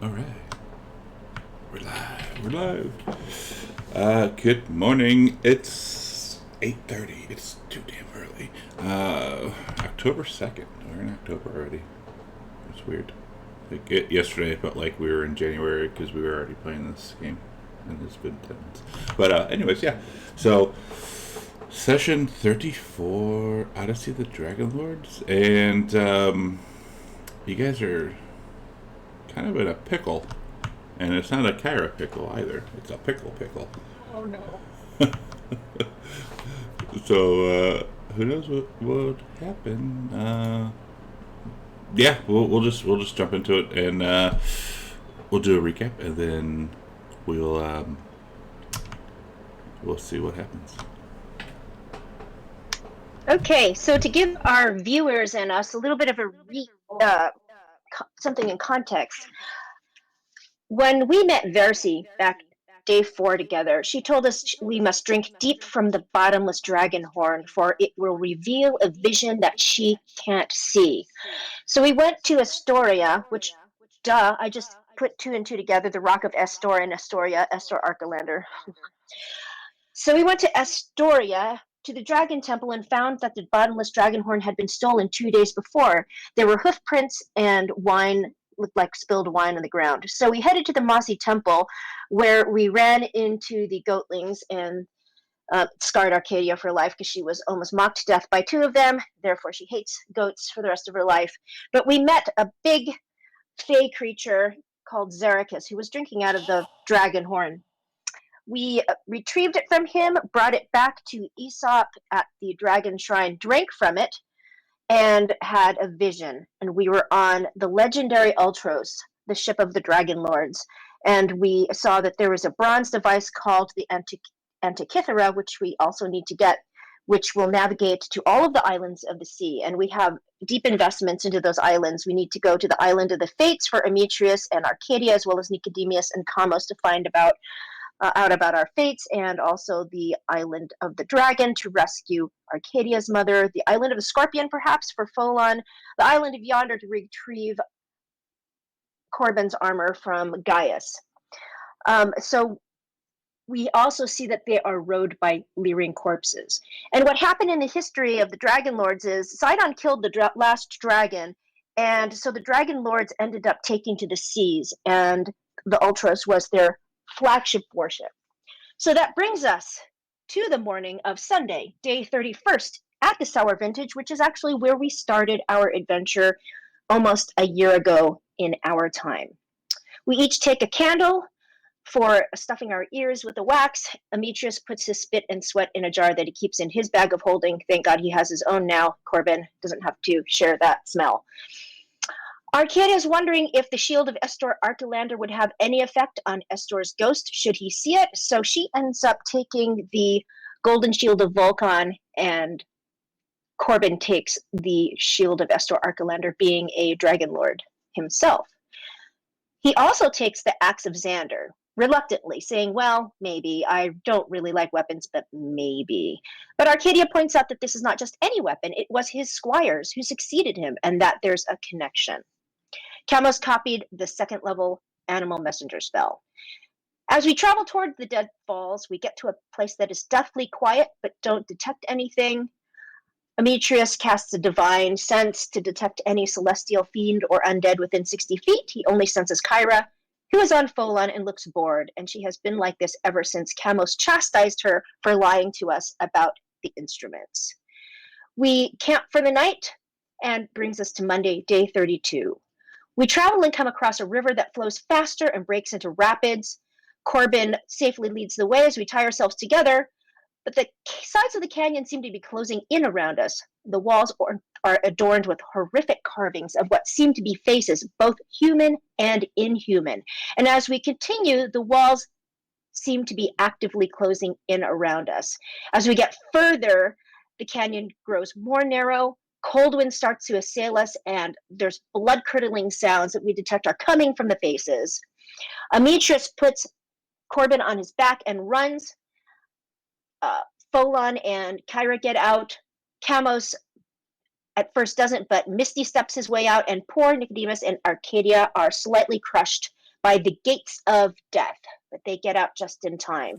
All right, we're live. We're live. Good morning. It's 8:30. It's too damn early. October 2nd. We're in October already. It's weird. Yesterday, it felt like we were in January because we were already playing this game, and it's been 10 months. But anyways, yeah. So session 34, Odyssey of the Dragonlords, and you guys are kind of in a pickle. And it's not a Kyra pickle either. It's a pickle. Oh no. So who knows what would happen? Yeah, we'll just jump into it and we'll do a recap and then we'll we'll see what happens. Okay, so to give our viewers and us a little bit of a something in context, when we met Versi back day 4 together, she told us we must drink deep from the bottomless dragon horn, for it will reveal a vision that she can't see. So we went to Astoria, which, duh, I just put two and two together, the Rock of Estor and Astoria, Estor Archelander. So we went to Astoria to the Dragon Temple and found that the bottomless dragon horn had been stolen 2 days before. There were hoof prints and wine, looked like spilled wine on the ground. So we headed to the Mossy Temple, where we ran into the goatlings and scarred Arcadia for life because she was almost mocked to death by two of them. Therefore, she hates goats for the rest of her life. But we met a big fey creature called Zericus, who was drinking out of the dragon horn. We retrieved it from him, brought it back to Aesop at the Dragon Shrine, drank from it, and had a vision. And we were on the legendary Ultros, the ship of the Dragonlords. And we saw that there was a bronze device called the Antikythera, which we also need to get, which will navigate to all of the islands of the sea. And we have deep investments into those islands. We need to go to the island of the Fates for Emetrius and Arcadia, as well as Nicodemus and Kamos to find out about our fates, and also the island of the dragon to rescue Arcadia's mother, the island of the scorpion perhaps for Folon, the island of Yonder to retrieve Corbin's armor from Gaius. So we also see that they are rowed by leering corpses. And what happened in the history of the Dragonlords is Sidon killed the last dragon, and so the Dragonlords ended up taking to the seas, and the Ultros was their flagship warship. So that brings us to the morning of Sunday, day 31st, at the Sour Vintage, which is actually where we started our adventure almost a year ago in our time. We each take a candle for stuffing our ears with the wax. Emetrius puts his spit and sweat in a jar that he keeps in his bag of holding. Thank God he has his own now. Corbin doesn't have to share that smell. Arcadia is wondering if the shield of Estor Archelander would have any effect on Estor's ghost should he see it, so she ends up taking the golden shield of Vulcan, and Corbin takes the shield of Estor Archelander, being a Dragonlord himself. He also takes the axe of Xander, reluctantly, saying, well, maybe. I don't really like weapons, but maybe. But Arcadia points out that this is not just any weapon. It was his squires who succeeded him, and that there's a connection. Kamos copied the second level animal messenger spell. As we travel toward the Dead Falls, we get to a place that is deathly quiet but don't detect anything. Emetrius casts a divine sense to detect any celestial fiend or undead within 60 feet. He only senses Kyra, who is on Folon and looks bored, and she has been like this ever since Kamos chastised her for lying to us about the instruments. We camp for the night, and brings us to Monday, day 32. We travel and come across a river that flows faster and breaks into rapids. Corbin safely leads the way as we tie ourselves together, but the sides of the canyon seem to be closing in around us. The walls are adorned with horrific carvings of what seem to be faces, both human and inhuman. And as we continue, the walls seem to be actively closing in around us. As we get further, the canyon grows more narrow. Cold wind starts to assail us, and there's blood-curdling sounds that we detect are coming from the faces. Emetrius puts Corbin on his back and runs. Folon and Kyra get out. Kamos at first doesn't, but Misty steps his way out, and poor Nicodemus and Arcadia are slightly crushed by the gates of death, but they get out just in time.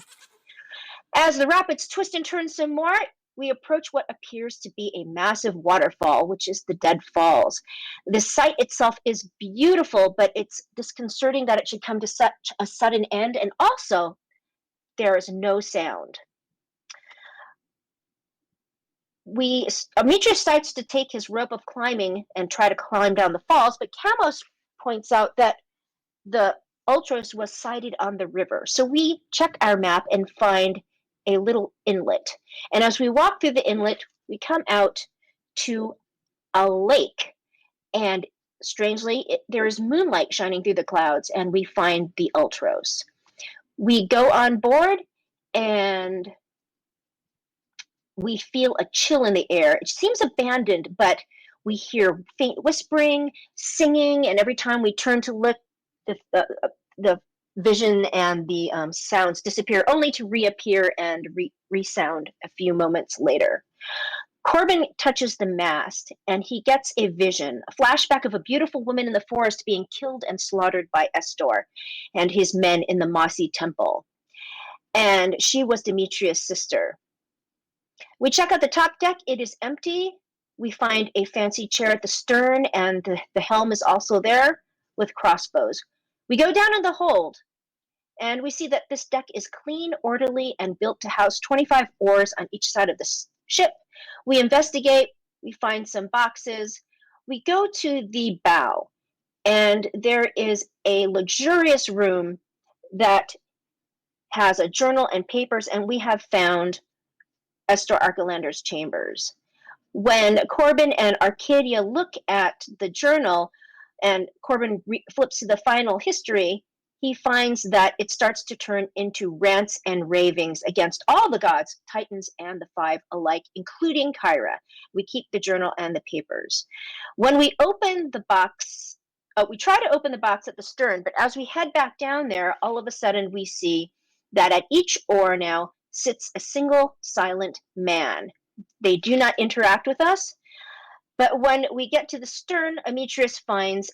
As the rapids twist and turn some more, we approach what appears to be a massive waterfall, which is the Dead Falls. The site itself is beautiful, but it's disconcerting that it should come to such a sudden end, and also there is no sound. Amitrus starts to take his rope of climbing and try to climb down the falls, but Camos points out that the Ultros was sighted on the river. So we check our map and find a little inlet. And as we walk through the inlet, we come out to a lake. And strangely, there is moonlight shining through the clouds, and we find the Ultros. We go on board, and we feel a chill in the air. It seems abandoned, but we hear faint whispering, singing, and every time we turn to look, the vision and the sounds disappear, only to reappear and resound a few moments later. Corbin touches the mast, and he gets a vision, a flashback of a beautiful woman in the forest being killed and slaughtered by Estor and his men in the mossy temple. And she was Demetrius' sister. We check out the top deck. It is empty. We find a fancy chair at the stern, and the helm is also there with crossbows. We go down in the hold, and we see that this deck is clean, orderly, and built to house 25 oars on each side of the ship. We investigate. We find some boxes. We go to the bow, and there is a luxurious room that has a journal and papers, and we have found Estor Archelander's chambers. When Corbin and Arcadia look at the journal, and Corbin flips to the final history, he finds that it starts to turn into rants and ravings against all the gods, Titans and the Five alike, including Kyra. We keep the journal and the papers. When we open the box, we try to open the box at the stern, but as we head back down there, all of a sudden we see that at each oar now sits a single silent man. They do not interact with us, but when we get to the stern, Amitrus finds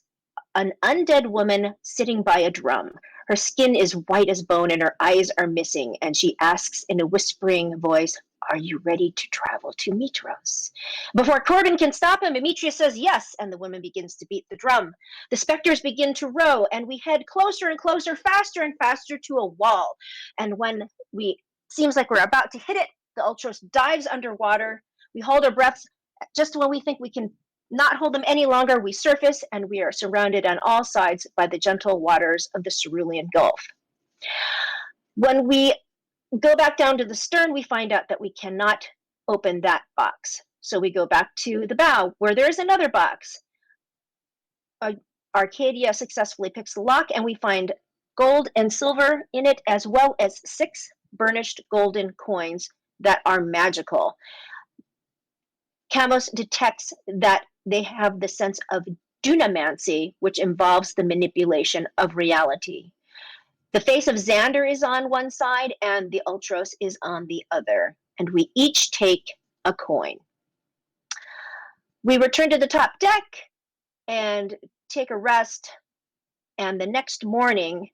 an undead woman sitting by a drum. Her skin is white as bone and her eyes are missing, and she asks in a whispering voice, "Are you ready to travel to Mitros?" Before Corbin can stop him, Amitrus says yes, and the woman begins to beat the drum. The specters begin to row, and we head closer and closer, faster and faster to a wall. And when we seems like we're about to hit it, the Ultros dives underwater. We hold our breaths. Just when we think we can not hold them any longer, we surface, and we are surrounded on all sides by the gentle waters of the Cerulean Gulf. When we go back down to the stern, we find out that we cannot open that box. So we go back to the bow, where there is another box. Arcadia successfully picks the lock, and we find gold and silver in it, as well as 6 burnished golden coins that are magical. Camos detects that they have the sense of dunamancy, which involves the manipulation of reality. The face of Xander is on one side, and the Ultros is on the other, and we each take a coin. We return to the top deck and take a rest, and the next morning,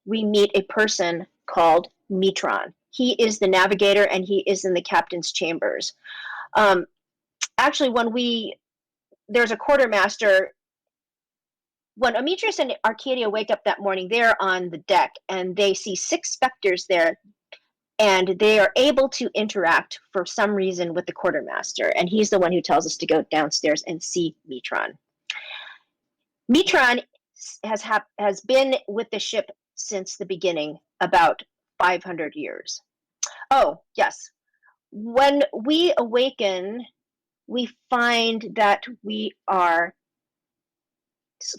we meet a person called Mitron. He is the navigator, and he is in the captain's chambers. Actually, there's a quartermaster. When Amitrus and Arcadia wake up that morning, they're on the deck, and they see 6 specters there, and they are able to interact for some reason with the quartermaster, and he's the one who tells us to go downstairs and see Mitron. Mitron has been with the ship since the beginning, about 500 years. Oh, yes. When we awaken, we find that we are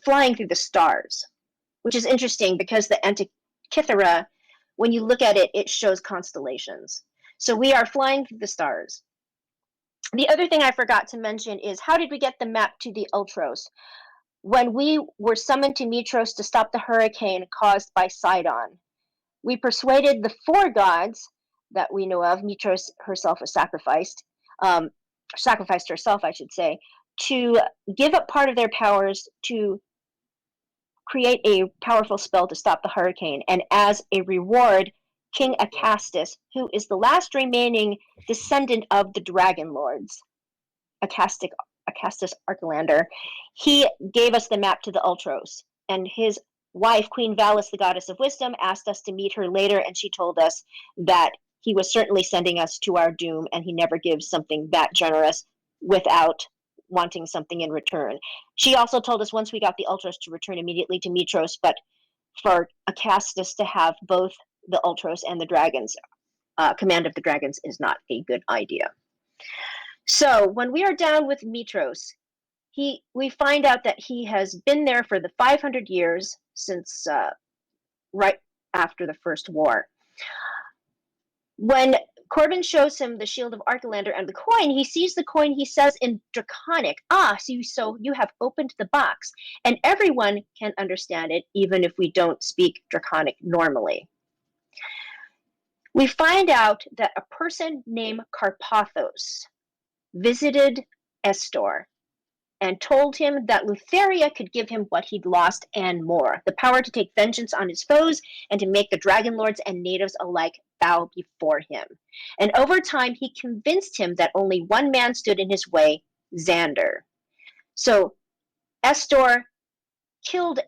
flying through the stars, which is interesting because the Antikythera, when you look at it, it shows constellations. So we are flying through the stars. The other thing I forgot to mention is, how did we get the map to the Ultros? When we were summoned to Mitros to stop the hurricane caused by Sidon, we persuaded the 4 gods that we know of, Mitros herself was sacrificed herself, I should say, to give up part of their powers to create a powerful spell to stop the hurricane. And as a reward, King Acastus, who is the last remaining descendant of the Dragonlords, Acastus Archelander, he gave us the map to the Ultros. And his wife, Queen Valis, the goddess of wisdom, asked us to meet her later, and she told us that he was certainly sending us to our doom, and he never gives something that generous without wanting something in return. She also told us once we got the Ultros to return immediately to Mitros, but for Acastus to have both the Ultros and the dragons, command of the dragons, is not a good idea. So when we are down with Mitros, we find out that he has been there for the 500 years since right after the First War. When Corbin shows him the shield of Archelander and the coin, he sees the coin, he says in Draconic, so you have opened the box. And everyone can understand it, even if we don't speak Draconic normally. We find out that a person named Carpathos visited Estor and told him that Lutheria could give him what he'd lost and more, the power to take vengeance on his foes and to make the Dragonlords and natives alike bow before him. And over time, he convinced him that only one man stood in his way, Xander. So Estor killed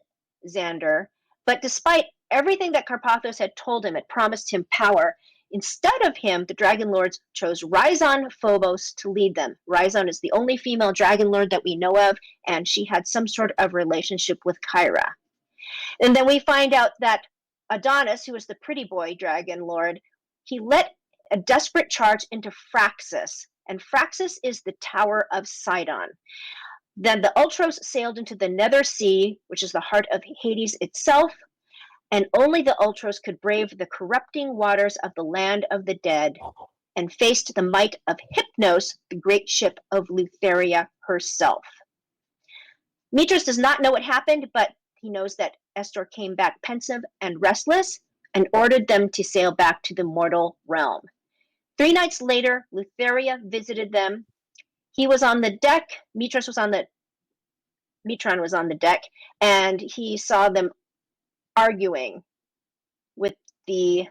Xander, but despite everything that Carpathos had told him, it promised him power. Instead of him, the Dragonlords chose Rhizon Phobos to lead them. Rhizon is the only female Dragonlord that we know of, and she had some sort of relationship with Kyra. And then we find out that Adonis, who was the pretty boy Dragonlord, he led a desperate charge into Phraxus, and Phraxus is the Tower of Sidon. Then the Ultros sailed into the Nether Sea, which is the heart of Hades itself, and only the Ultros could brave the corrupting waters of the land of the dead and faced the might of Hypnos, the great ship of Lutheria herself. Mitros does not know what happened, but he knows that Estor came back pensive and restless and ordered them to sail back to the mortal realm. 3 nights later, Lutheria visited them. He was on the deck, Mitron was on the deck, and he saw them arguing with the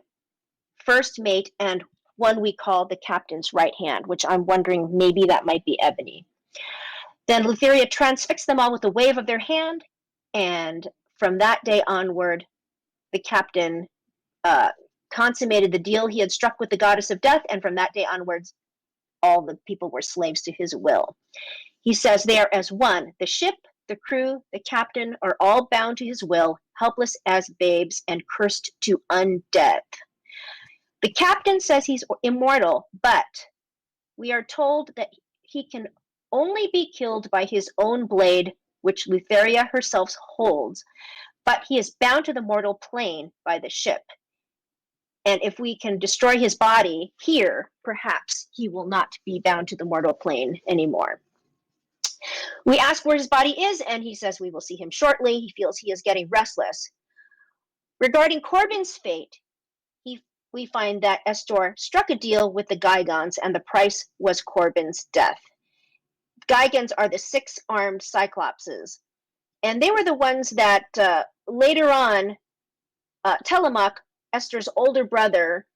first mate and one we call the captain's right hand, which I'm wondering maybe that might be Ebony. Then Lutheria transfixed them all with a wave of their hand, and from that day onward, the captain consummated the deal he had struck with the goddess of death, and from that day onwards, all the people were slaves to his will. He says they are as one. The ship, the crew, the captain are all bound to his will, helpless as babes and cursed to undeath. The captain says he's immortal, but we are told that he can only be killed by his own blade, which Lutheria herself holds, but he is bound to the mortal plane by the ship. And if we can destroy his body here, perhaps he will not be bound to the mortal plane anymore. We ask where his body is, and he says we will see him shortly. He feels he is getting restless. Regarding Corbin's fate, we find that Estor struck a deal with the Gygons, and the price was Corbin's death. Gygons are the 6-armed Cyclopses, and they were the ones that later on, Telemach, Estor's older brother,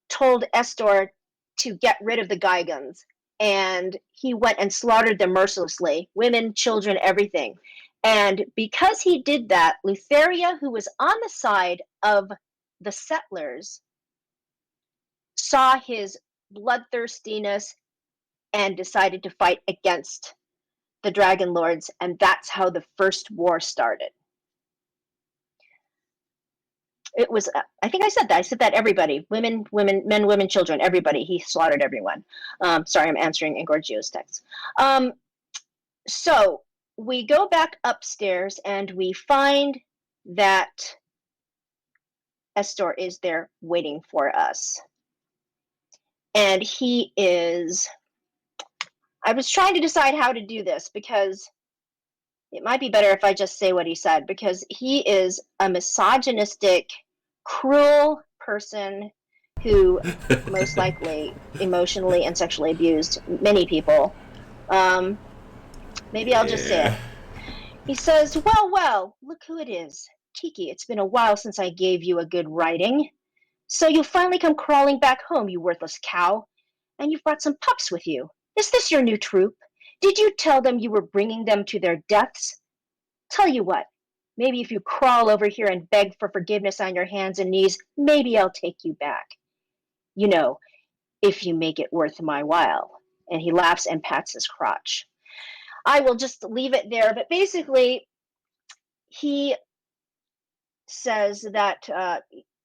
told Estor to get rid of the Gygons, and he went and slaughtered them mercilessly, women, children, everything. And because he did that, Lutheria, who was on the side of the settlers, saw his bloodthirstiness and decided to fight against the Dragonlords, and that's how the First War started. It was, I think I said that, everybody, women, men, women, children, everybody, he slaughtered everyone. Sorry, I'm answering Engorgio's text. So we go back upstairs and we find that Estor is there waiting for us. And he is, I was trying to decide how to do this because it might be better if I just say what he said, because he is a misogynistic, cruel person who most likely emotionally and sexually abused many people. Maybe I'll just say it. He says, well, look who it is. Kiki, it's been a while since I gave you a good riding. So you finally come crawling back home, you worthless cow. And you've brought some pups with you. Is this your new troop? Did you tell them you were bringing them to their deaths? Tell you what, maybe if you crawl over here and beg for forgiveness on your hands and knees, maybe I'll take you back. You know, if you make it worth my while. And he laughs and pats his crotch. I will just leave it there, but basically, he says that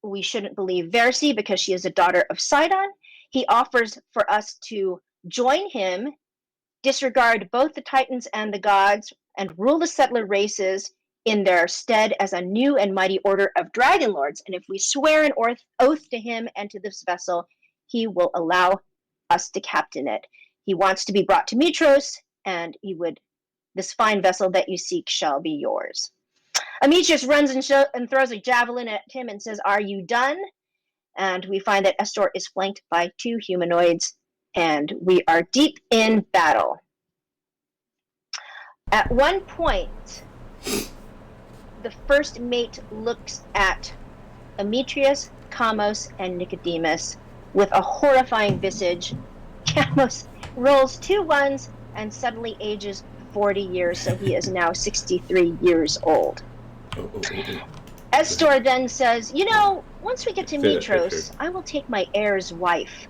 we shouldn't believe Versi because she is a daughter of Sidon. He offers for us to join him, disregard both the Titans and the gods, and rule the settler races in their stead as a new and mighty order of Dragonlords. And if we swear an oath to him and to this vessel, he will allow us to captain it. He wants to be brought to Mitros, and this fine vessel that you seek shall be yours. Amitrius runs and throws a javelin at him and says, "Are you done?" And we find that Estor is flanked by 2 humanoids, and we are deep in battle. At one point, the first mate looks at Amitrius, Kamos, and Nicodemus with a horrifying visage. Kamos rolls 2 ones and suddenly ages 40 years, so he is now 63 years old. Estor then says, once we get to Mitros, I will take my heir's wife,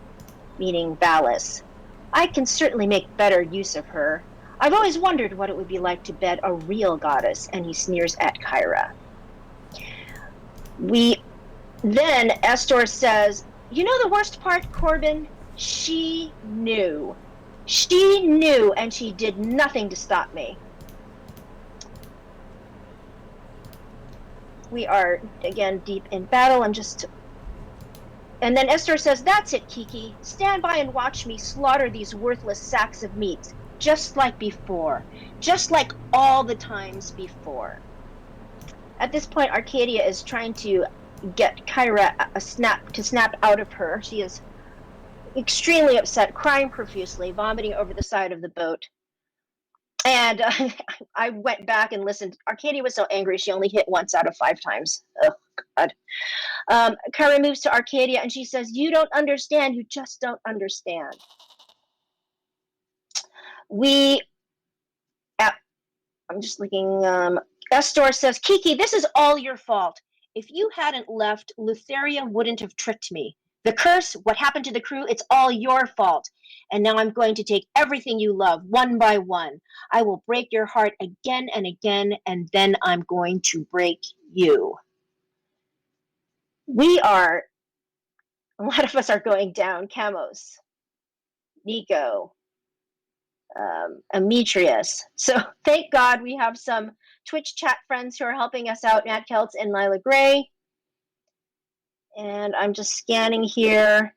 meaning Valis. I can certainly make better use of her. I've always wondered what it would be like to bed a real goddess, and he sneers at Kyra. Then Estor says, the worst part, Corbin? She knew. She knew, and she did nothing to stop me. We are, again, deep in battle. And then Estor says, "That's it, Kiki. Stand by and watch me slaughter these worthless sacks of meat, just like before. Just like all the times before." At this point, Arcadia is trying to get Kyra to snap out of her. She is extremely upset, crying profusely, vomiting over the side of the boat. And I went back and listened. Arcadia was so angry, she only hit once out of 5 times. Oh, God. Kyra moves to Arcadia, and she says, "You don't understand. You just don't understand." I'm just looking. Estor says, "Kiki, this is all your fault. If you hadn't left, Lutheria wouldn't have tricked me. The curse, what happened to the crew, it's all your fault. And now I'm going to take everything you love, one by one. I will break your heart again and again, and then I'm going to break you." A lot of us are going down. Kamos, Nico, Amitrius. So thank God we have some Twitch chat friends who are helping us out, Matt Keltz and Lila Gray. And I'm just scanning here.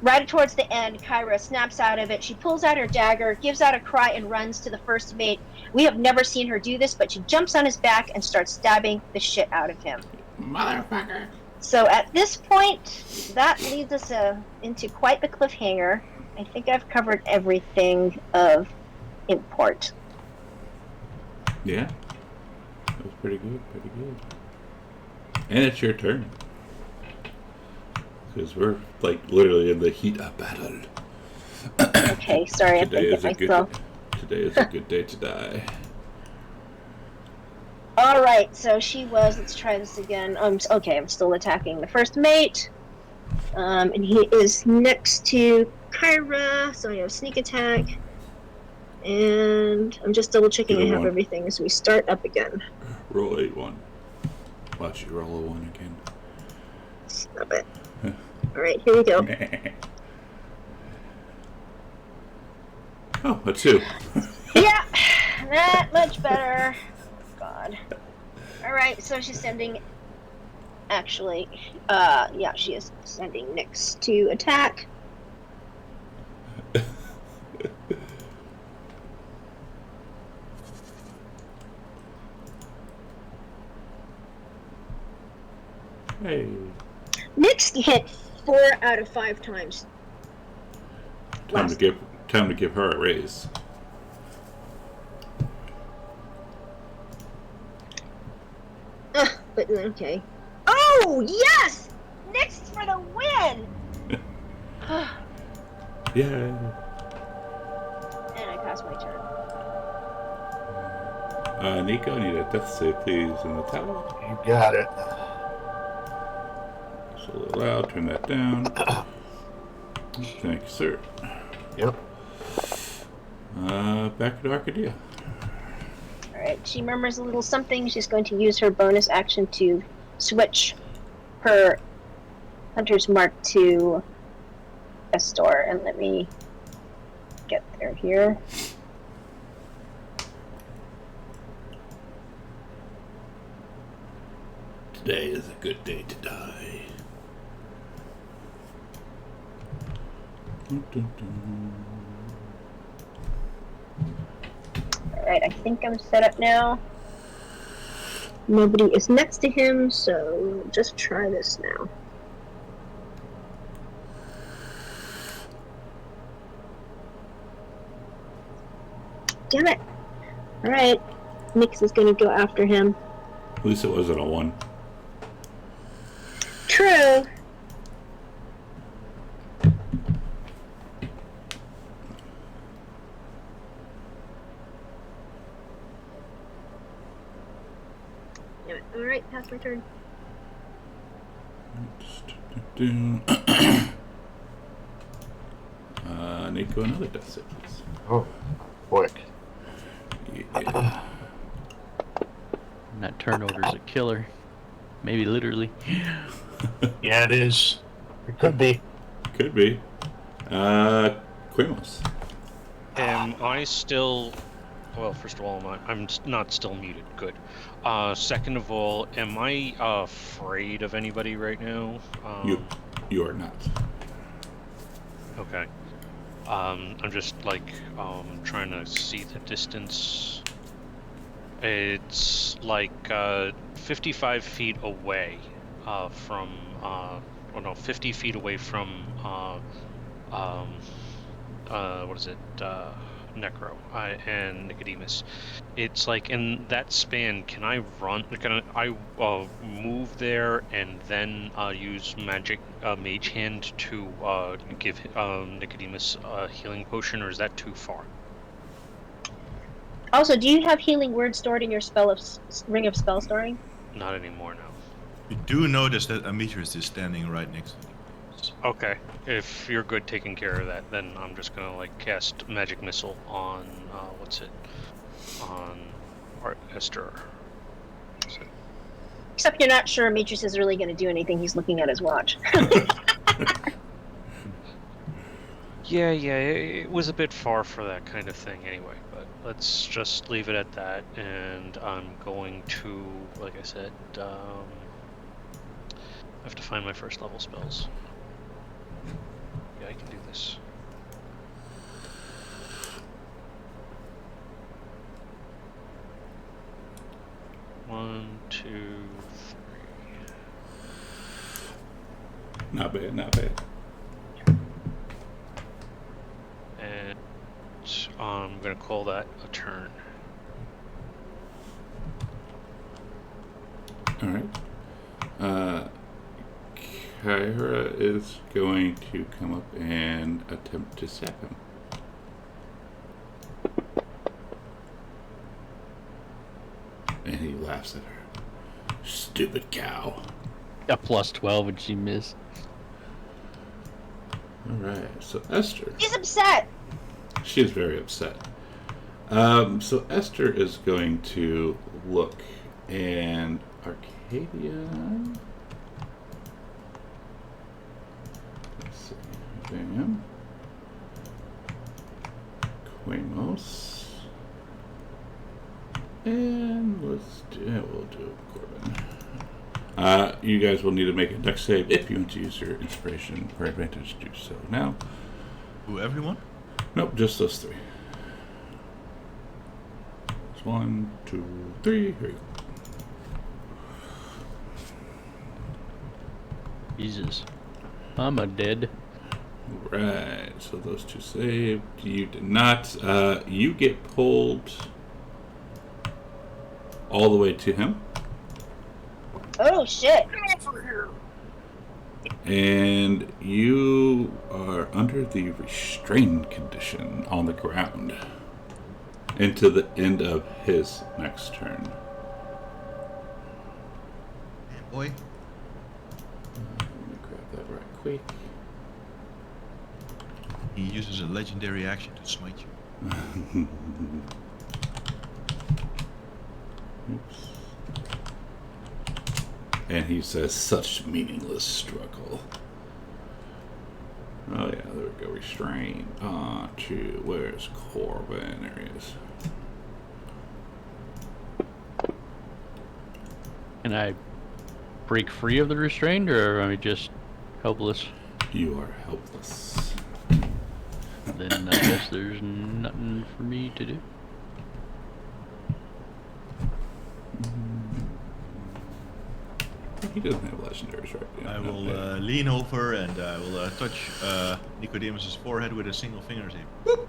Right towards the end, Kyra snaps out of it. She pulls out her dagger, gives out a cry, and runs to the first mate. We have never seen her do this, but she jumps on his back and starts stabbing the shit out of him. Motherfucker. So at this point, that leads us into quite the cliffhanger. I think I've covered everything of import. Yeah. That was pretty good, And it's your turn. Because we're, literally in the heat of battle. Okay, sorry, I think myself. Today is a good day to die. Alright, so let's try this again. I'm still attacking the first mate. And he is next to Kyra, so I have sneak attack. And I'm just double checking I have everything as we start up again. Roll 8-1. Watch you roll a 1 again. Stop it. Alright, here we go. Oh, a 2. Yeah, that much better. God. Alright, so she's sending... Actually, she is sending Nyx to attack. Hey. Nyx hit 4 out of 5 times. Time to give her a raise. But okay. Oh yes! Next for the win. Yeah. And I passed my turn. Nico, I need a death save, please, in the tower. You got it. It's a little loud. Turn that down. Thank you, sir. Yep. Back to Arcadia. Alright, she murmurs a little something. She's going to use her bonus action to switch her Hunter's Mark to a store. And let me get there here. Today is a good day to die. Dun, dun, dun. Alright, I think I'm set up now. Nobody is next to him, so just try this now. Damn it! Alright, Nix is gonna go after him. At least it wasn't a 1. True! Alright, pass my turn. Nico, another death save, please. Oh, quick. Yeah. That turnover's a killer. Maybe literally. Yeah, it is. It could be. Could be. Quimos. Am I still... Well, first of all, I'm not still muted. Good. Second of all, am I afraid of anybody right now? You are not. Okay. I'm just like trying to see the distance. It's like 55 feet away from 50 feet away from what is it? Necro and Nicodemus. It's like in that span. Can I run? Can I move there and then use magic mage hand to give Nicodemus a healing potion, or is that too far? Also, do you have healing word stored in your ring of spell storing? Not anymore now. You do notice that Amethyst is standing right next to you. Okay, if you're good taking care of that, then I'm just gonna like cast magic missile on on Esther. Except you're not sure Matrix is really going to do anything. He's looking at his watch. Yeah, it was a bit far for that kind of thing anyway, but let's just leave it at that, and I'm going to, like I said, I have to find my first level spells. Yeah, I can do this. One, two, three. Not bad, not bad. And I'm going to call that a turn. Alright. Kyra is going to come up and attempt to sap him. And he laughs at her. Stupid cow. A plus 12 and she missed. Alright, so Esther. He's upset! She is very upset. So Esther is going to look, and Arcadia... Let's see. Bam. Quamos. And we'll do Corbin. You guys will need to make a dex save if you want to use your inspiration or advantage to do so now. Who, everyone? Nope, just those three. It's 1, 2, 3. Here you go. Jesus. I'm a dead. Right, so those two saved. You did not. You get pulled all the way to him. Oh shit! And you are under the restrained condition on the ground into the end of his next turn. And boy, Let me grab that right quick. he uses a legendary action to smite you. Oops. And he says, such meaningless struggle. Oh yeah, there we go. Restrain. Where's Corbin? There he is. Can I break free of the restraint, or am I just helpless? You are helpless. Then I guess there's nothing for me to do. He doesn't have legendaries, right? Yeah, I no, will yeah. lean over and I will touch Nicodemus's forehead with a single finger. Say, boop.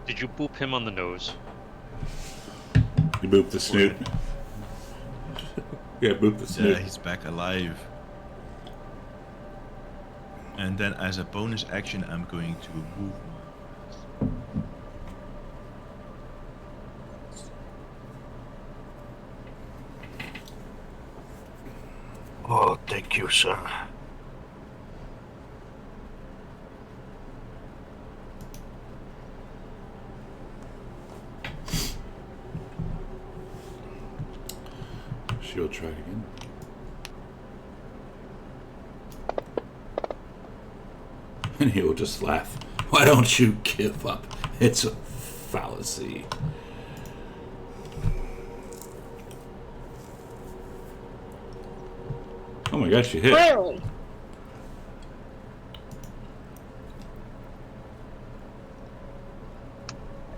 Did you boop him on the nose? You boop the snoot. Yeah, boop the snoot. He's back alive. And then as a bonus action, I'm going to move my... Oh, thank you, sir. She'll try it again. And he will just laugh. Why don't you give up? It's a fallacy. Oh my gosh, you hit. Really?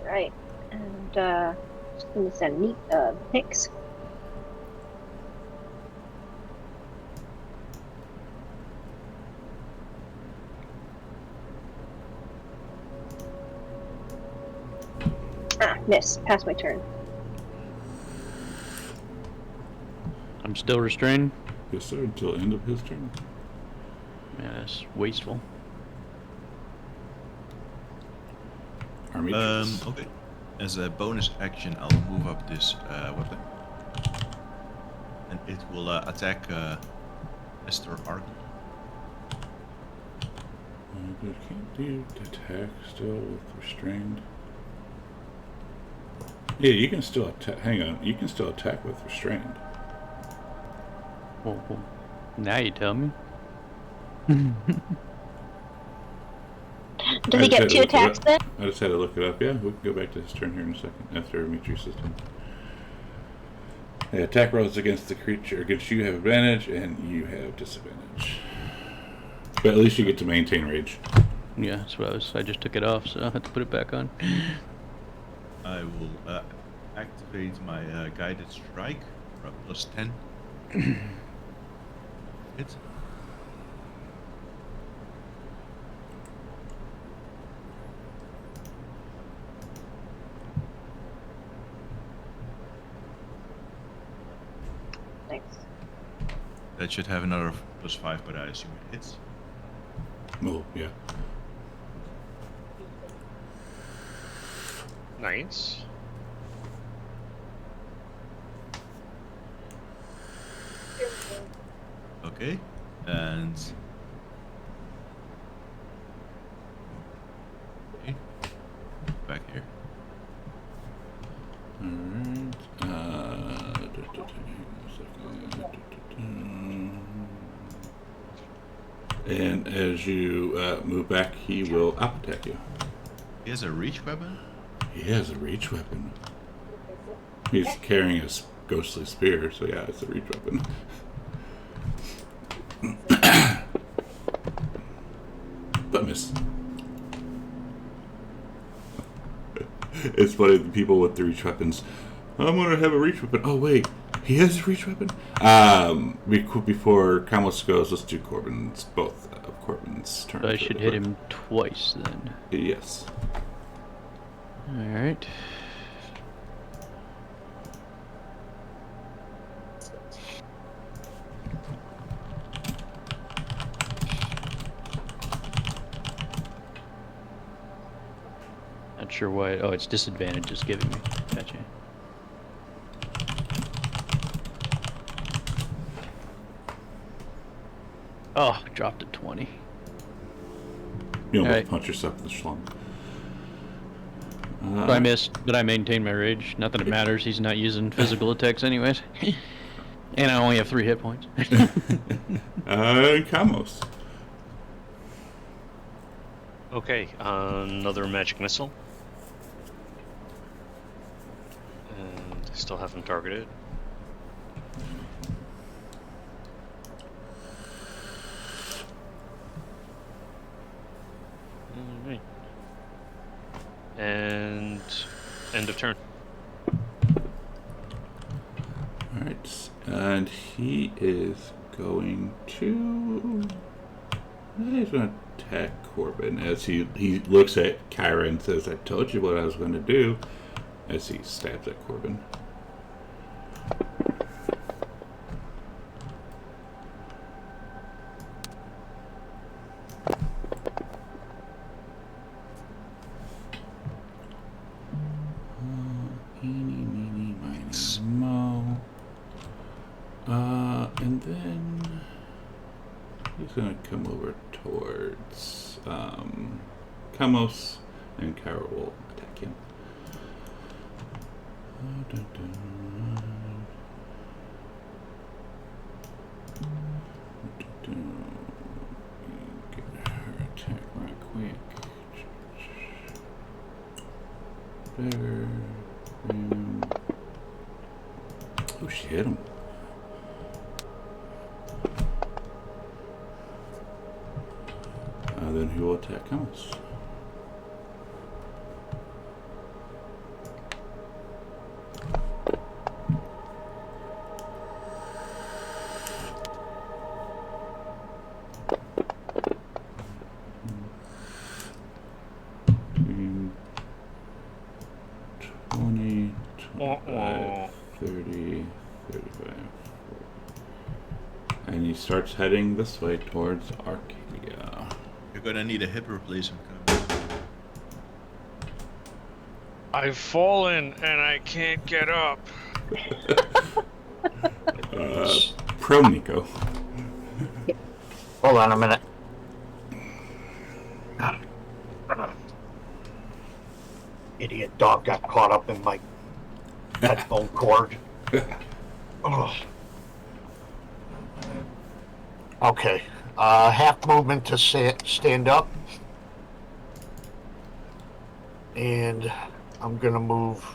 Right. And just gonna send me pics. Ah, miss. Pass my turn. I'm still restrained. Yes, sir, until the end of his turn. Man, that's wasteful. Armitrius. Okay. As a bonus action, I'll move up this weapon. And it will attack Mr. Ark. But it can't do attack still with restrained. Yeah, you can still attack. Hang on, you can still attack with restrained. Well, now you tell me. Does he get 2 attacks then? I just had to look it up. Yeah, we can go back to his turn here in a second after Armitrius' turn. Yeah, attack rolls against the creature against you have advantage, and you have disadvantage. But at least you get to maintain rage. Yeah, that's what I just took it off, so I'll have to put it back on. I will activate my guided strike for a plus 10. Hit. Thanks. That should have another plus 5, but I assume it hits. Oh, yeah. Nice. Okay, and okay, back here. Alright. And as you move back, he will up attack you. He has a reach weapon. He has a reach weapon. He's carrying a ghostly spear, so yeah, it's a reach weapon. But miss. It's funny, the people with the reach weapons. I'm gonna have a reach weapon. Oh wait, he has a reach weapon. Before Kamos goes, let's do Corbin's both of Corbin's turns. So I should hit him twice then. Yes. Alright. Not sure why. Oh, it's disadvantage is giving me. Gotcha. Oh, I dropped to 20. You almost Alright. punch yourself in the schlong. I missed, but I maintained my rage. Not that it matters. He's not using physical attacks anyways. And I only have 3 hit points. Kamos. Okay, another magic missile. And I still haven't targeted. Alright. And end of turn. Alright, and he is going to... He's going to attack Corbin as he looks at Kyra and says, I told you what I was going to do, as he stabs at Corbin. Eeny, meeny, miny, mo. And then he's going to come over towards Kamos, and Kyra will attack him. Get her attack right quick. There. Oh, she hit him. Then he will attack Kamos. Mm. 20, 25, 30, 35, 40. And he starts heading this way towards Arcadia. You're gonna need a hip replacement. I've fallen and I can't get up. Pro Nico. Hold on a minute. Idiot dog got caught up in my headphone cord. Oh. Okay. Half movement to stand up. And I'm gonna move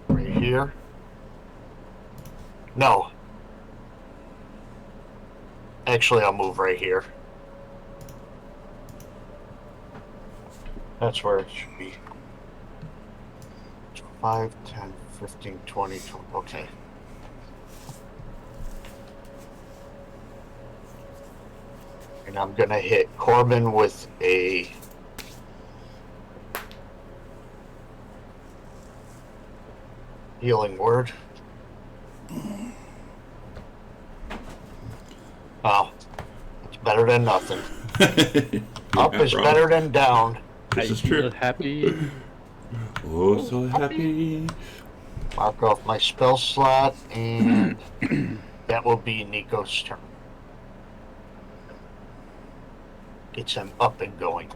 right here. No. Actually, I'll move right here. That's where it should be. 5, 10, 15, 20, 20. Okay. And I'm gonna hit Corbin with a healing word. Oh, it's better than nothing. Up is better than down. This is I feel true. happy. Oh, so happy. Mark off my spell slot, and that will be Nico's turn. Gets him up and going.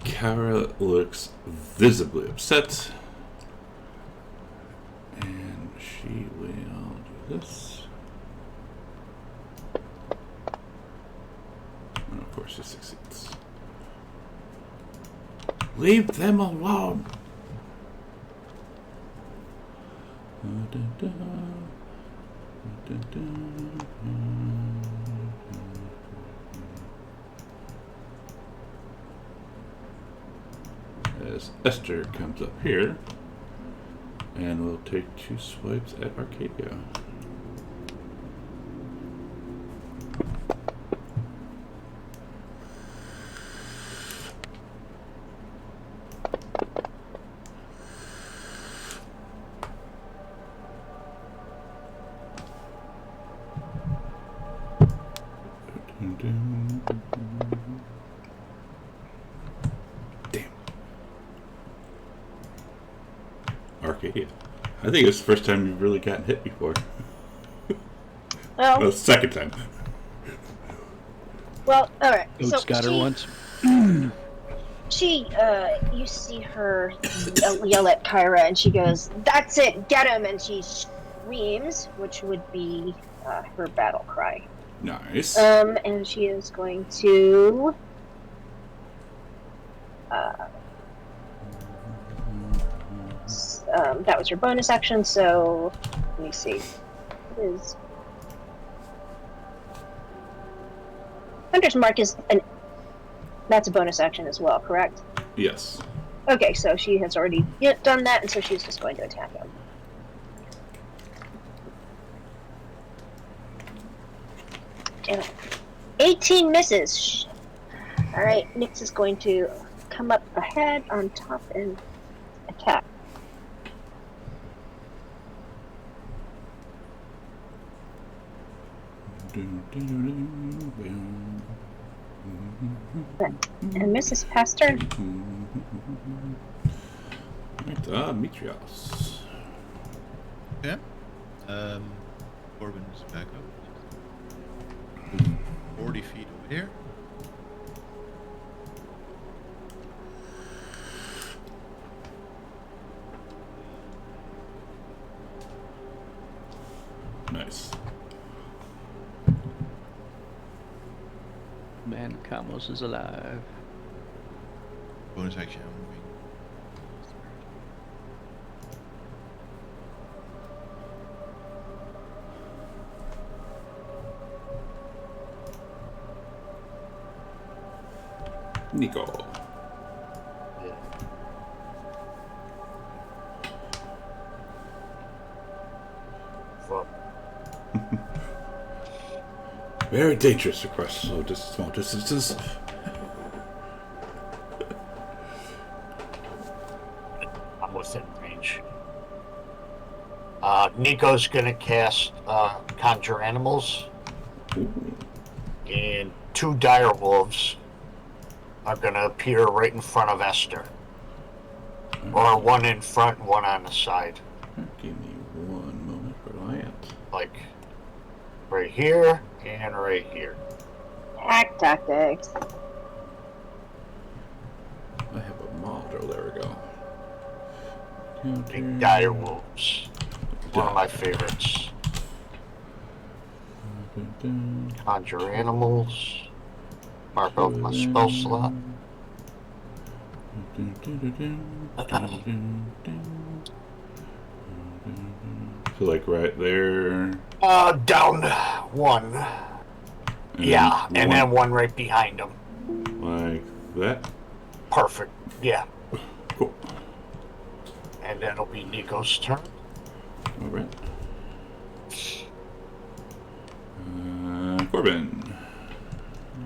Kara looks visibly upset. And she will do this. And of course she succeeds. Leave them alone! As Esther comes up here, and we'll take 2 swipes at Arcadia. Damn. Arcadia. I think it's the first time you've really gotten hit before. Well, Second time. all right. Oats got her once. You see her yell at Kyra, and she goes, "That's it, get him!" And she screams, which would be her battle cry. Nice. And she is going to. That was her bonus action, so let me see. It is. Hunter's Mark is that's a bonus action as well, correct? Yes. Okay, so she has already done that, and so she's just going to attack him. Damn it. 18 misses. Alright, Nyx is going to come up ahead on top and attack. And misses past turn. Alright, Mitrios. Yeah. Corbin is back up. 40 feet over here. Nice. Man, Kamos is alive. Bonus action, I'm moving. Nico. Fuck. Very dangerous across small distances. I'm within range. Nico's gonna cast Conjure Animals, Ooh. and 2 dire wolves are gonna appear right in front of Esther. Or one in front and one on the side. Give me one moment, Reliant. Like, right here and right here. Hack tactics. I have a model. There we go. Big dire wolves. One of my favorites. Conjure Animals. Mark out my spell slot. So like right there. Down 1. Yeah, and then one right behind him. Like that. Perfect. Yeah. Cool. And then it'll be Nico's turn. All right. Corbin.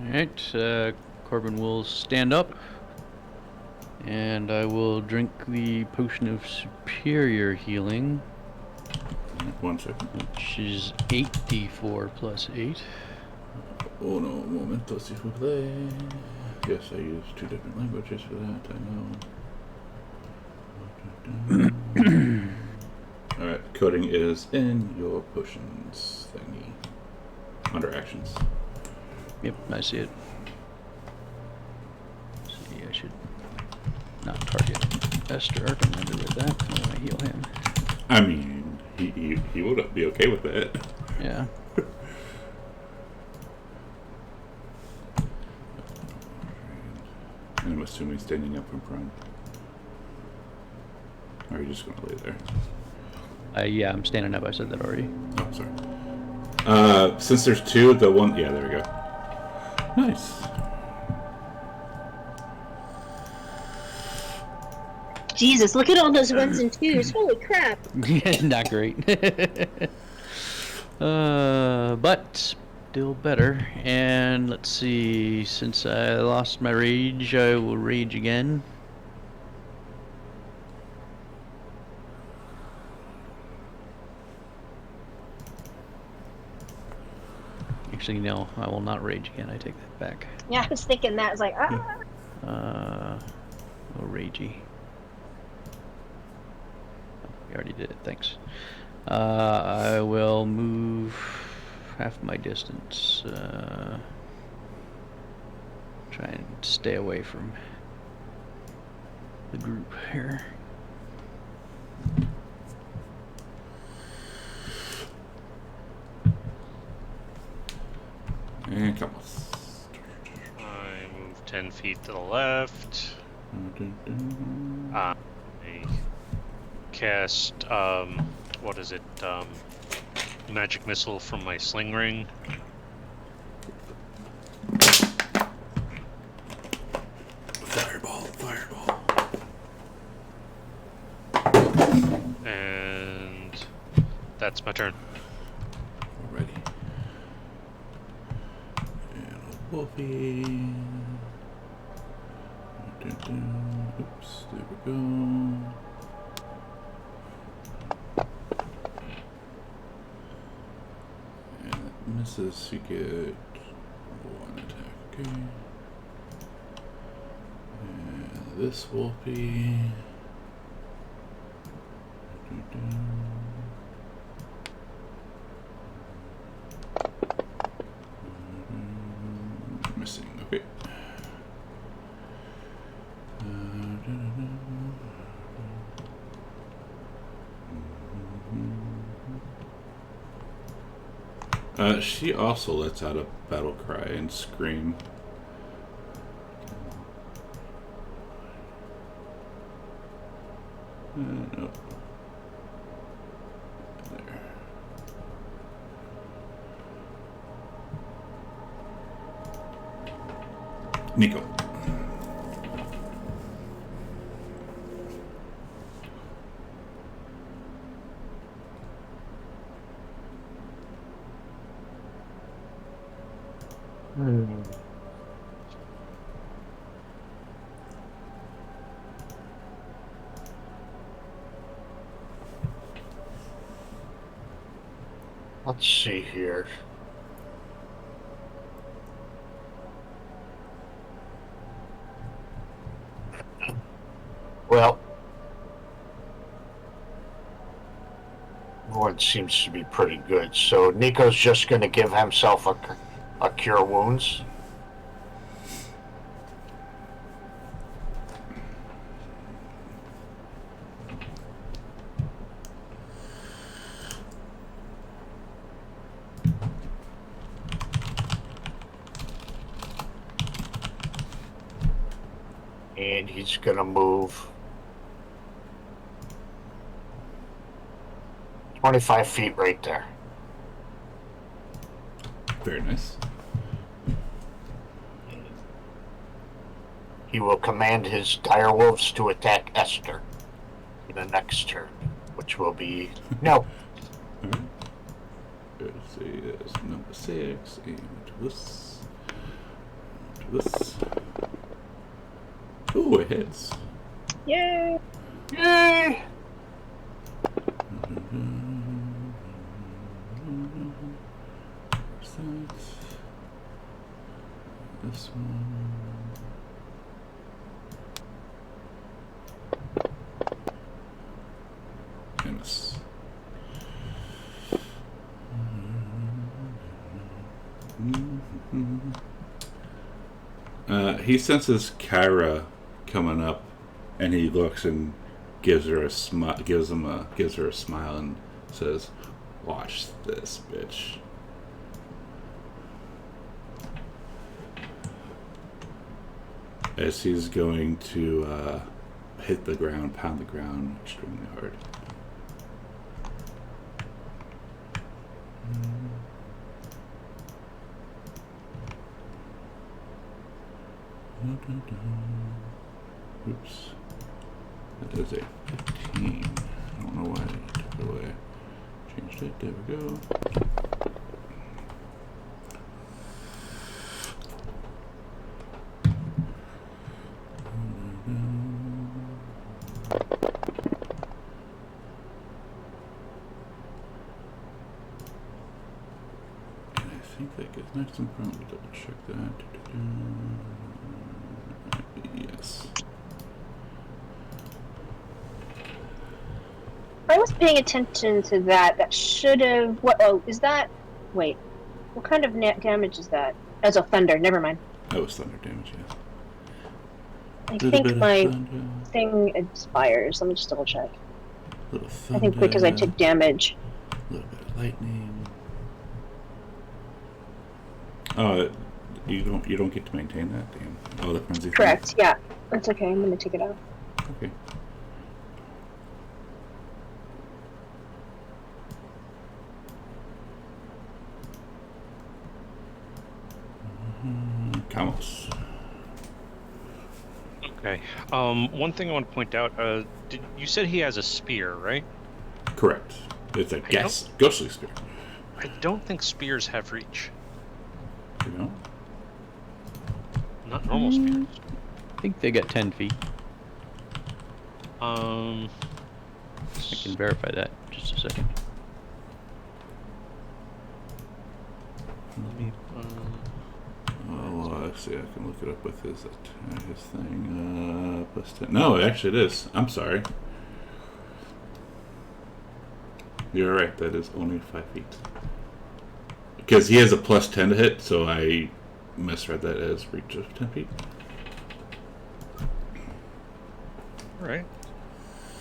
Alright, Corbin will stand up. And I will drink the potion of superior healing, 1 second. which is 8d4 plus 8. Oh no, momento, s'il vous plaît. Yes, I use 2 different languages for that, I know. Alright, coding is in your potions thingy. Under actions. Yep, I see it. See, I should not target Esther. Don't want to do that. I want to heal him. I mean, he would be okay with it. Yeah. And I'm assuming standing up from prone. Or are you just gonna lay there? Yeah, I'm standing up. I said that already. Oh, sorry. Since there's 2, the one, yeah, there we go. Nice. Jesus, look at all those 1s and 2s. Holy crap. Not great. But still better. And let's see. Since I lost my rage, I will rage again. actually, no, I will not rage again. I take that back. Yeah, I was thinking that. I was like, No ragey. We already did it, thanks. I will move half my distance. Try and stay away from the group here. And come I move 10 feet to the left. I cast, what is it? Magic missile from my sling ring. Fireball, fireball. And that's my turn. Alrighty. And a wolfie. Oops, there we go. And that misses, you get one attack, okay. And this wolfie. Missing, okay. She also lets out a battle cry and scream. No. There. Nico. Let's see here. Well, everyone seems to be pretty good. So Nico's just going to give himself a cure wounds. And he's going to move 25 feet right there. Very nice. He will command his direwolves to attack Esther in the next turn, which will be no. Alright. Let's see, that's number 6. And to this. To this. Ooh, it hits. yay! Yay! This one. And this. He senses Kyra coming up, and he looks and gives her a smile. Gives her a smile and says, "Watch this, bitch." As he's going to hit the ground, pound the ground extremely hard. Oops. That is a 15. I don't know why I took it away. Changed it. There we go. And I think that attack is next in front. Let me double check that. Yes. I was paying attention to that. That should have. What? Oh, is that? Wait. What kind of net damage is that? That's a thunder. Never mind. That was thunder damage, yes. I Little think bit of my thunder. thing expires. Let me just double check. Little I thunder. think because I took damage. A little bit of lightning. Oh, you don't get to maintain that. Damn. Oh, the frenzy. Correct. Yeah. That's okay. I'm gonna take it out. Thing. Okay. Camos. Okay. One thing I want to point out. You said he has a spear, right? Correct. It's a ghostly spear. I don't think spears have reach. You know. Not normal spears. I think they got 10 feet. Um. I can verify that. Just a second. Oh, actually, I can look it up with his thing. Plus 10. No, actually, it is. I'm sorry. You're right. That is only 5 feet. Because he has a plus 10 to hit, so I misread that as reach of 10 feet. Alright.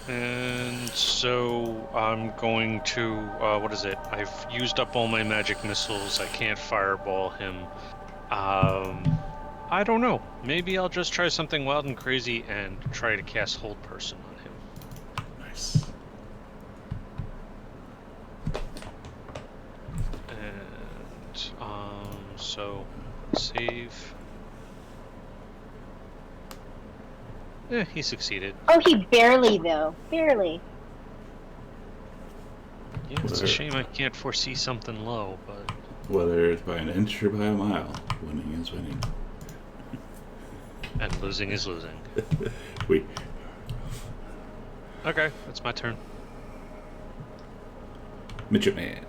And so I'm going to, what is it? I've used up all my magic missiles. I can't fireball him. I don't know. Maybe I'll just try something wild and crazy and try to cast Hold Person on him. Nice. And, so, save. He succeeded. Oh, he barely though. Barely. Yeah, it's a shame I can't foresee something low, but... Whether it's by an inch or by a mile, winning is winning. And losing is losing. Wait. Okay, that's my turn. Midget Man.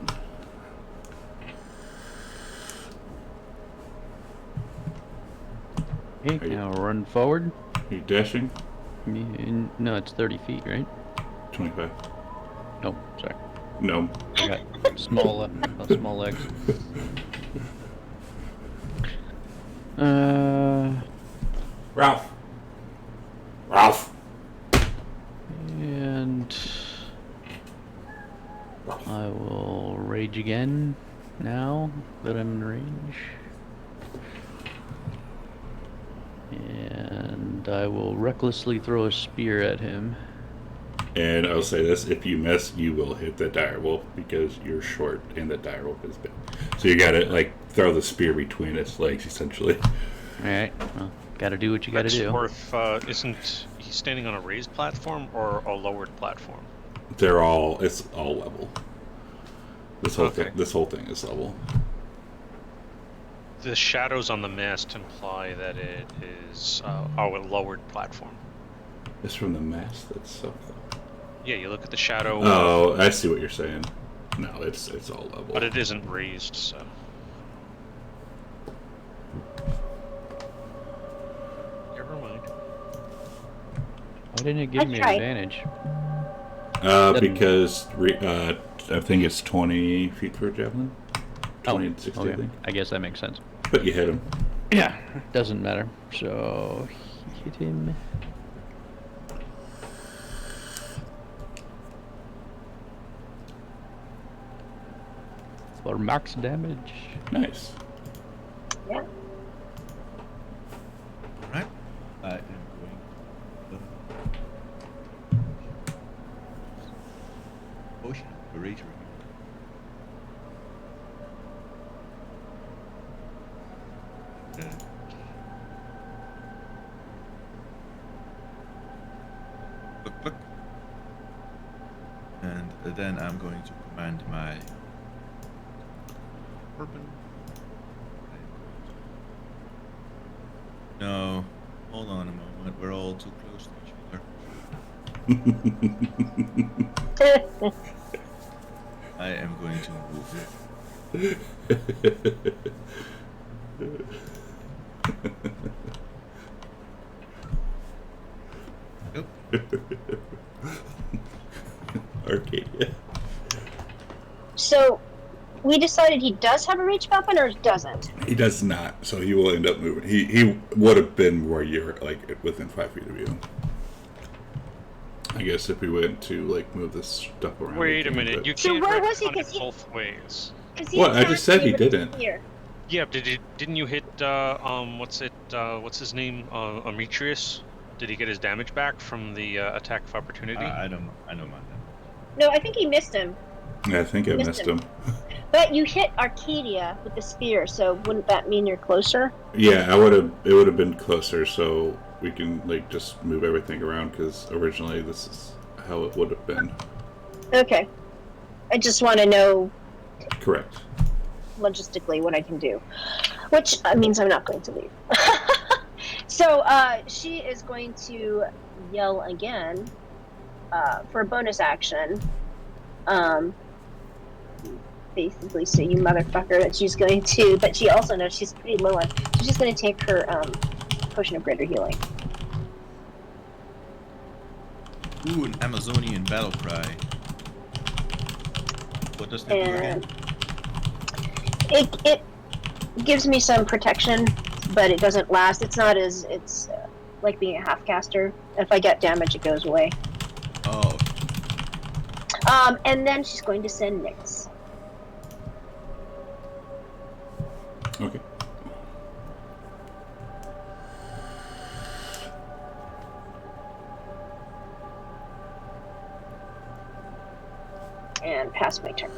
Okay, now run forward. Are you dashing? No, it's 30 feet, right? 25. No, sorry. No. I got small legs. Ralph. Ralph. And I will rage again now that I'm in range. And I will recklessly throw a spear at him. And I'll say this, if you miss, you will hit the direwolf because you're short and the direwolf is big. So you gotta, like, throw the spear between its legs, essentially. Alright, well, gotta do what you gotta do. Worth, isn't he standing on a raised platform or a lowered platform? It's all level. This whole Okay. this whole thing is level. The shadows on the mast imply that it is a lowered platform. It's from the mast itself, though. Yeah, you look at the shadow. Oh, I see what you're saying. No, it's all level. But it isn't raised, so. Never mind. Why didn't it give me tried. advantage? Because I think it's 20 feet for a javelin. 20 and 60, I think. I guess that makes sense. But you hit him. Yeah, doesn't matter. So, hit him. For max damage. Nice. Yeah. Alright. I am going potion curator. Look. And then I'm going to command my weapon. No, hold on a moment. We're all too close to each other. I am going to move Yep. Arcadia. So we decided he does have a reach weapon or doesn't. He does not, so he will end up moving. He would have been where you're like within 5 feet of you. I guess if we went to like move this stuff around. Wait a minute, but- you So can't where was he? retcon 'Cause it he- both ways. What? I just said he didn't. Yeah, didn't you hit what's his name? Ametrius? Did he get his damage back from the attack of opportunity? I don't mind that. No, I think he missed him. Yeah, I think I missed him. But you hit Arcadia with the spear, so wouldn't that mean you're closer? Yeah, it would have been closer, so we can like just move everything around because originally this is how it would have been. Okay. I just want to know Correct. logistically what I can do, which means I'm not going to leave. So she is going to yell again for a bonus action. Basically say you motherfucker that she's going to, but she also knows she's pretty low on, so she's going to take her potion of greater healing. Ooh, an Amazonian battle cry. What does that do again? And it gives me some protection, but it doesn't last. It's not as it's like being a half caster. If I get damage, it goes away. Oh, And then she's going to send Nyx. Okay. And pass my turn.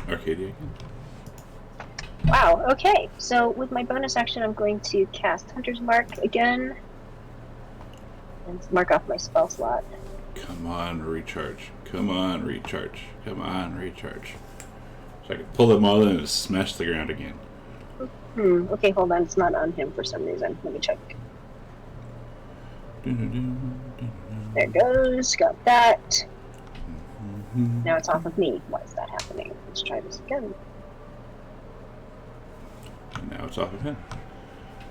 Arcadia again. Wow, okay. So with my bonus action, I'm going to cast Hunter's Mark again. And mark off my spell slot. Come on, recharge. Come on, recharge. Come on, recharge. So I can pull them all in and smash the ground again. Okay, hold on. It's not on him for some reason. Let me check. There goes. Got that. Now it's off of me. Why is that happening? Let's try this again. And now it's off of him.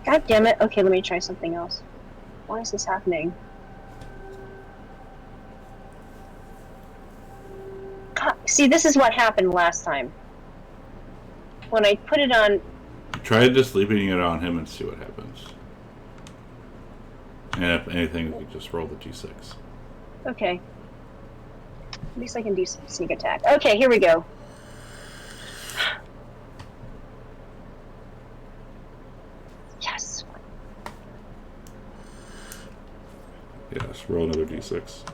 God damn it. Okay, let me try something else. Why is this happening? God, see, this is what happened last time. When I put it on... Try just leaving it on him and see what happens. And if anything, we can just roll the d6. Okay. At least I can do some sneak attack. Okay, here we go. Yes. Yes, roll another d6.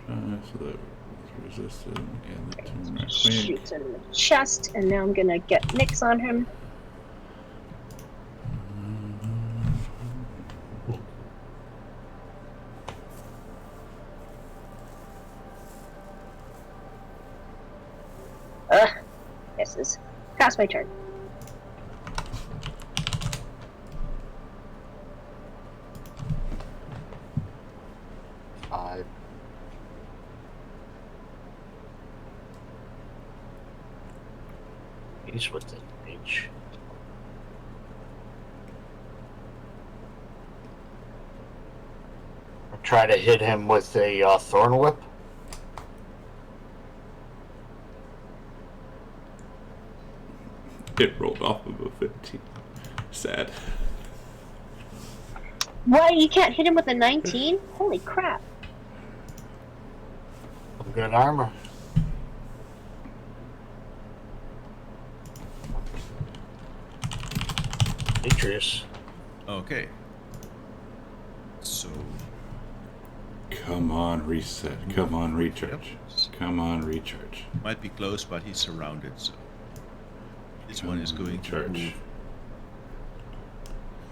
And, so that was resisted, and the 2 not quake. Shoots him in the chest, and now I'm gonna get Nyx on him. Misses. Pass my turn. He's with the H. I'll try to hit him with a thorn whip. It rolled off of a 15. Sad. What? You can't hit him with a 19? Holy crap. Good armor. Atreus. okay. So, Come on, reset. Come on, recharge. Come on, recharge. might be close, but he's surrounded, so this Come one is on, going to recharge. move.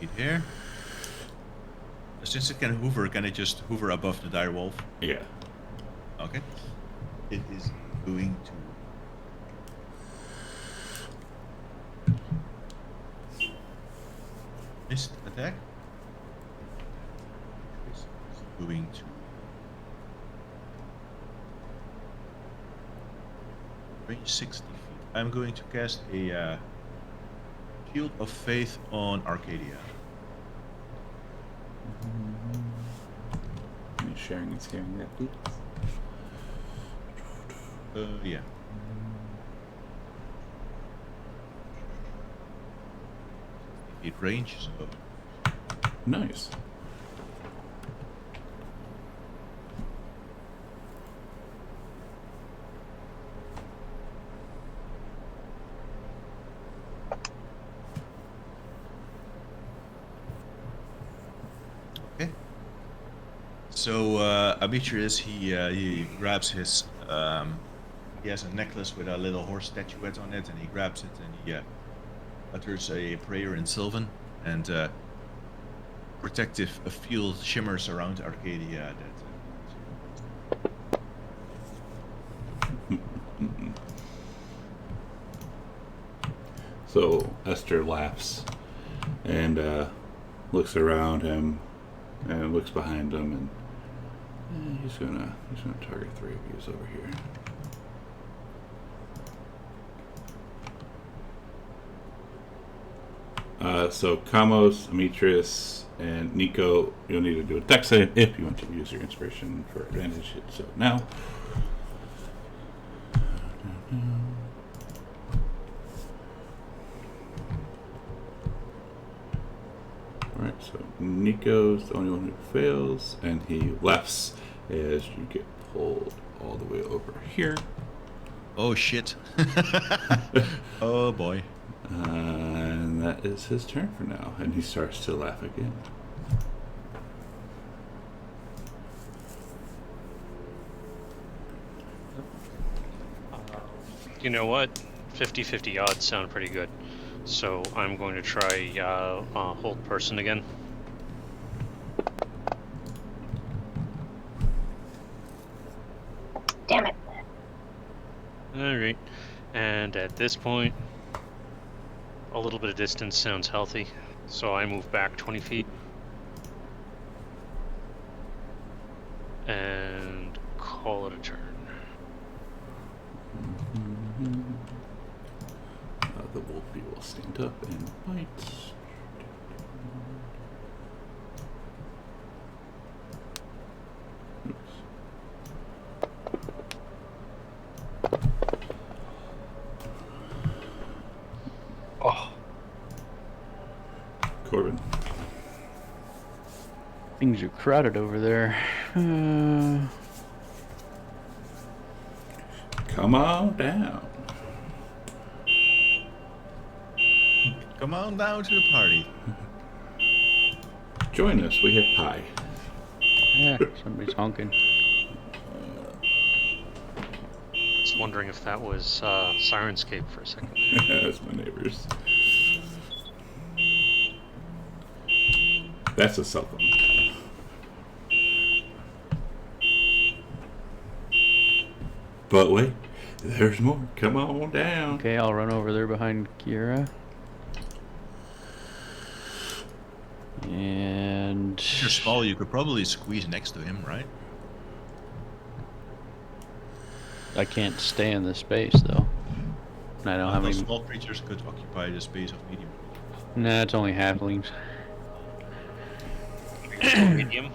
Right here. Since it can hover, can it just hover above the direwolf? Yeah. Okay. It is going to. Missed attack. It's going to. Range 60 feet. I'm going to cast a Shield of Faith on Arcadia. Are you sharing and scaring that, please? Yeah. It range, so. Nice. Okay. So Amitrius, he grabs his he has a necklace with a little horse statuette on it, and he grabs it and he utters a prayer in Sylvan, and protective field shimmers around Arcadia. So Esther laughs and looks around him and looks behind him, and he's gonna target 3 of you over here. So Kamos, Amitrius, and Nico, you'll need to do a dex save if you want to use your inspiration for advantage. So now. Alright, so Nico's the only one who fails, and he lefts as you get pulled all the way over here. Oh shit. Oh boy. And that is his turn for now, and he starts to laugh again. You know what? 50-50 odds sound pretty good. So I'm going to try hold person again. Damn it. Alright. And at this point, a little bit of distance sounds healthy. So I move back 20 feet. And call it a turn. The wolfie will stand up and bite. Oops. Oh. Corbin. Things are crowded over there. Come on down. Come on down to the party. Join us. We have pie. Yeah, somebody's honking. Just wondering if that was Sirenscape for a second. That's my neighbors. That's a cell phone. But wait, there's more. Come on down. Okay, I'll run over there behind Kira. And If you're small, you could probably squeeze next to him, right? I can't stay in this space though. And I don't have Those any. small creatures could occupy the space of medium. Nah, it's only halflings. Medium.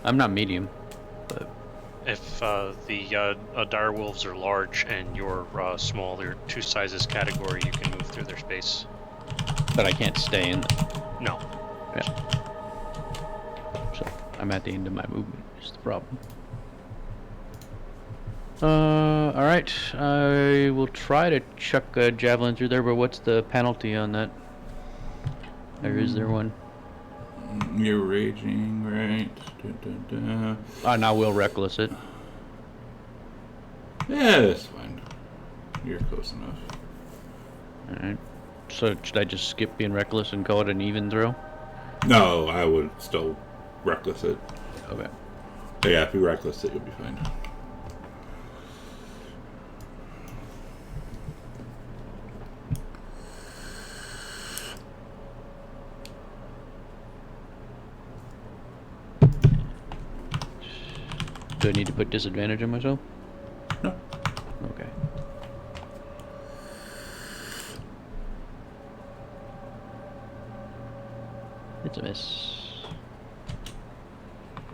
I'm not medium, but If the dire wolves are large and you're small, they're 2 sizes category, you can move through their space. I can't stay in. No. Yeah. So I'm at the end of my movement. Is the problem. All right. I will try to chuck a javelin through there, but what's the penalty on that? Or is there one? You're raging, right? Now we'll reckless it. Yeah, that's fine. You're close enough. All right. So should I just skip being reckless and call it an even throw? No, I would still reckless it. Okay. But yeah, if you reckless it, you'll be fine. Do I need to put disadvantage on myself? No. Okay. It's a miss.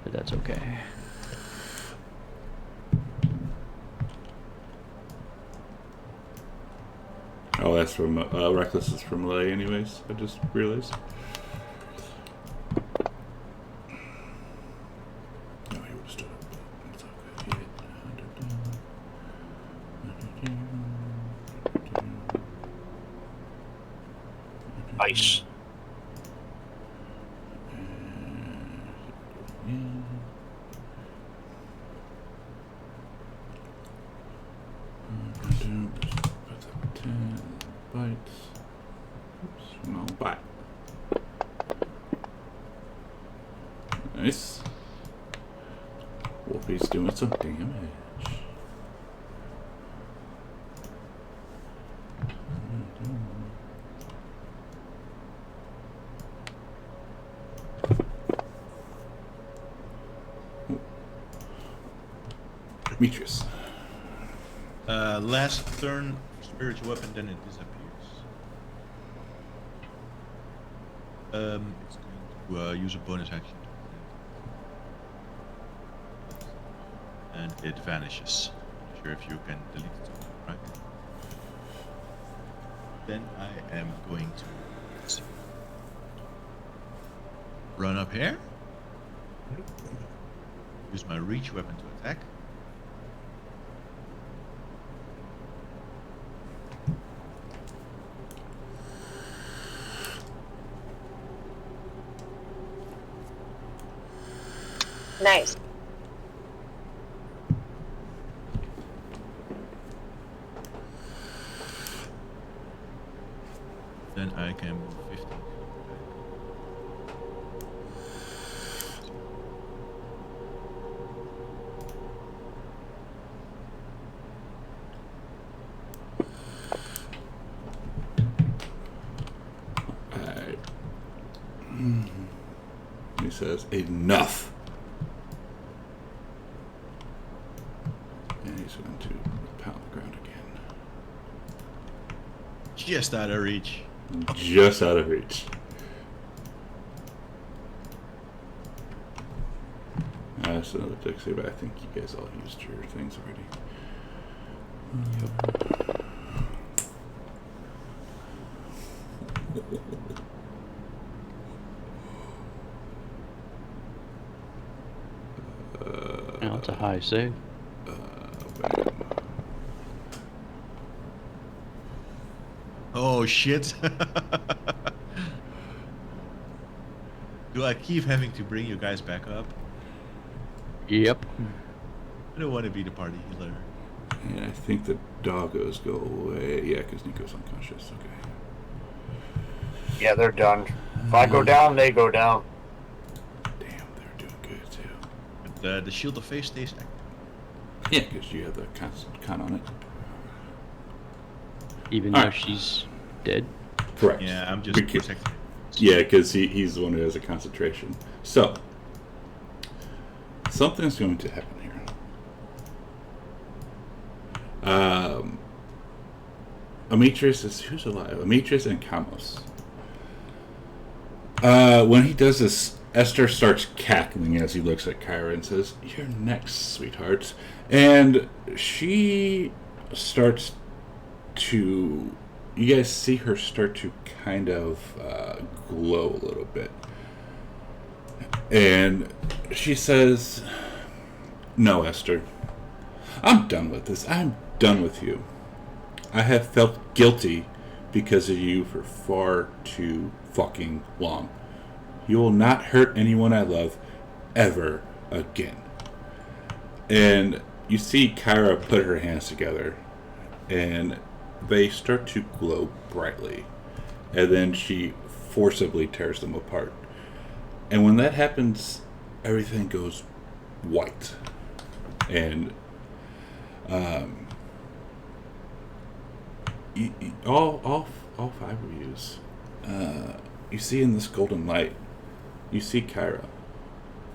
But that's okay. Oh, that's from reckless is from Lay, anyways. I just realized. No, he would have stood up. It's all good. Ice. Bites. Oops, no bite. Nice. Wolfie's doing some damage. Demetrius. Last turn, spiritual weapon, then it disappears. It's going to use a bonus action. And it vanishes. Not sure if you can delete it, right? Then I am going to run up here. Use my reach weapon to attack. Nice. Then I can move 50. Alright. He says, enough. And he's going to pound the ground again. Just out of reach. Just out of reach. That's another Dixie, but I think you guys all used your things already. Now it's a high save. Oh shit. Do I keep having to bring you guys back up? Yep. I don't want to be the party healer. And I think the doggos go away. Yeah, because Nico's unconscious. Okay. Yeah, they're done. If I go down, they go down. Damn, they're doing good too. But the shield of faith stays active. Yeah, because you have the con on it. Even All though right. she's dead. Correct. Yeah, I'm just Because- protecting. Yeah, because he's the one who has a concentration. So, something's going to happen here. Amitrius is who's alive? Amitrius and Kamos. When he does this, Esther starts cackling as he looks at Kyra and says, "You're next, sweetheart." And she starts to... You guys see her start to kind of glow a little bit. And she says, "No, Esther. I'm done with this. I'm done with you. I have felt guilty because of you for far too fucking long. You will not hurt anyone I love ever again." And you see Kyra put her hands together, and they start to glow brightly. And then she forcibly tears them apart. And when that happens, everything goes white. And all five of yous, you see in this golden light, you see Kyra.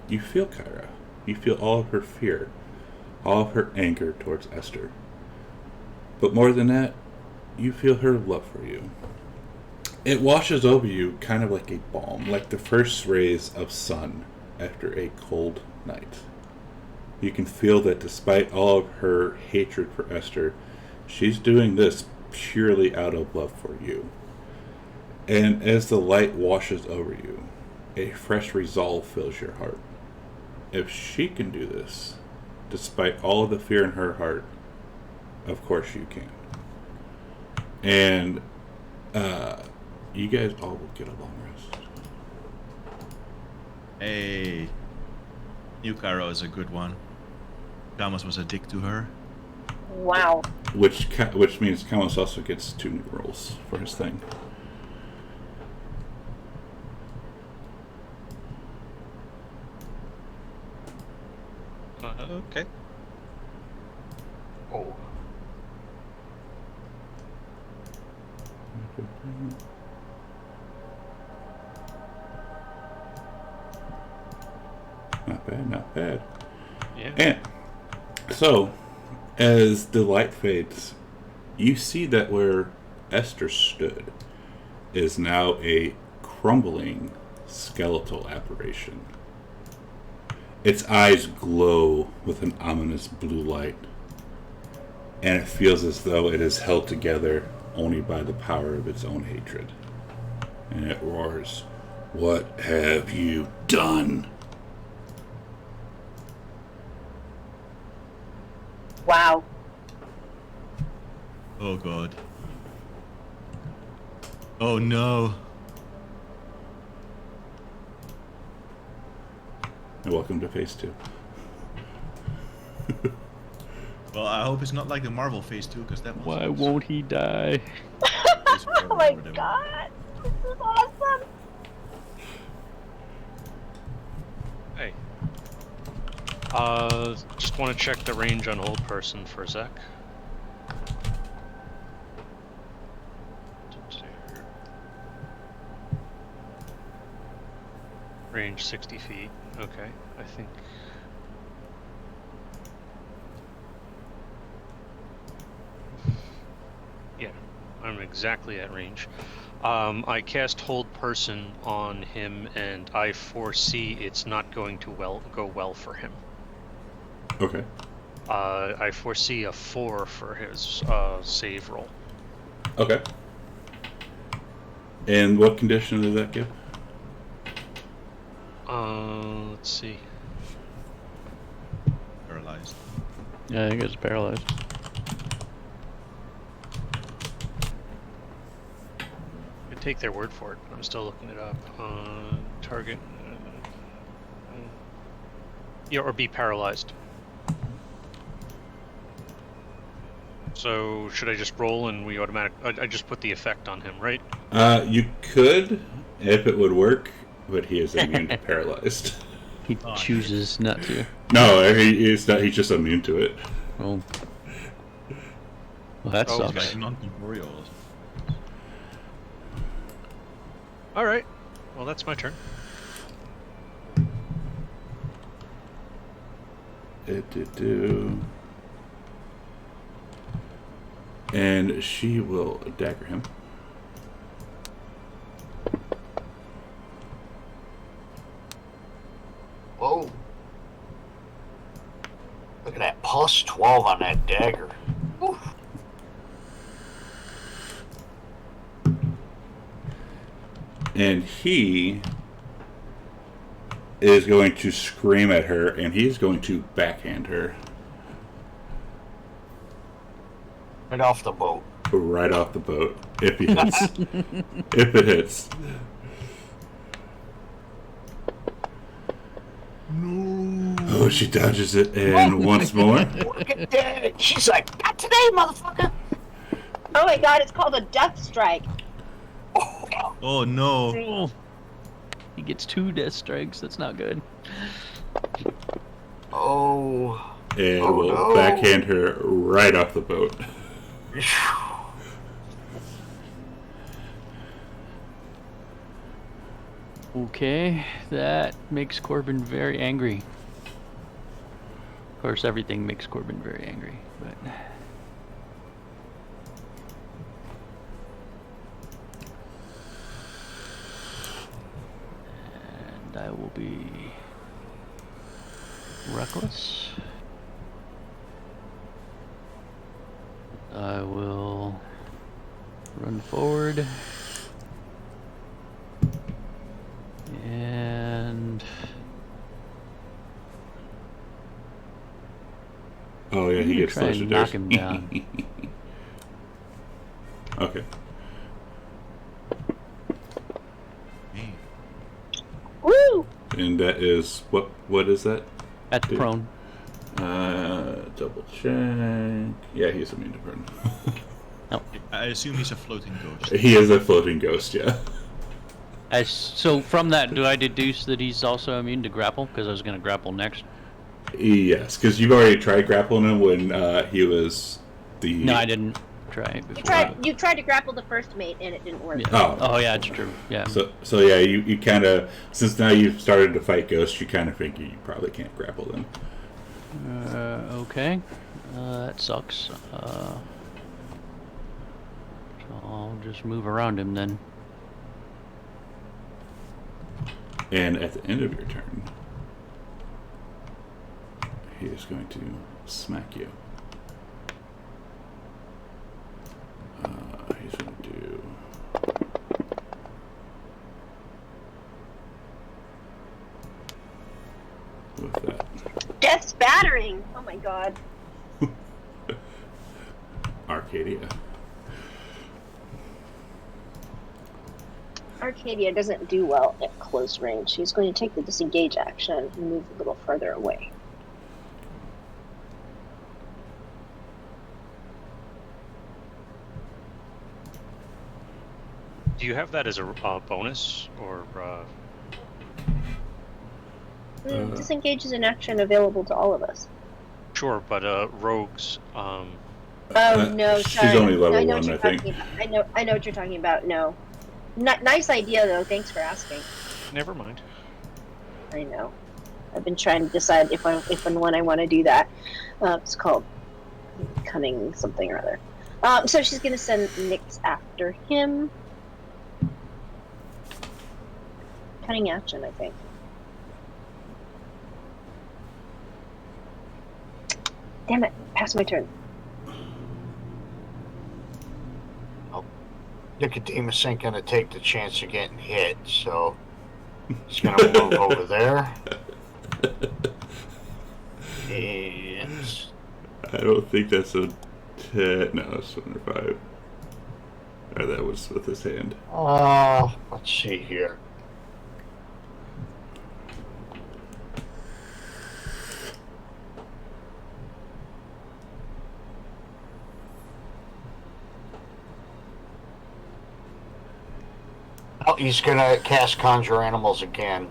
You feel Kyra. You feel all of her fear, all of her anger towards Esther. But more than that, you feel her love for you. It washes over you kind of like a balm, like the first rays of sun after a cold night. You can feel that despite all of her hatred for Esther, she's doing this purely out of love for you. And as the light washes over you, a fresh resolve fills your heart. If she can do this, despite all of the fear in her heart, of course you can. And you guys all will get a long rest. Hey, New Cairo is a good one. Thomas was a dick to her. Wow. Which means Kamos also gets 2 new rolls for his thing. Okay. Oh. Not bad, not bad. Yeah. And so, as the light fades, you see that where Esther stood is now a crumbling skeletal apparition. Its eyes glow with an ominous blue light, and it feels as though it is held together only by the power of its own hatred. And it roars, "What have you done?" Wow. Oh god. Oh no. And welcome to phase 2. Well, I hope it's not like the Marvel Phase 2, because that was... Why won't he die? Oh my god. This is awesome. Hey. Just want to check the range on hold person for a sec. Range 60 feet. Okay, I think. Yeah, I'm exactly at range. I cast hold person on him, and I foresee it's not going to go well for him. Okay. I foresee a 4 for his save roll. Okay. And what condition did that give? Let's see. Paralyzed. Yeah, I think it's paralyzed. I take their word for it. I'm still looking it up. Target. Yeah, or be paralyzed. So should I just roll and we automatic? I just put the effect on him, right? You could, if it would work, but he is immune to paralyzed. He chooses not to. No, he's not. He's just immune to it. Well, that Oh, sucks. Like non-corporeal. All right. Well, that's my turn. And she will dagger him. Whoa. Look at that plus 12 on that dagger. Oof. And he is going to scream at her, and he's going to backhand her. Right off the boat. Right off the boat. If he hits. If it hits. No. Oh, she dodges it, and once more. Look at that. She's like, not today, motherfucker. Oh my god, it's called a death strike. Oh no. Oh. He gets 2 death strikes. That's not good. Oh. And Oh, will no. backhand her right off the boat. Okay, that makes Corbin very angry. Of course, everything makes Corbin very angry, but... And I will be... reckless. I will run forward. And... Oh yeah, I'm he gonna gets try and legendary. knock him down. Okay. Hey. Woo! And that is what is that? That's Dude. prone. Double check. Yeah, he's immune to burn. I assume he's a floating ghost. He is a floating ghost, yeah. So from that, do I deduce that he's also immune to grapple? Because I was going to grapple next. Yes, because you've already tried grappling him when he was the... No, I didn't try it before. You tried to grapple the first mate and it didn't work. Yeah. Oh, yeah, it's true. Yeah. So yeah, you kind of, since now you've started to fight ghosts, you kind of think you probably can't grapple them. Okay. That sucks. So I'll just move around him then. And at the end of your turn, he is going to smack you. He's going to do... with that. Death spattering! Oh my god. Arcadia. Arcadia doesn't do well at close range. She's going to take the disengage action and move a little further away. Do you have that as a bonus, or Disengage is an action available to all of us. sure? But rogues. Oh no, she's sorry. only level I know 1, what you're I think. talking about. I know what you're talking about. No, nice idea though. Thanks for asking. Never mind. I know. I've been trying to decide if and when I want to do that. It's called cunning something or other. So she's going to send Nyx after him. Cunning action, I think. Damn it! Pass my turn. Nicodemus ain't gonna take the chance of getting hit, so he's gonna move over there. And I don't think that's a 10. No, it's 25. Or that was with his hand. let's see here. Oh, he's gonna cast Conjure Animals again.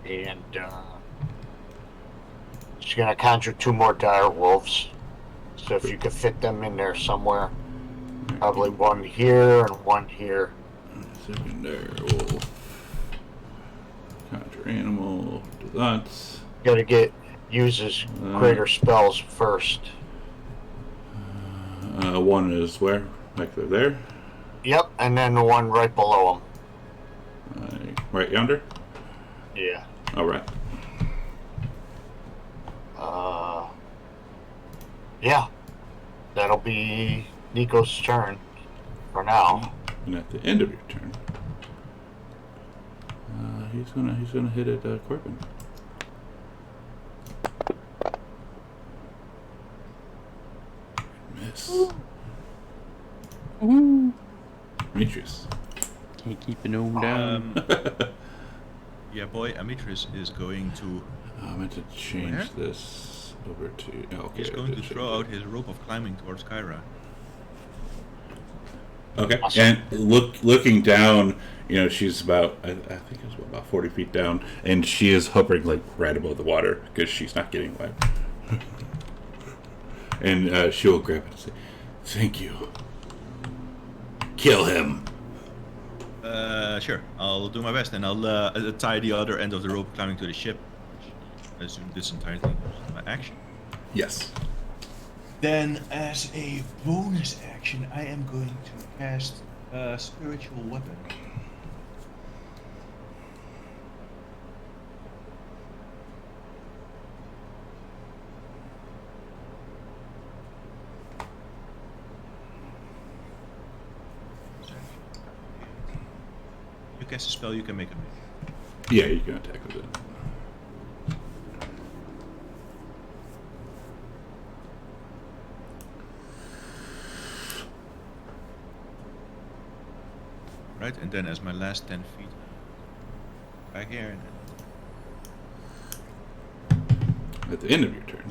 And he's gonna conjure 2 more dire wolves. So if you could fit them in there somewhere. Probably one here and one here. Secondary wolf. Conjure animal. Do that. Gotta use his greater spells first. One is where? Like they're there? Yep, and then the one right below him. Right yonder? Yeah. Alright. Yeah. That'll be Nico's turn for now. And at the end of your turn, he's gonna hit at Corbin. Miss. Demetrius. Can't keep an gnome down. Yeah, boy, Amitris is going to... I meant to change this over to... Oh, okay, He's going to throw out his rope of climbing towards Kyra. Okay. Awesome. And looking down, she's about, I think it was about 40 feet down, and she is hovering like right above the water because she's not getting wet. And she'll grab it and say, "Thank you. Kill him." Sure. I'll do my best, and I'll tie the other end of the rope climbing to the ship. I assume this entire thing is my action. Yes. Then, as a bonus action, I am going to cast a spiritual weapon. You cast a spell, you can make a move. Yeah, you can attack with it. Right, and then as my last 10 feet, back here, and At the end of your turn.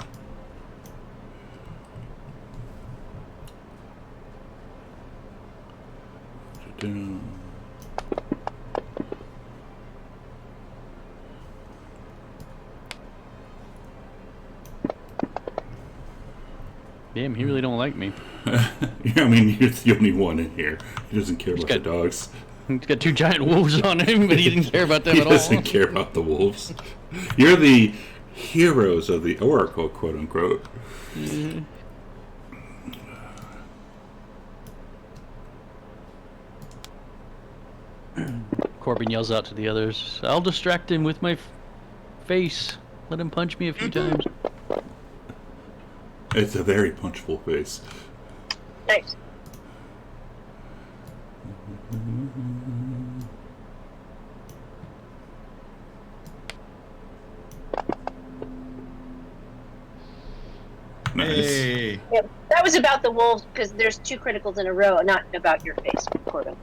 Damn, he really don't like me. Yeah, I mean, you're the only one in here. He doesn't care about the got- dogs. He's got 2 giant wolves on him, but he didn't care about them He at all. doesn't care about the wolves. You're the heroes of the Oracle, quote unquote. Corbin yells out to the others, "I'll distract him with my face. Let him punch me a few times." It's a very punchable face. Nice. Nice. hey, Yep. That was about the wolves because there's 2 criticals in a row, not about your face, Corbin.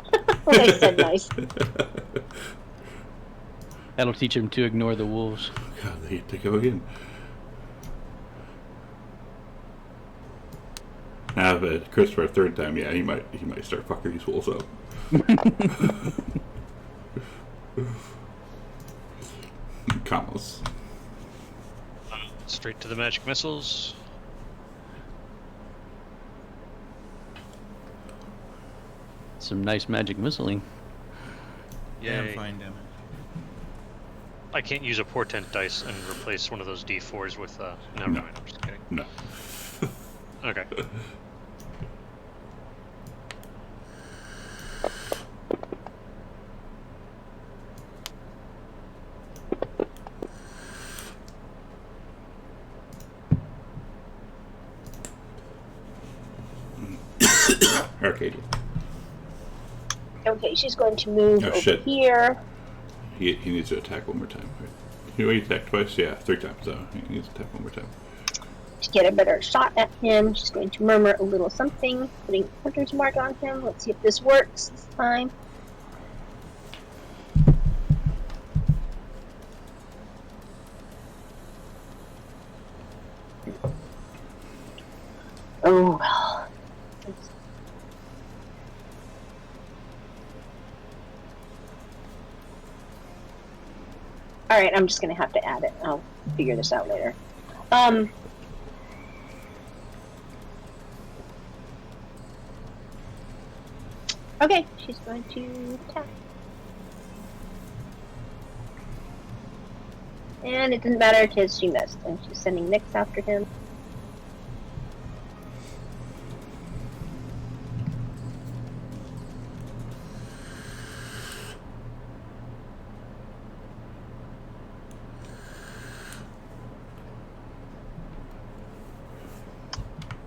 I said nice. That'll teach him to ignore the wolves. God, they hate to go again. Now, but Christopher, a third time, yeah, he might start fucking these wolves up. Kamos. Straight to the magic missiles. Some nice magic missiling. yeah, I'm Yay. fine, damn it. I can't use a portent dice and replace one of those D4s with never No. mind, I'm just kidding. No. Okay. Arcadia. Okay, she's going to move Oh, over shit. here. He needs to attack one more time. Right? He attacked twice? Yeah, 3 times, so he needs to attack one more time. To get a better shot at him, she's going to murmur a little something, putting hunter's mark on him. Let's see if this works this time. Oh well. All right, I'm just gonna have to add it. I'll figure this out later. Okay, she's going to attack. And it didn't matter because she missed, and she's sending Nyx after him.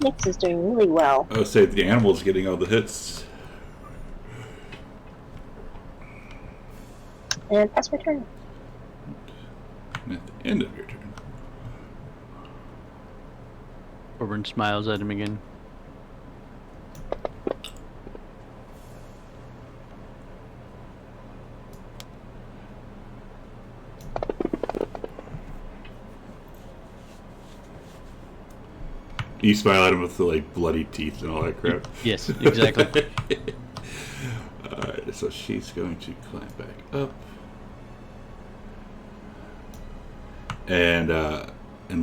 Nyx is doing really well. I would say the animal's getting all the hits. And that's my turn. And at the end of your turn. Corbin smiles at him again. You smile at him with the like bloody teeth and all that crap. Yes, exactly. Alright, so she's going to climb back up. And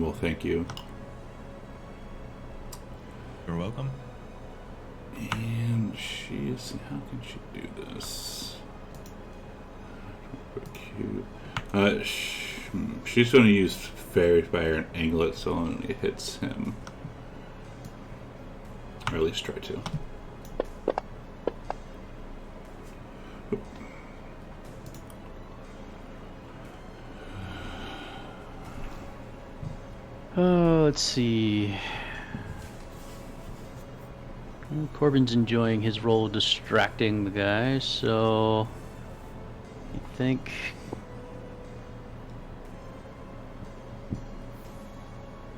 we'll thank you. You're welcome. And she's... How can she do this? Cute. She's going to use Fairy Fire and Anglet so long it hits him. Or at least try to. Let's see. Well, Corbin's enjoying his role distracting the guy, so I think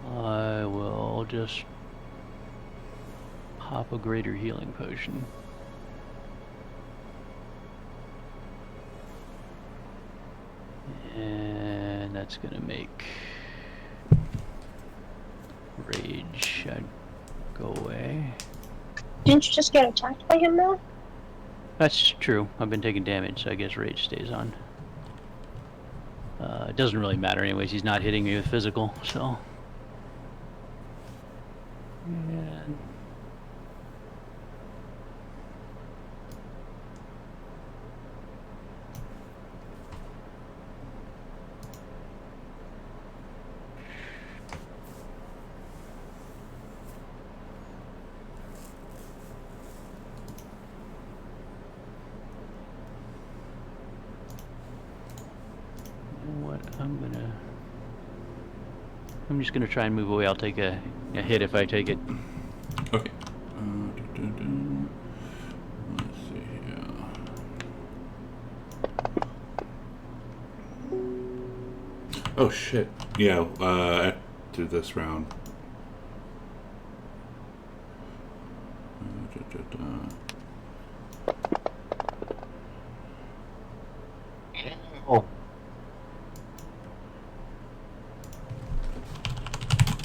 I will just pop a greater healing potion. And that's gonna make rage go away. Didn't you just get attacked by him though? That's true. I've been taking damage, so I guess rage stays on. It doesn't really matter anyways. He's not hitting me with physical, so. And what I'm just gonna try and move away. I'll take a hit if I take it. Okay. Let's see here. Oh shit. Yeah, after this round. Oh,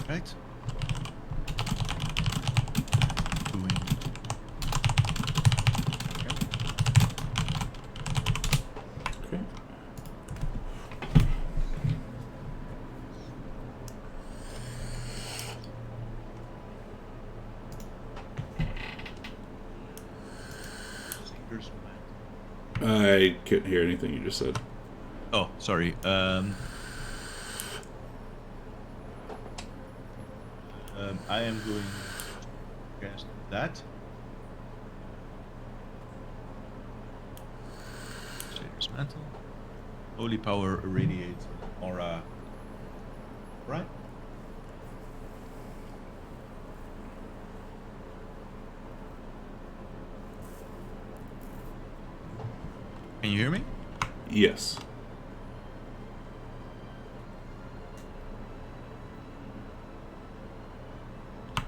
Right. Okay. I couldn't hear anything you just said. Oh, sorry. I am going to cast that. Crusader's Mantle. Holy power irradiates aura. Right? Can you hear me? Yes.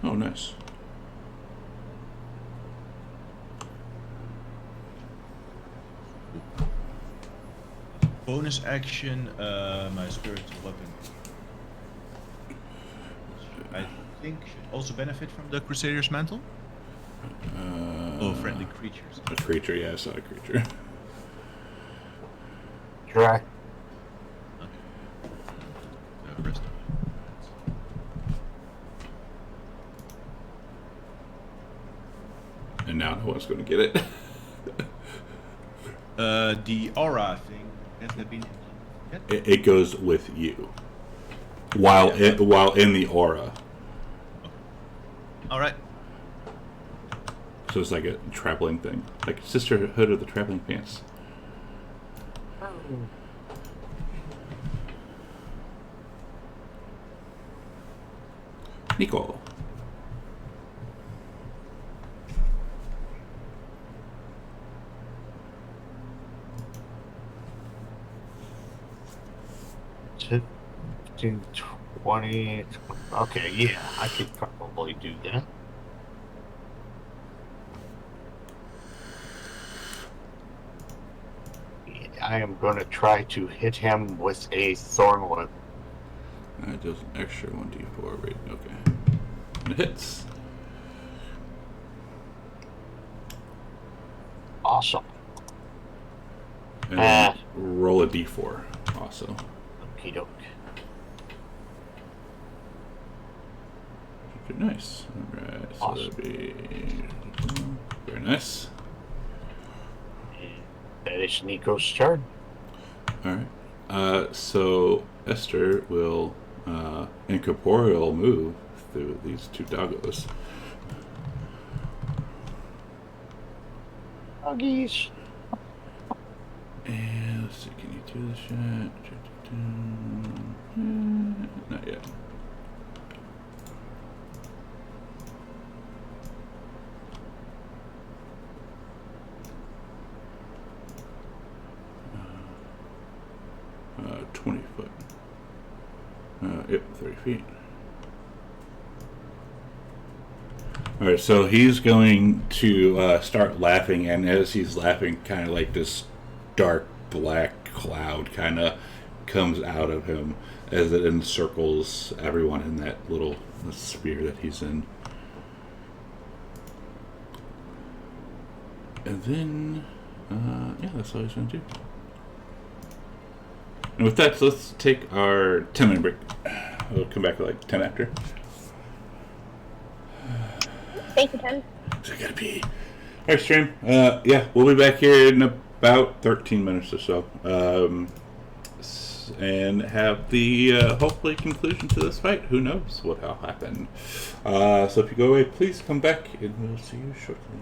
Oh, nice. Bonus action, my spiritual weapon. I think should also benefit from the Crusader's Mantle. Friendly creatures. A creature, yeah, I saw a creature. try. The rest of And now no one's going to get it. the aura thing has that been yet? It goes with you. While in the aura. All right. So it's like a traveling thing. Like Sisterhood of the Traveling Pants. Nico. Fifteen, 20. Okay, yeah, I could probably do that. I am going to try to hit him with a thorn whip. That does an extra 1d4 rate. Okay. And it hits. Awesome. And then roll a d4 also. Okie doke. Okay, nice. Alright, so Awesome. that'd be very nice. That is Nico's turn. Alright. So Esther will incorporeal move through these two doggos. Doggies. And let's see, can you do this yet? Not yet. Uh, 20 foot. Yep, 30 feet. Alright, so he's going to start laughing, and as he's laughing, kind of like this dark black cloud kind of comes out of him as it encircles everyone in that little sphere that he's in. And then, yeah, that's all he's going to do. And with that, let's take our 10-minute break. We'll come back at like 10 after. Thank you, Ken. So I gotta pee. Alright, stream. Yeah, we'll be back here in about 13 minutes or so. And have the hopefully conclusion to this fight. Who knows what'll happen. So if you go away, please come back and we'll see you shortly.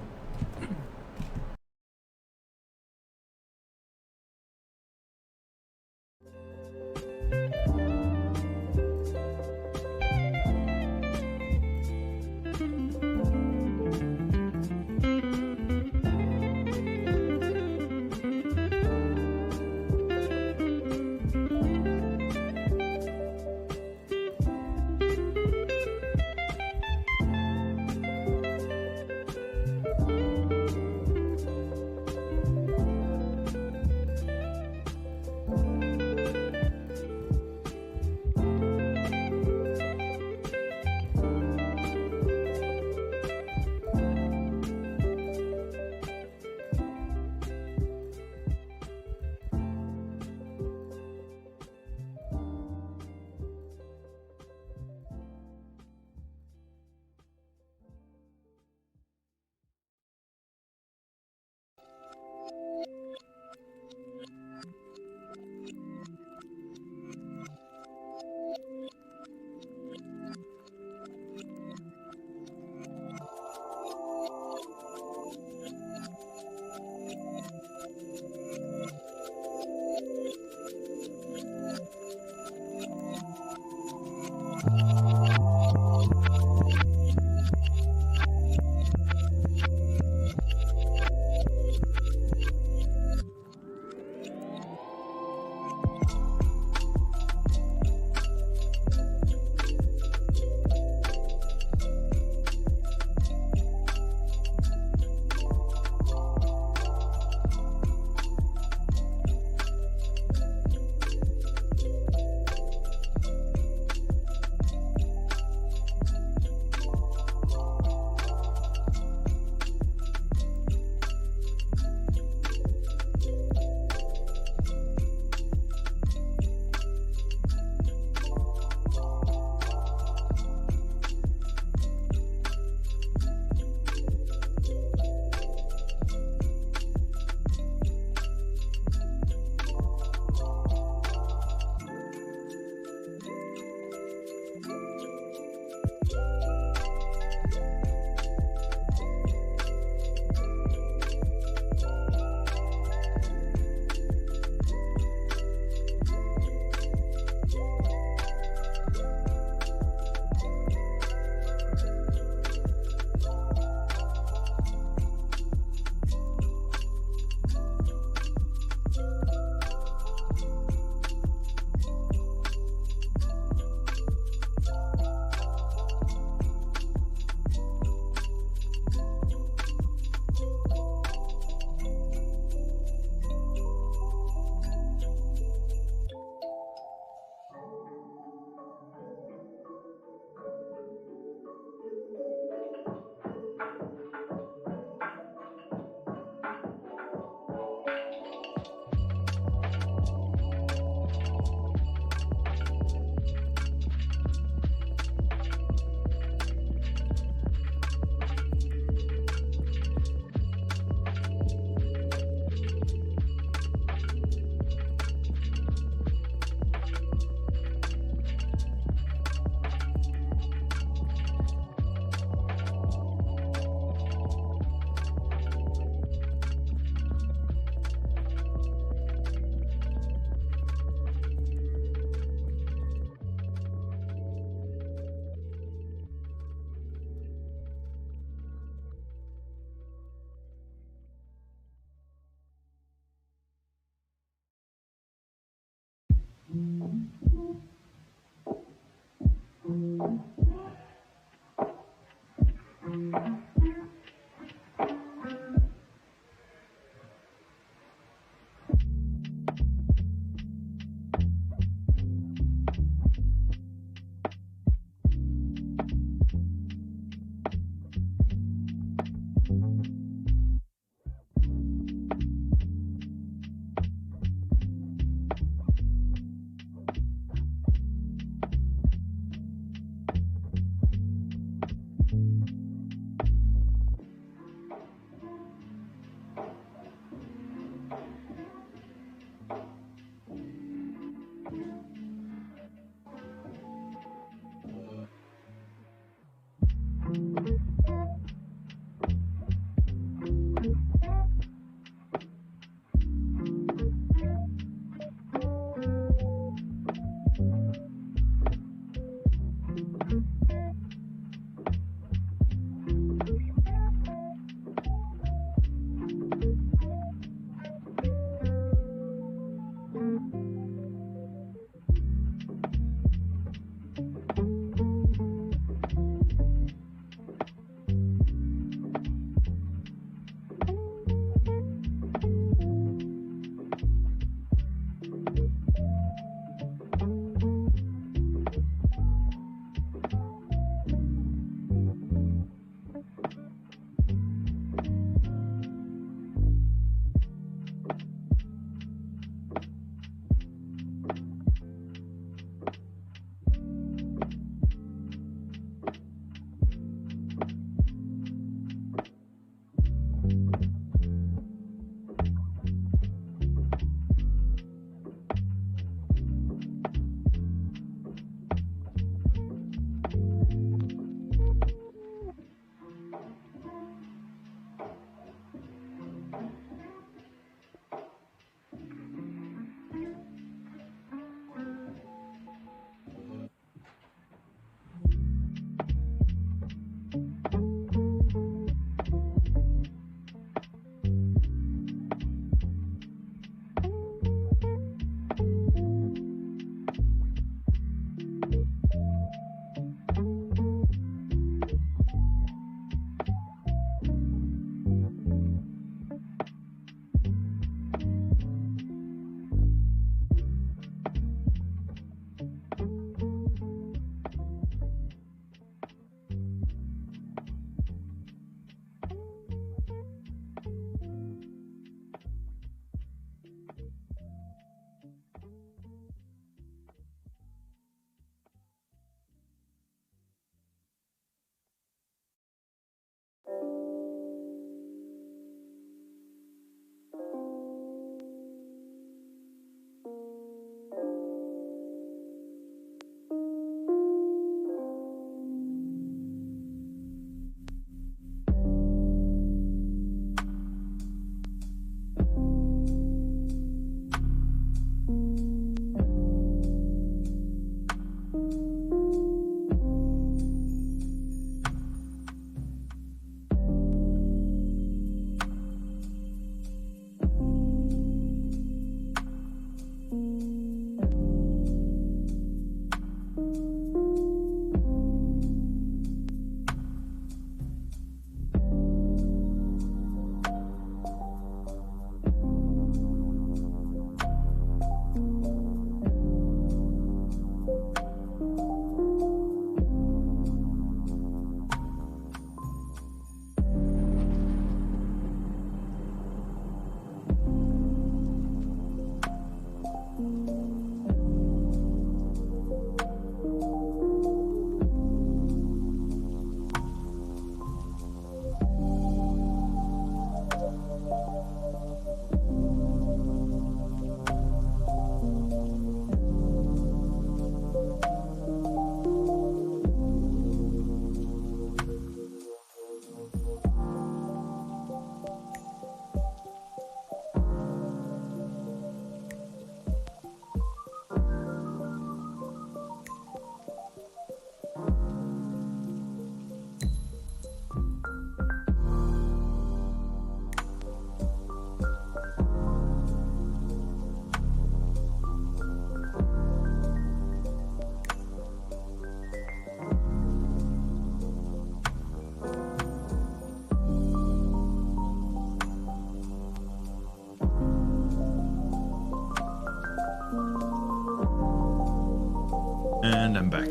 I'm back.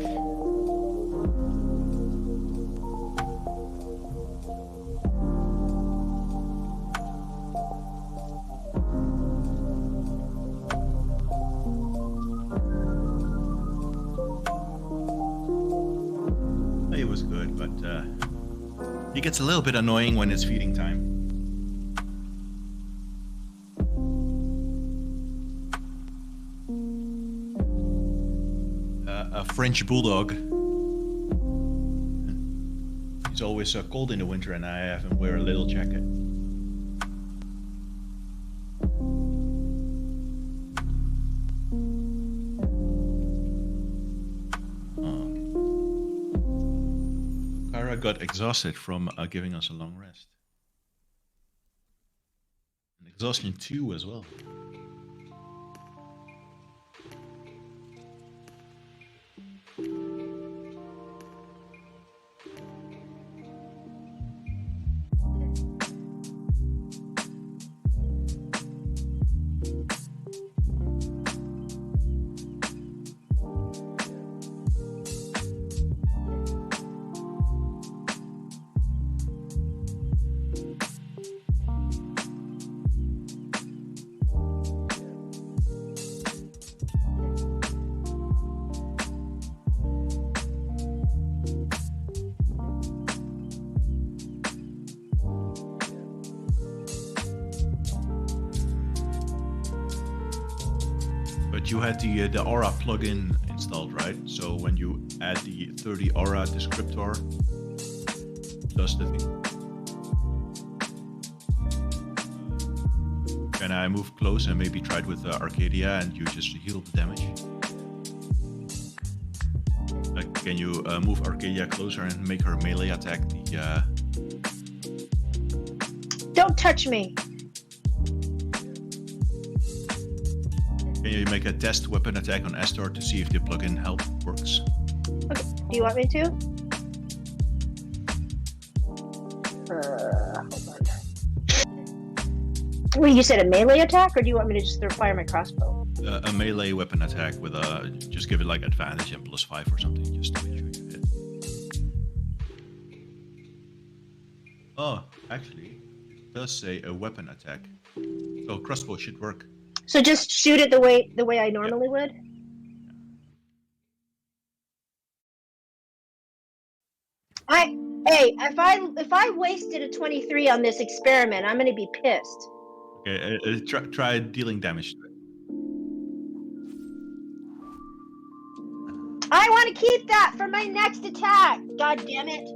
It was good, but it gets a little bit annoying when it's feeding time. A French bulldog. He's always cold in the winter, and I have him wear a little jacket. Kara got exhausted from giving us a long rest. And exhaustion 2 as well. But you had the Aura plugin installed, right? So when you add the 30 Aura descriptor, does the thing. Can I move close and maybe try it with Arcadia and you just heal the damage? Can you move Arcadia closer and make her melee attack the... Don't touch me. Can you make a test weapon attack on Astor to see if the plugin help works? Okay. Do you want me to? Hold on. Wait, you said a melee attack, or do you want me to just fire my crossbow? A melee weapon attack with just give it like advantage and +5 or something, just to make sure you hit. Oh, actually, it does say a weapon attack. So crossbow should work. So just shoot it the way I normally would. If I wasted a 23 on this experiment, I'm gonna be pissed. Okay, try dealing damage to it. I want to keep that for my next attack. God damn it!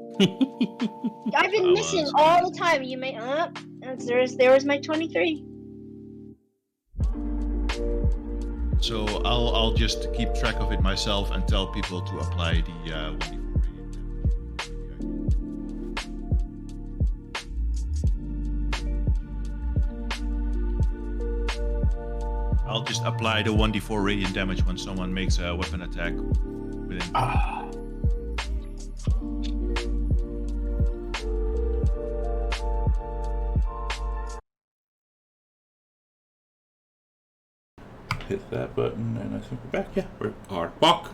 I've been missing all the time. You may there was my 23. So I'll just keep track of it myself and tell people to apply the 1d4 radiant damage. I'll just apply the 1d4 radiant damage when someone makes a weapon attack within. Hit that button, and I think we're back. Yeah, we're back.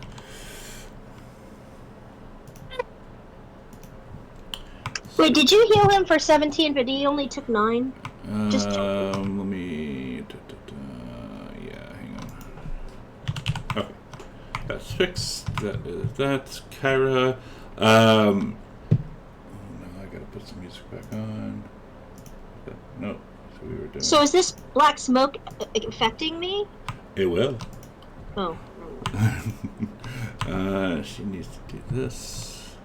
Wait, did you heal him for 17, but he only took 9? Let me. Yeah, hang on. Okay, that's fixed. That's Kyra. Oh no, I gotta put some music back on. No, so we were doing. So is this black smoke affecting me? It will. Oh. She needs to do this.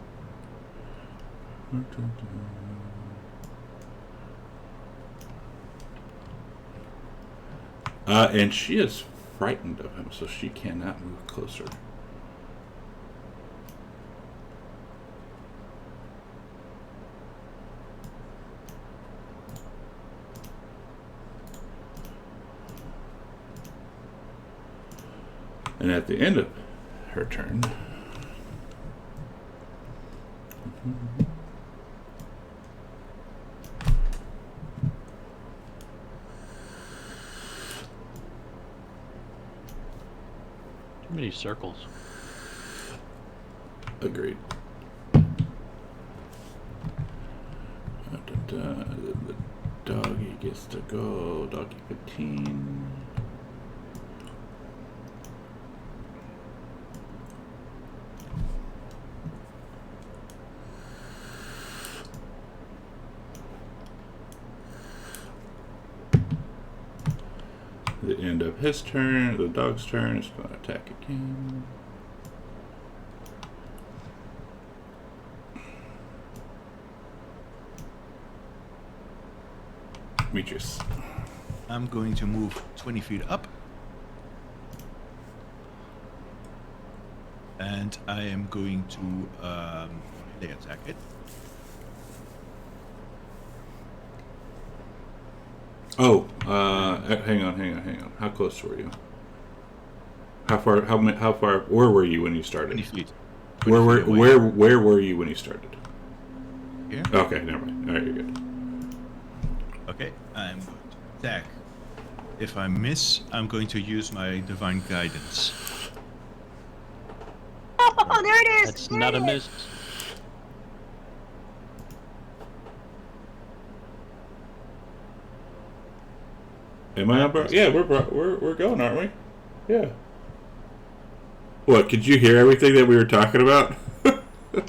And she is frightened of him, so she cannot move closer. And at the end of her turn, Too many circles. Agreed. The doggy gets to go. Doggy 15. The end of his turn, the dog's turn, is going to attack again. Demetrius. I'm going to move 20 feet up. And I am going to melee attack it. Oh, hang on. How close were you? How far? Where were you when you started? 20 feet. Where were you when you started? Here? Okay, never mind. All right, you're good. Okay, I'm going to attack. If I miss, I'm going to use my divine guidance. Oh, there it is. That's there not it a is. miss. Am I on? Yeah, we're going, aren't we? Yeah. What? Could you hear everything that we were talking about?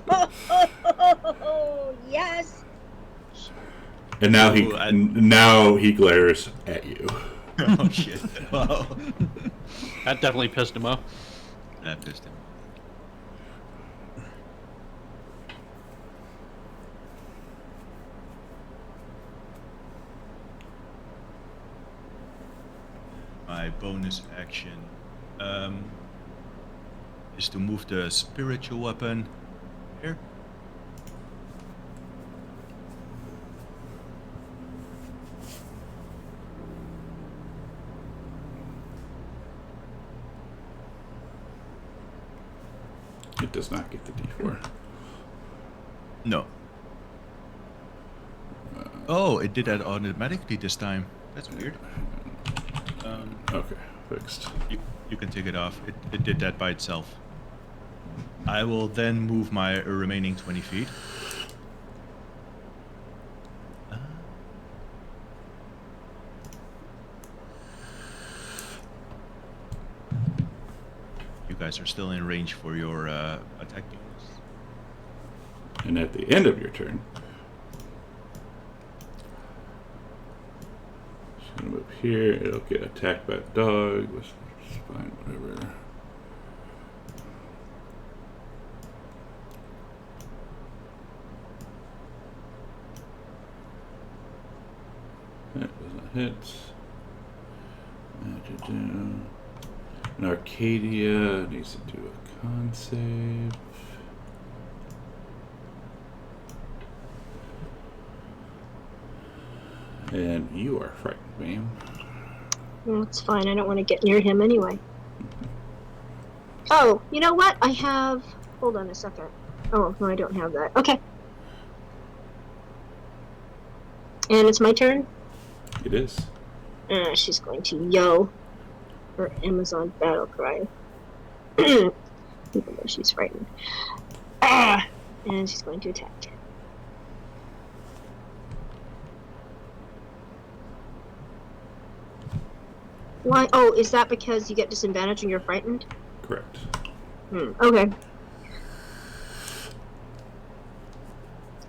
Oh, yes. And now So, he glares at you. Oh shit! Wow, That definitely pissed him off. that pissed him. My bonus action is to move the spiritual weapon here. It does not get the D4. No. Oh, it did that automatically this time. That's weird. Okay, fixed. You can take it off. It did that by itself. I will then move my remaining 20 feet. You guys are still in range for your attack bonus. And at the end of your turn, just gonna move here. It'll get attacked by a dog. It's fine, whatever. That does not hit. And Arcadia needs to do a con save. And you are frightened, ma'am. Well, it's fine. I don't want to get near him anyway. Oh, you know what? I have... Hold on a second. Oh, no, I don't have that. Okay. And it's my turn? It is. She's going to yell her Amazon battle cry. Even though she's frightened. And she's going to attack. Why? Oh, is that because you get disadvantage when you're frightened? Correct. Okay.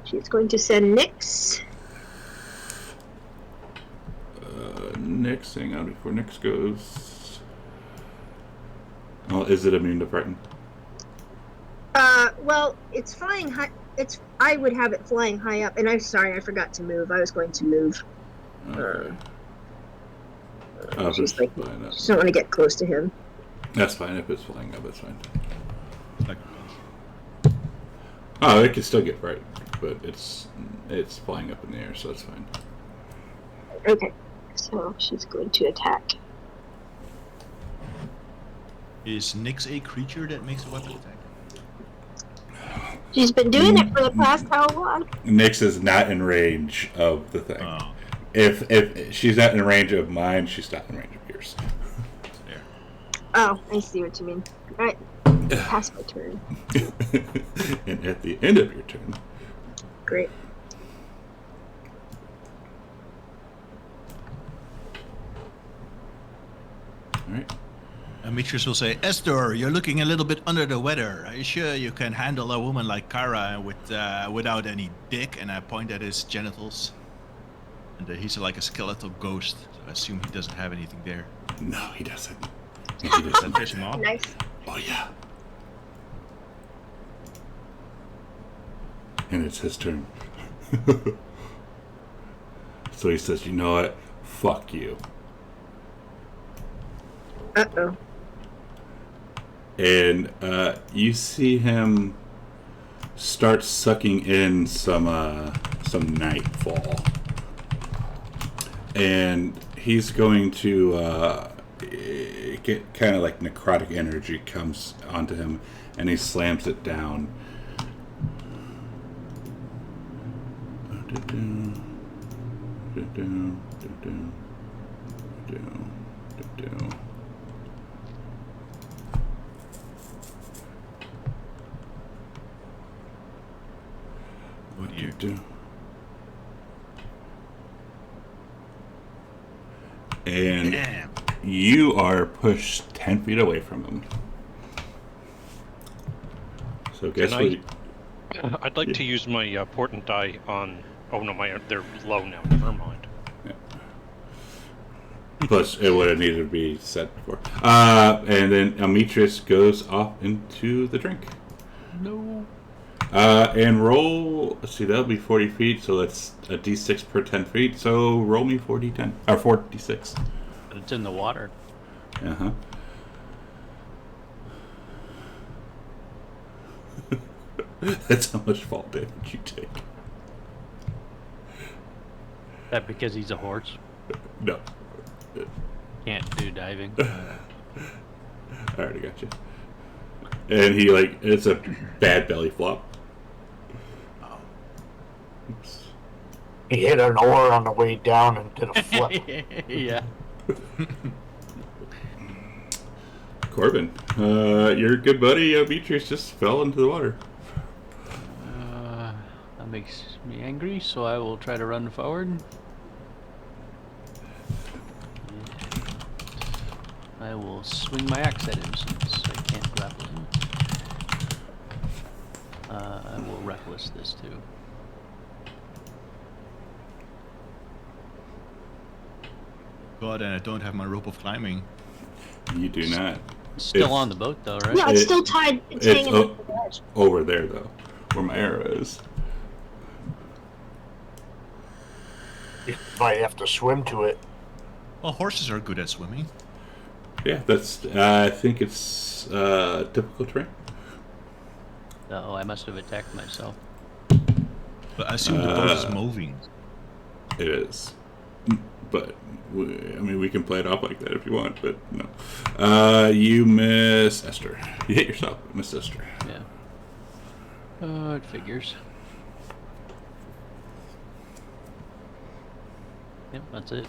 She's going to send Nyx. Nyx, hang on before Nyx goes. Oh, is it immune to frighten? Well, it's flying high. I would have it flying high up, and I'm sorry, I forgot to move. I was going to move. Okay. She's like, flying up. she doesn't want to get close to him. That's fine. If it's flying up, that's fine. Like, Oh, it can still get frightened, but it's flying up in the air, so it's fine. Okay, so she's going to attack. is Nyx a creature that makes a weapon attack? She's been doing it for the past how long? Nyx is not in range of the thing. Oh, If she's not in range of mine, she's not in range of yours. there. Oh, I see what you mean. Alright. Pass my turn. And at the end of your turn, Great. all right. Demetrius will say, Esther, you're looking a little bit under the weather. Are you sure you can handle a woman like Kara without any dick? And I point at his genitals. And he's like a skeletal ghost. So I assume he doesn't have anything there. No, he doesn't. He That doesn't. piss him off. Nice. Oh yeah. And it's his turn. So he says, "You know what? Fuck you." Uh-oh. And you see him start sucking in some nightfall, and he's going to get kind of like necrotic energy comes onto him, and he slams it down. Oh dear. And Damn. you are pushed 10 feet away from him. So guess Can what? I'd like to use my portent die on. Oh no, they're low now. Never mind. Plus, it would have needed to be set before. And then Demetrius goes off into the drink. No. And roll. Let's see, that'll be 40 feet, so that's a d6 per 10 feet. So roll me 4d10 or 4d6. But it's in the water. Uh huh. That's how much fall damage you take. That because he's a horse? No. Can't do diving. I already got you. And he, like, it's a bad belly flop. Oops. He hit an oar on the way down and did a flip. Yeah. Corbin, your good buddy Demetrius just fell into the water. That makes me angry, so I will try to run forward. I will swing my axe at him since I can't grapple him. I will reckless this too. God, and I don't have my rope of climbing. You do not. Still It's- on the boat though, right? Yeah, it's It- still tied. It's it's hanging o- on the edge. Over there, though, where my arrow is. You might have to swim to it. Well, horses are good at swimming. Yeah, that's. I think it's typical terrain. Oh, I must have attacked myself. But I assume the boat is moving. It is, but I mean, we can play it off like that if you want. But no, you miss Esther. You hit yourself, miss Esther. Yeah. It figures. Yep, that's it.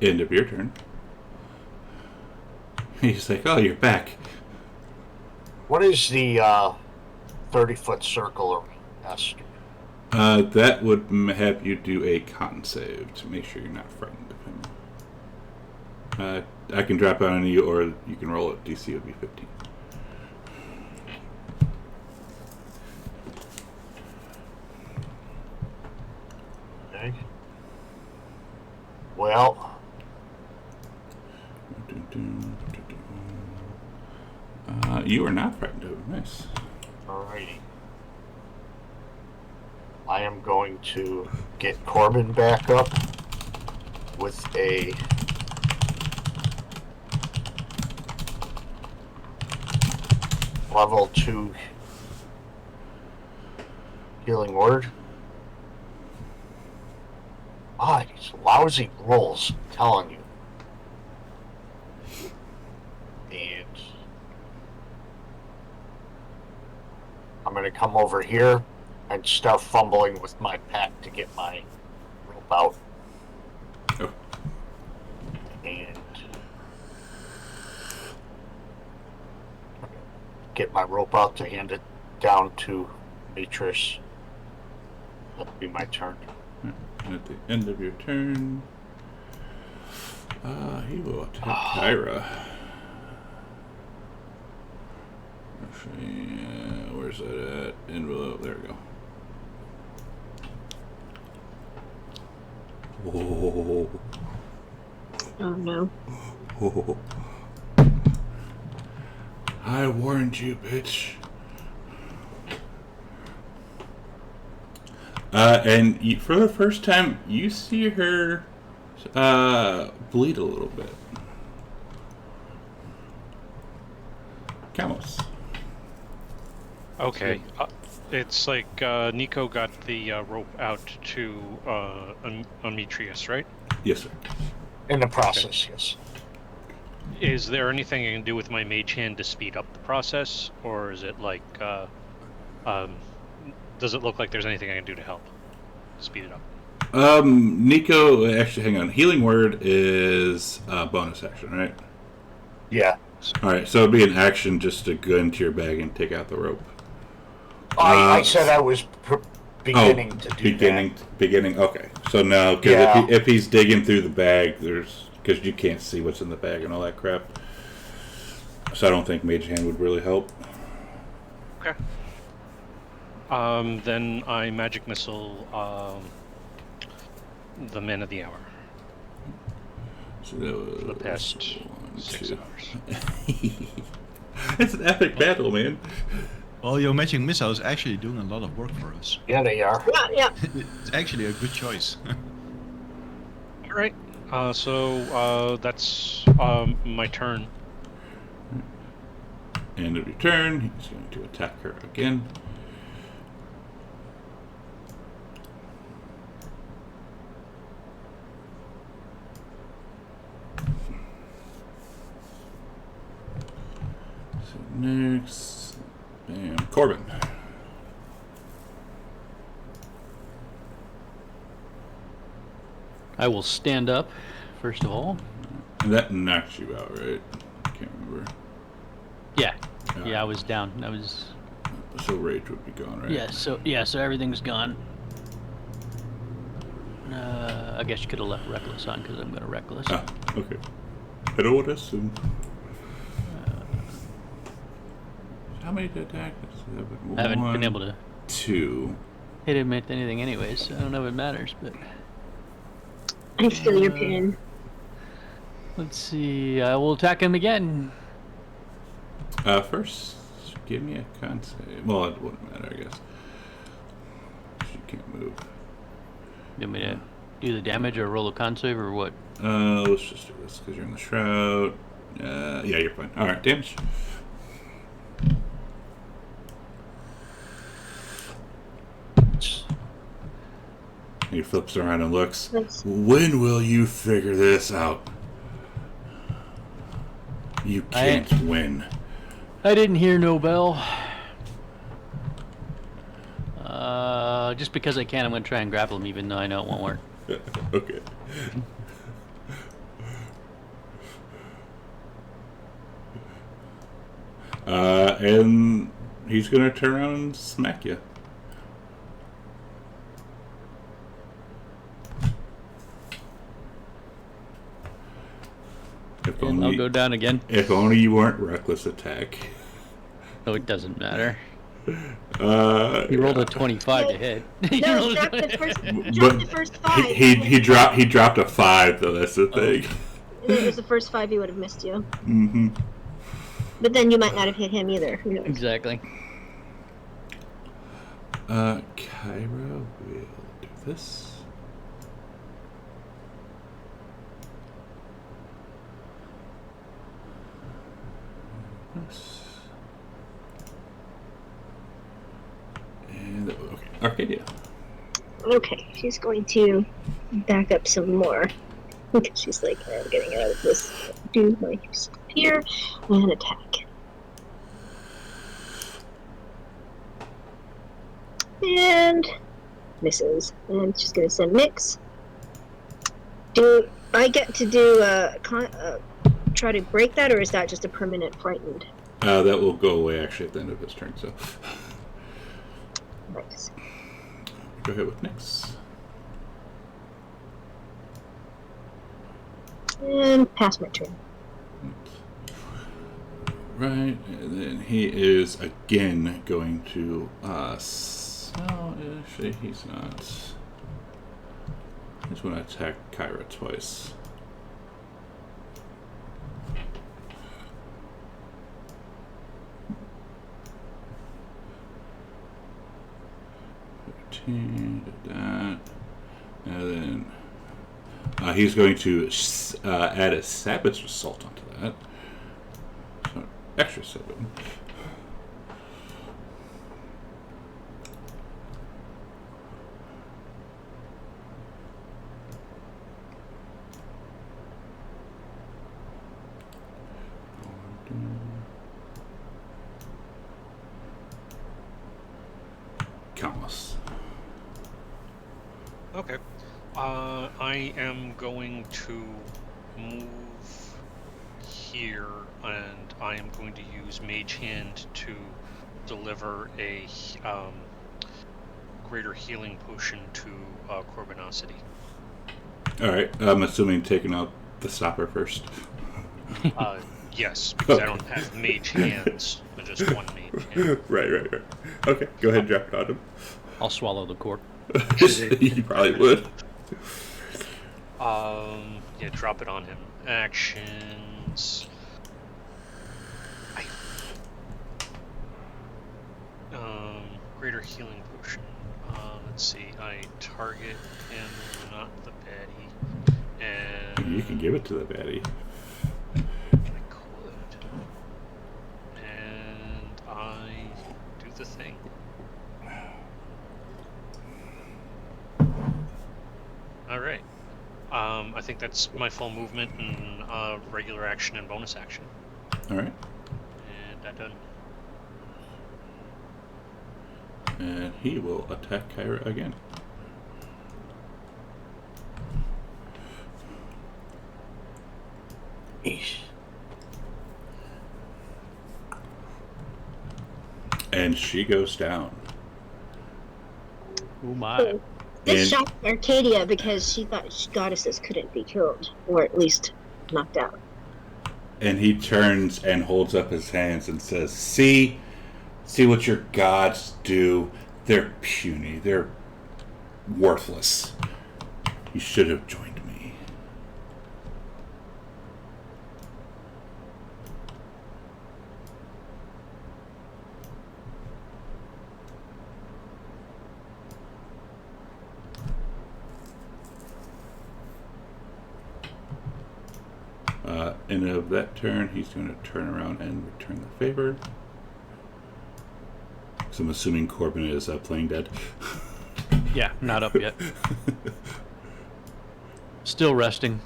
End of your turn. He's like, "Oh, you're back." What is the 30-foot circle of Esther? That would have you do a con save to make sure you're not frightened of him. I can drop it on you, or you can roll it. DC would be 15. Okay. Well, You are not frightened of him. Nice. alrighty. I am going to get Corbin back up with a level 2 healing word. Ah, these lousy rolls, I'm telling you. And I'm gonna come over here and start fumbling with my pack to get my rope out. Oh. And get my rope out to hand it down to Beatrice. That'll be my turn. And at the end of your turn, he will attack Kyra. Actually, where's that at? Envelope. There we go. Oh. Oh no. Oh. I warned you, bitch. And for the first time, you see her bleed a little bit. Camels. Okay. It's like Nico got the rope out to Ametrius, right? Yes, sir. In the process, yes. Is there anything I can do with my mage hand to speed up the process, or is it like, does it look like there's anything I can do to help speed it up? Nico, actually, hang on. Healing word is bonus action, right? Yeah. All right, so it'd be an action just to go into your bag and take out the rope. I said I was beginning to do that. Beginning. Okay, so no, because if he's digging through the bag, because you can't see what's in the bag and all that crap. So I don't think Mage Hand would really help. Okay. Then I magic missile the man of the hour. So that was For the past 6 hours. It's an epic battle, man. Well, your magic missile is actually doing a lot of work for us. Yeah, they are. Yeah. It's actually a good choice. All right. So that's my turn. End of your turn. He's going to attack her again. So next, bam, Corbin. I will stand up, first of all. And that knocks you out, right? I can't remember. Yeah. Yeah, I was down. I was... So rage would be gone, right? Yeah, so everything's gone. I guess you could have left Reckless on, because I'm going to Reckless. Ah, okay. I don't want to assume. How many to attack? I haven't been able to 2. hit him with anything anyways, so I don't know if it matters, but... I feel your pain. Let's see, I will attack him again. First, give me a con save. Well, it wouldn't matter, I guess. She can't move. You want me to do the damage or roll a con save or what? Let's just do this because you're in the shroud. Yeah, you're fine. Alright, damage. He flips around and looks. When will you figure this out? You can't win. I didn't hear no bell. Just because I can, I'm going to try and grapple him, even though I know it won't work. Okay. And he's going to turn around and smack you. And I'll go down again. If only you weren't reckless attack. No, it doesn't matter. He rolled a 25 to hit. No, drop the first 5. He dropped a 5 though. That's the thing. If it was the first 5, he would have missed you. Mm-hmm. But then you might not have hit him either. Who knows? Exactly. Kyra will do this. And okay, Arcadia. Okay, she's going to back up some more. Because she's like, I'm getting out of this. Do my spear and attack. And misses. And she's going to send Mix. Do I get to do try to break that, or is that just a permanent frightened? That will go away actually at the end of his turn. So Nice. go ahead with Nyx. And pass my turn. Right, and then he is again going to. No, actually, he's not. He's going to attack Kyra twice. Did that, and then he's going to add a Sabbath's Assault onto that. So extra 7. Countless. Okay. I am going to move here, and I am going to use Mage Hand to deliver a greater healing potion to Corbinosity. Alright, I'm assuming taking out the stopper first. Yes, because I don't have Mage Hands, but just one Mage Hand. Right. Okay, go ahead and drop it on him. I'll swallow the cork. You probably would. Yeah, drop it on him. Actions. Greater healing potion. Let's see. I target him, not the baddie. And You can give it to the baddie. I could. And I do the thing. Alright. I think that's my full movement and regular action and bonus action. Alright. And that done. And he will attack Kyra again. And she goes down. Oh my. This shocked Arcadia because she thought goddesses couldn't be killed, or at least knocked out. And he turns and holds up his hands and says, See what your gods do. They're puny. They're worthless. You should have joined me. End of that turn, he's going to turn around and return the favor. So I'm assuming Corbin is playing dead. Yeah, not up yet. Still resting.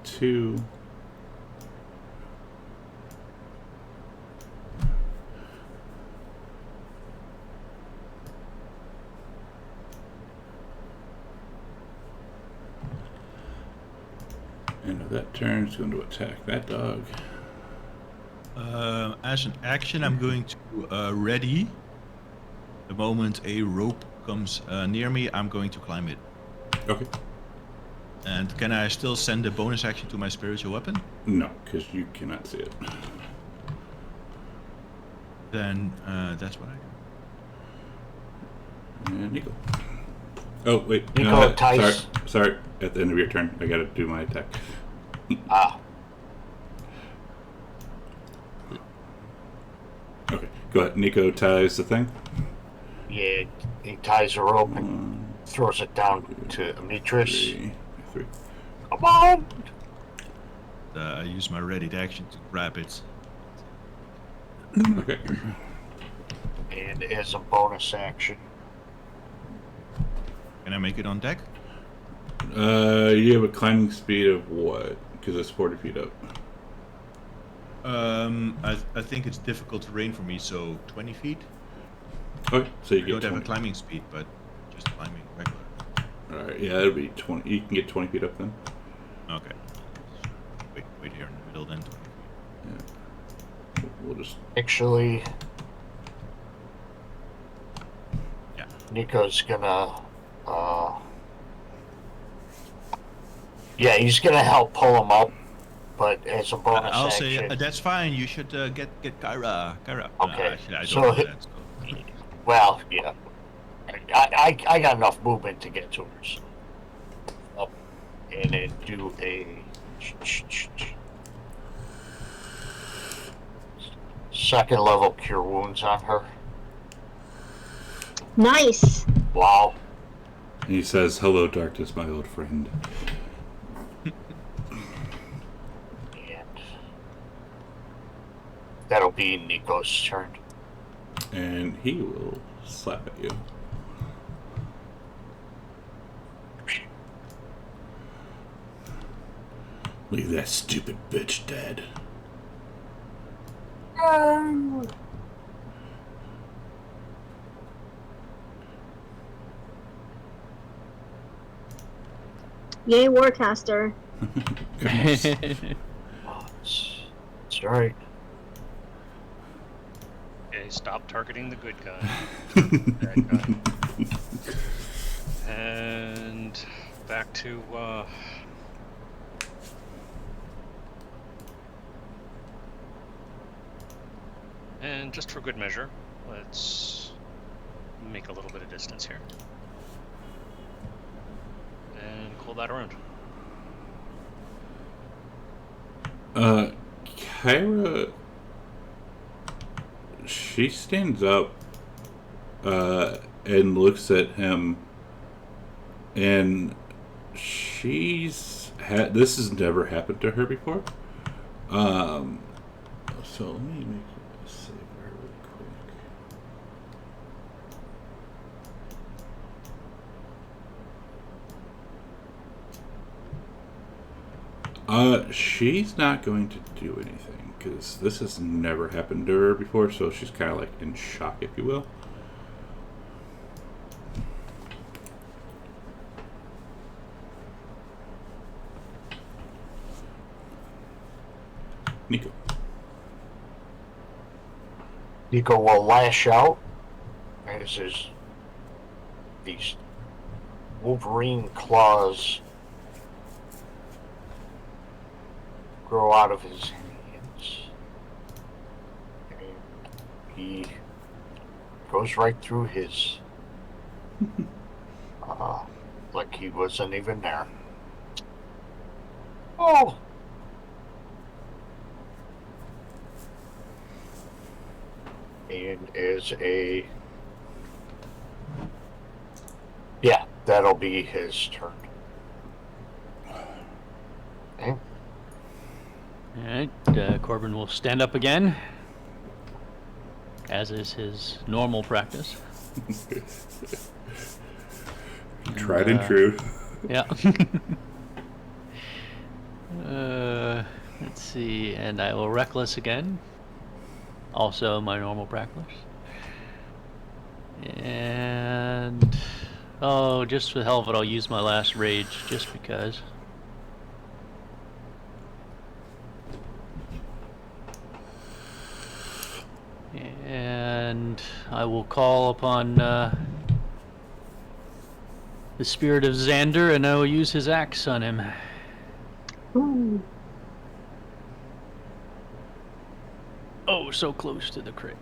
2. End of that turn, he's going to attack that dog. As an action, I'm going to ready. The moment a rope comes near me, I'm going to climb it. Okay. And can I still send a bonus action to my spiritual weapon? No, because you cannot see it. Then that's what I do. And Nico. Oh, wait. Nico, Tice. Sorry. At the end of your turn, I gotta do my attack. Okay, go ahead. Nico ties the thing. Yeah, he ties a rope and throws it down to Ametris. 3. Come on! I use my ready action to grab it. Okay. And as a bonus action, Can I make it on deck? You have a climbing speed of what? Because it's 40 feet up. I think it's difficult terrain for me, so 20 feet. Okay, so you I get don't have 20. a climbing speed, but just climbing regular. Alright, yeah, it'll be 20. You can get 20 feet up then. Okay. right here in the middle then. 20 feet. Yeah. We'll just. Actually, Yeah. Nico's gonna, yeah, he's gonna help pull him up, but as a bonus I'll action. say that's fine. You should get Kyra. Kyra. Okay. Actually, I don't So know he- that. So. Well, yeah. I got enough movement to get to her. So. Up and then do a second level cure wounds on her. Nice. Wow. He says, "Hello, darkness, my old friend." And that'll be Nico's turn. And he will slap at you. Leave that stupid bitch dead. Yay, Warcaster. Goodness. Oh, it's alright. Okay, stop targeting the good guy. Bad guy. And back to and just for good measure, let's make a little bit of distance here. And call that around. Kyra, she stands up and looks at him, and this has never happened to her before. So let me make a save her real quick. She's not going to do anything because this has never happened to her before, so she's kind of like in shock, if you will. Nico. Nico will lash out as these Wolverine claws grow out of his hands. And he goes right through his, like he wasn't even there. Oh! And as a... Yeah, that'll be his turn. Okay. Alright, Corbin will stand up again, as is his normal practice. Tried and true. Yeah. Let's see, and I will reckless again. Also my normal practice. And oh, just for the hell of it, I'll use my last rage just because. And I will call upon the spirit of Xander, and I will use his axe on him. Ooh. Oh, so close to the crit.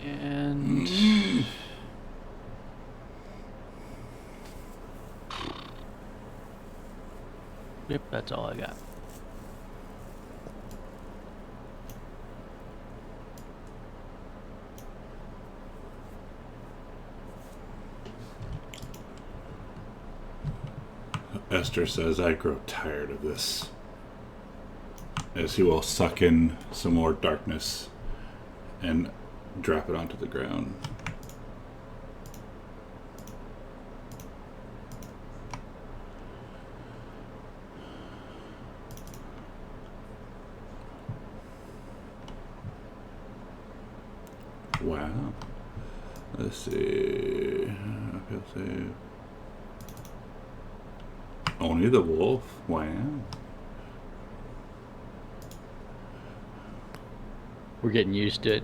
And yep, that's all I got. Esther says, "I grow tired of this." As he will suck in some more darkness and drop it onto the ground. Wow. Let's see. Uphill save. Only the wolf. Wow. We're getting used to it.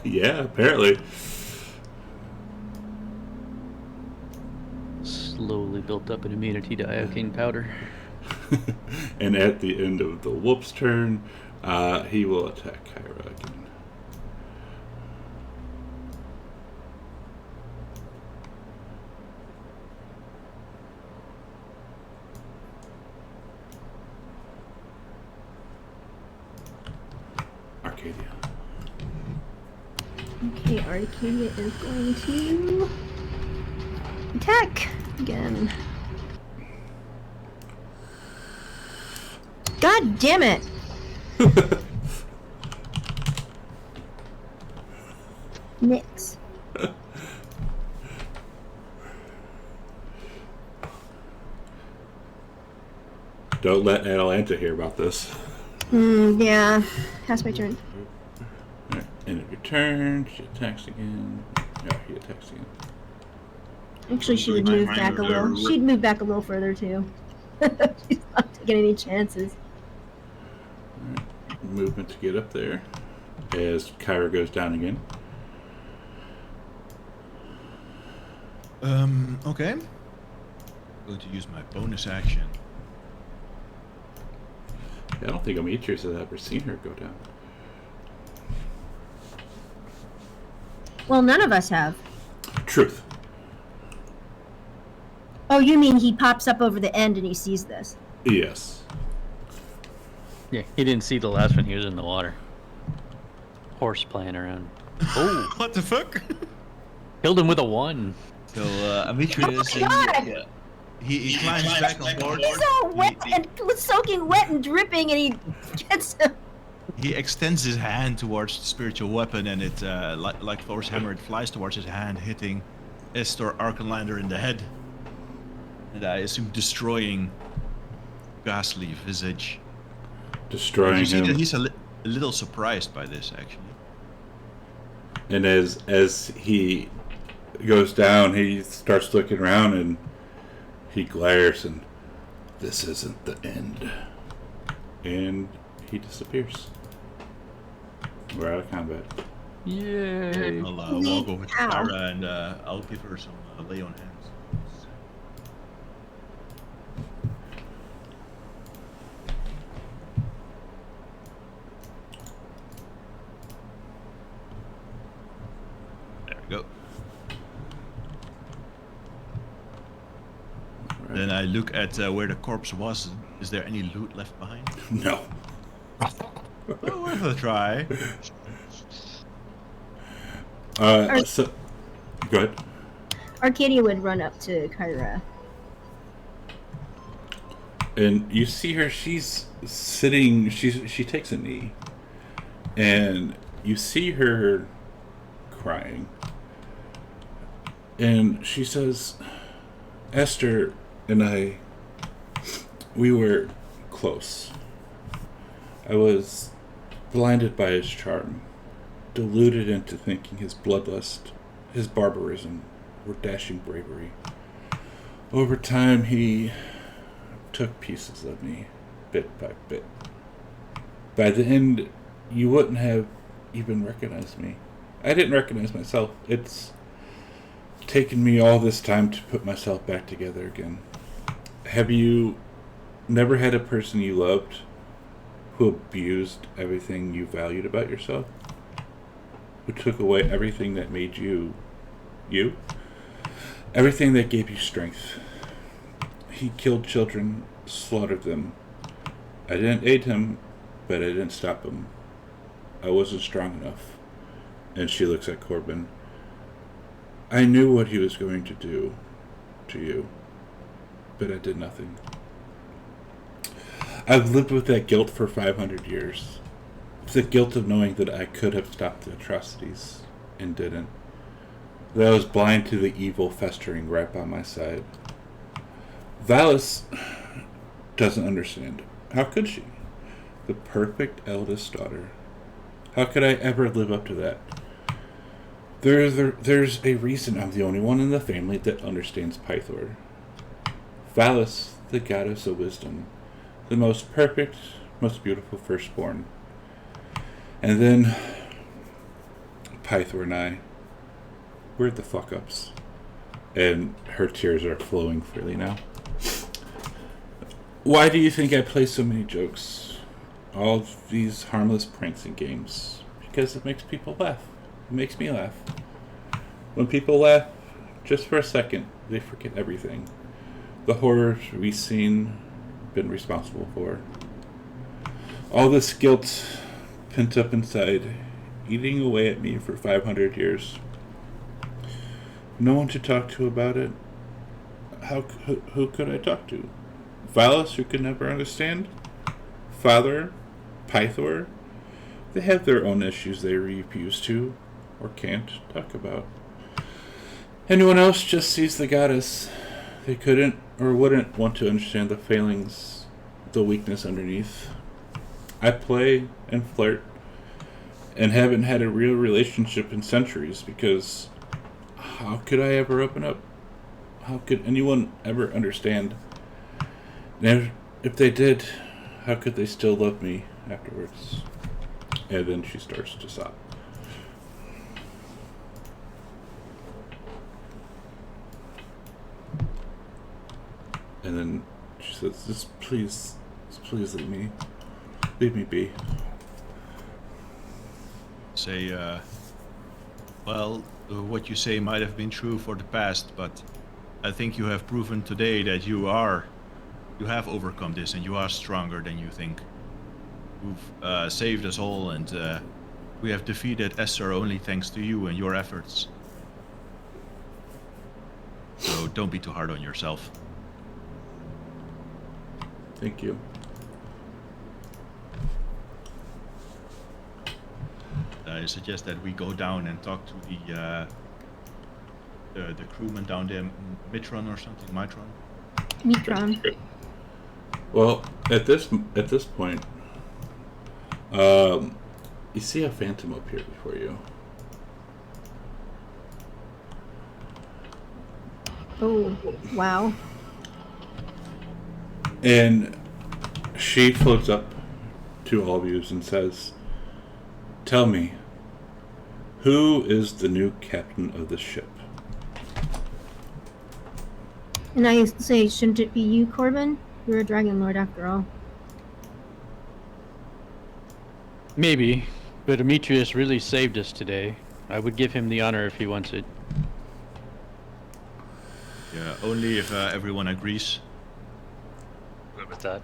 Yeah, apparently. Slowly built up an immunity to iocane powder. And at the end of the wolf's turn, he will attack Kyra again. Arcadia. Okay, Arcadia is going to attack again. God damn it! Nix. Don't let Atalanta hear about this. Yeah. Pass my turn. Alright, end of your turn. She attacks again. Yeah, he attacks again. Actually, she would move back a little. She'd move back a little further, too. She's not taking any chances. Alright, movement to get up there. As Kyra goes down again. Okay. I'm going to use my bonus action. I don't think Demetrius has ever seen her go down. Well, none of us have. Truth. Oh, you mean he pops up over the end and he sees this? Yes. Yeah, he didn't see the last one. He was in the water. Horse playing around. Oh, What the fuck? killed him with a 1. So, Demetrius, God! he climbs back on board. He's all wet and soaking wet and dripping, and he gets him. He extends his hand towards the spiritual weapon, and it, like Thor's hammer, it flies towards his hand, hitting Estor Arcanlander in the head. And I assume destroying ghastly visage. Destroying You see that him. he's a little surprised by this, actually. And as he goes down, he starts looking around and he glares and this isn't the end. And he disappears. We're out of combat. Yay! I'll walk over to Ow. Kyra and I'll give her some lay on hands. There we go. Alright. Then I look at where the corpse was. Is there any loot left behind? No. Well, worth a try. So go ahead. Arcadia would run up to Kyra. And you see her, she's sitting, she takes a knee. And you see her crying. And she says, Esther and I, we were close. I was blinded by his charm, deluded into thinking his bloodlust, his barbarism, were dashing bravery. Over time, he took pieces of me, bit by bit. By the end, you wouldn't have even recognized me. I didn't recognize myself. It's taken me all this time to put myself back together again. Have you never had a person you loved who abused everything you valued about yourself? Who took away everything that made you, you? Everything that gave you strength. He killed children, slaughtered them. I didn't aid him, but I didn't stop him. I wasn't strong enough. And she looks at Corbin. I knew what he was going to do to you, but I did nothing. I've lived with that guilt for 500 years. The guilt of knowing that I could have stopped the atrocities and didn't. That I was blind to the evil festering right by my side. Valis doesn't understand. How could she? The perfect eldest daughter. How could I ever live up to that? There's a reason I'm the only one in the family that understands Pythor. Phallus, the goddess of wisdom, the most perfect, most beautiful firstborn. And then Pythor and I, we're the fuck-ups. And her tears are flowing freely now. Why do you think I play so many jokes? All of these harmless pranks and games. Because it makes people laugh. It makes me laugh. When people laugh, just for a second, they forget everything. The horrors we've seen, been responsible for. All this guilt pent up inside, eating away at me for 500 years. No one to talk to about it. Who could I talk to? Phallus, who could never understand? Father? Pythor? They have their own issues they refuse to, or can't, talk about. Anyone else just sees the goddess. They couldn't, or wouldn't want to understand the failings, the weakness underneath. I play and flirt, and haven't had a real relationship in centuries, because how could I ever open up? How could anyone ever understand? And if they did, how could they still love me afterwards? And then she starts to sob. And then she says, just please leave me be. Say, well, what you say might have been true for the past, but I think you have proven today that you have overcome this and you are stronger than you think. You've saved us all, and we have defeated Esther only thanks to you and your efforts. So don't be too hard on yourself. Thank you. I suggest that we go down and talk to the crewman down there, Mitron or something, Mitron. Mitron. Well, at this point, you see a phantom appear before you. Oh, wow. And she floats up to all of you and says, tell me, who is the new captain of the ship? And I say, shouldn't it be you, Corbin? You're a Dragonlord after all. Maybe, but Demetrius really saved us today. I would give him the honor if he wants it. Yeah, only if everyone agrees. Good with that.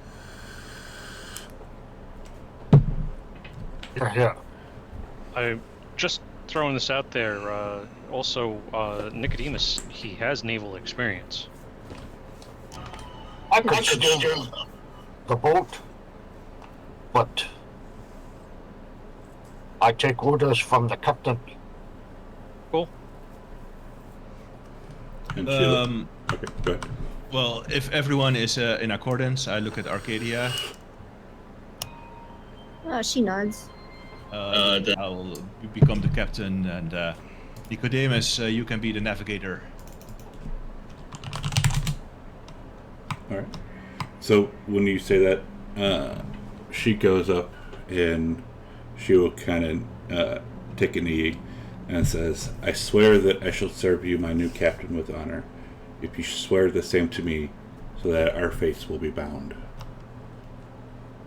Yeah. I'm just throwing this out there. Also, Nicodemus, he has naval experience. I could steer the boat, but I take orders from the captain. Cool. And she okay, go ahead. Well, if everyone is in accordance, I look at Arcadia. She nods. I'll become the captain, and Nicodemus, you can be the navigator. All right. So when you say that, she goes up and she will kind of take a knee and says, I swear that I shall serve you, my new captain, with honor, if you swear the same to me, so that our fates will be bound.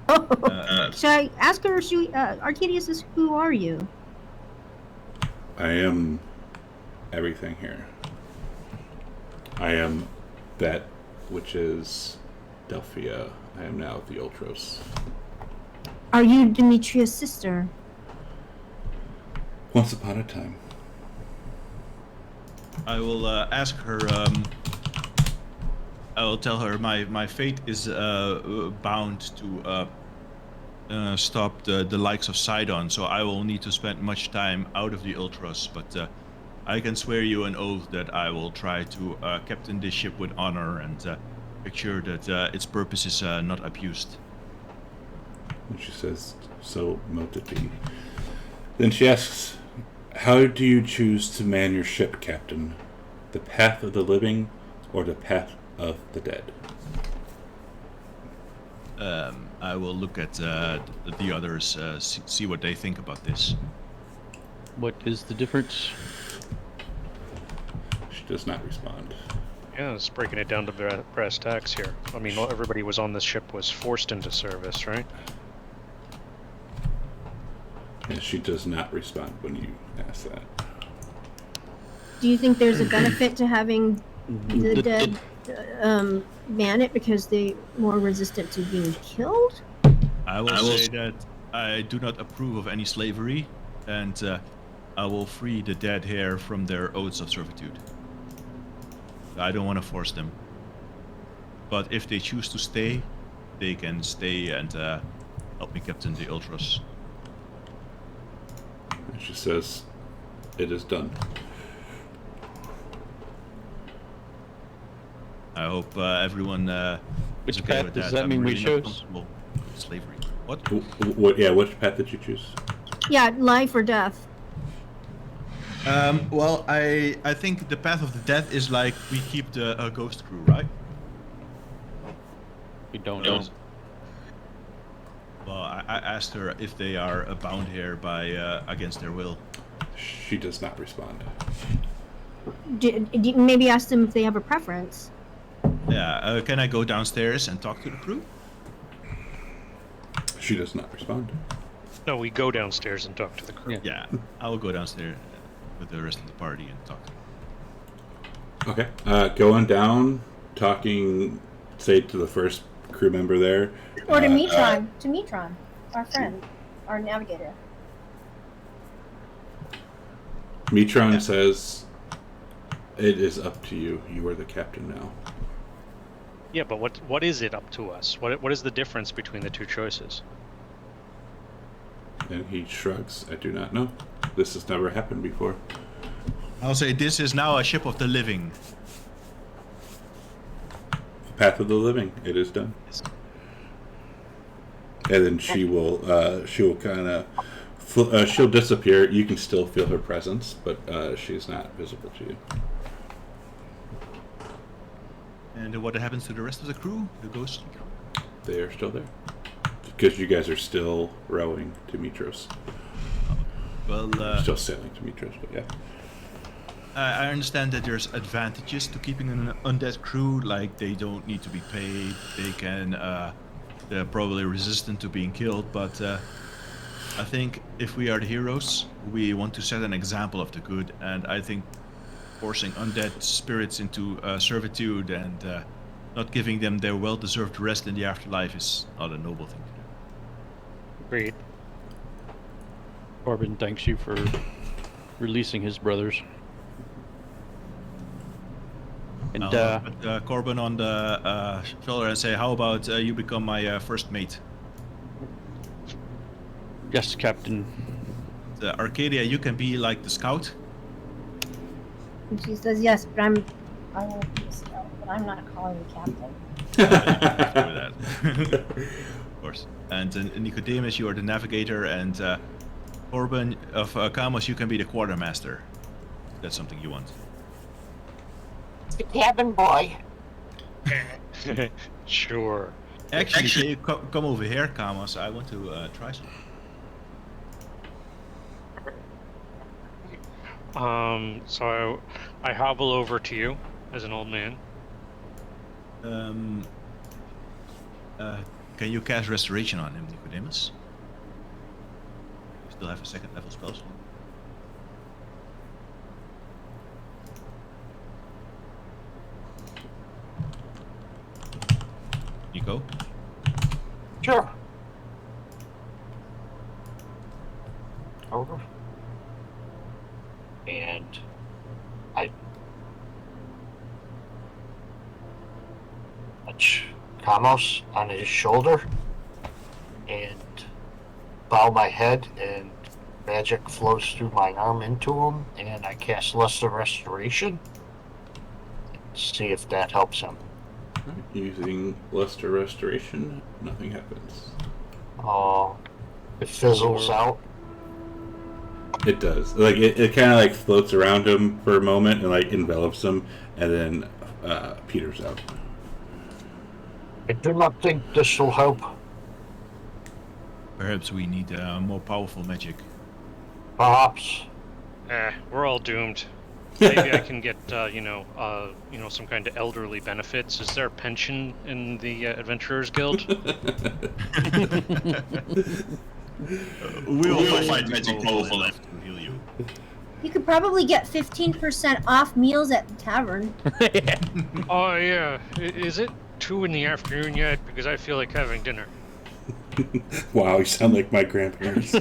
Should I ask her? Arcadia says, who are you? I am everything here. I am that which is Delphia. I am now the Ultros. Are you Demetrius' sister? Once upon a time. I will ask her. I will tell her my fate is bound to stop the likes of Sidon, so I will need to spend much time out of the Ultros. But I can swear you an oath that I will try to captain this ship with honor and make sure that its purpose is not abused. And she says, so mote it be. Then she asks, How do you choose to man your ship, Captain? The path of the living or the path of the dead? I will look at the others, see what they think about this. What is the difference? She does not respond. Yeah, it's breaking it down to brass tacks here. I mean, not everybody was on this ship was forced into service, right? And she does not respond when you ask that. Do you think there's a benefit to having the dead man it because they're more resistant to being killed? I will say that I do not approve of any slavery, and I will free the dead here from their oaths of servitude. I don't want to force them. But if they choose to stay, they can stay and help me captain the Ultras. And she says, it is done. I hope everyone Which is okay path with does that. that I'm mean we really not chose? comfortable with slavery. What? What? Yeah, which path did you choose? Yeah, life or death. Well, I think the path of the death is like we keep the ghost crew, right? We don't know. Well, I asked her if they are bound here by against their will. She does not respond. Maybe ask them if they have a preference. Yeah, can I go downstairs and talk to the crew? She does not respond. No, we go downstairs and talk to the crew. Yeah, I will go downstairs with the rest of the party and talk to them. Okay. Going down, talking, say, to the first crew member there. Or to Metron, our friend, our navigator. Metron says, it is up to you. You are the captain now. Yeah, but what is it up to us? What is the difference between the two choices? And he shrugs. I do not know. This has never happened before. I'll say this is now a ship of the living. Path of the living. It is done. And then she will kind of, she'll disappear. You can still feel her presence, but she's not visible to you. And what happens to the rest of the crew? The ghostly crew? They are still there. Because you guys are still rowing to Mitros. Well, Still sailing to Mitros, but yeah. I understand that there's advantages to keeping an undead crew, like they don't need to be paid, they can, they're probably resistant to being killed, but I think if we are the heroes, we want to set an example of the good, and I think forcing undead spirits into servitude and not giving them their well-deserved rest in the afterlife is not a noble thing to do. Agreed. Corbin thanks you for releasing his brothers. And I'll put Corbin on the shoulder and say, how about you become my first mate? yes, Captain. Arcadia, you can be like the scout. And she says, yes, but I will be a scout, but I'm not calling you captain. That. Of course. And Nicodemus, you are the navigator, and Corbin of Kamos, you can be the quartermaster. That's something you want. The cabin boy. Sure. Actually, can you come over here, Kamos? I want to try something. So I hobble over to you as an old man. Can you cast Restoration on him, Nicodemus? You still have a second level spell slot. Nico? Sure. Over. And I touch Kamos on his shoulder and bow my head, and magic flows through my arm into him, and I cast Lesser Restoration. See if that helps him. Using Luster Restoration, nothing happens. It fizzles out. It does. Like it kind of like floats around him for a moment and like envelops him, and then peters out. I do not think this will help. Perhaps we need more powerful magic. Perhaps. We're all doomed. Maybe I can get, some kind of elderly benefits. Is there a pension in the Adventurers Guild? We will find magic powerful enough to heal you. You could probably get 15% off meals at the tavern. Oh, yeah. Is it 2 in the afternoon yet? Because I feel like having dinner. Wow, you sound like my grandparents.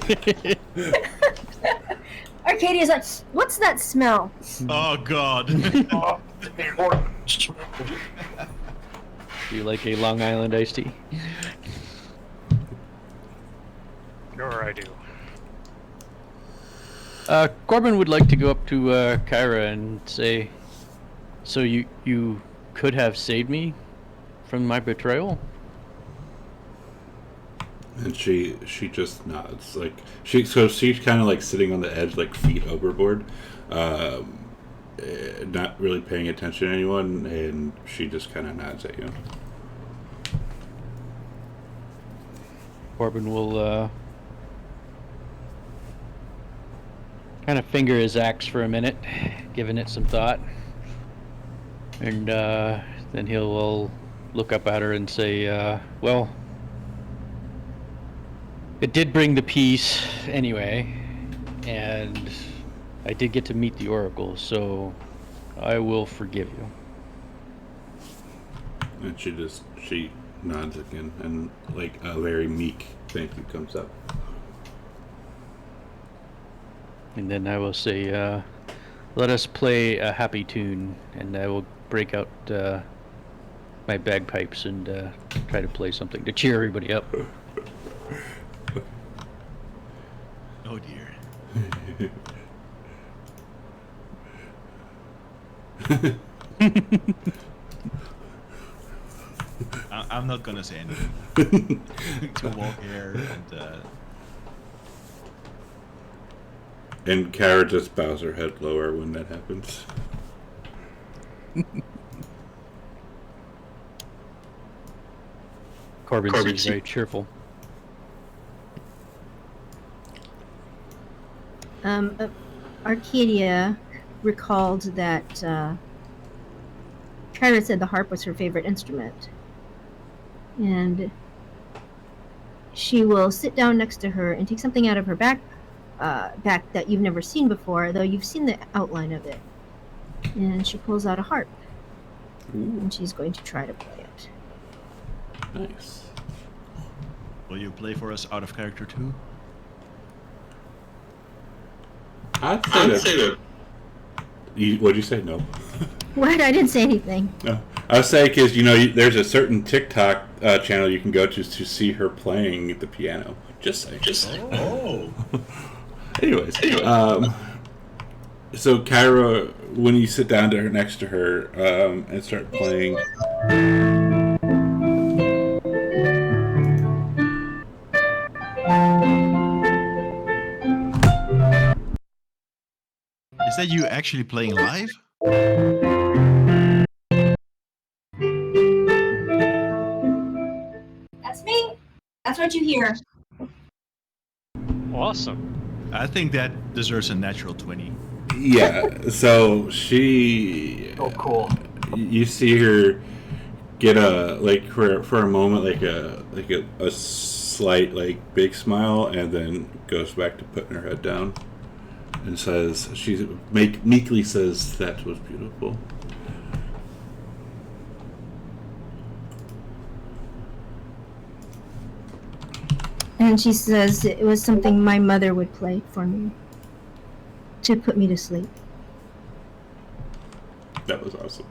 Arcadia's like, what's that smell? Oh God. Do you like a Long Island iced tea? Sure, I do. Corbin would like to go up to Kyra and say, so you could have saved me from my betrayal? And she just nods, like she's kind of like sitting on the edge, like feet overboard, not really paying attention to anyone, and she just kind of nods at you. Corbin will kind of finger his axe for a minute, giving it some thought, and then he'll look up at her and say, well, it did bring the peace anyway, and I did get to meet the Oracle, so I will forgive you. And she nods again, and like a very meek thank you comes up. And then I will say, let us play a happy tune, and I will break out my bagpipes and try to play something to cheer everybody up. Oh dear. I'm not gonna say anything. To walk here and Kara just bows her head lower when that happens. Corbin seems very cheerful. Arcadia recalled that Kyra said the harp was her favorite instrument. And she will sit down next to her and take something out of her back that you've never seen before, though you've seen the outline of it. And she pulls out a harp. Ooh. And she's going to try to play it. Nice. will you play for us out of character too? I'd say that. What'd you say? No. What? I didn't say anything. No. I was saying because there's a certain TikTok channel you can go to see her playing the piano. Just saying. Oh. Anyways, so Kyra, when you sit down next to her and start playing. Is that you actually playing live? That's me. That's what you hear. Awesome. I think that deserves a natural 20. Yeah, so she. Oh, cool. You see her get for a moment like a slight big smile, and then goes back to putting her head down, and says meekly says that was beautiful. And she says it was something my mother would play for me to put me to sleep. That was awesome.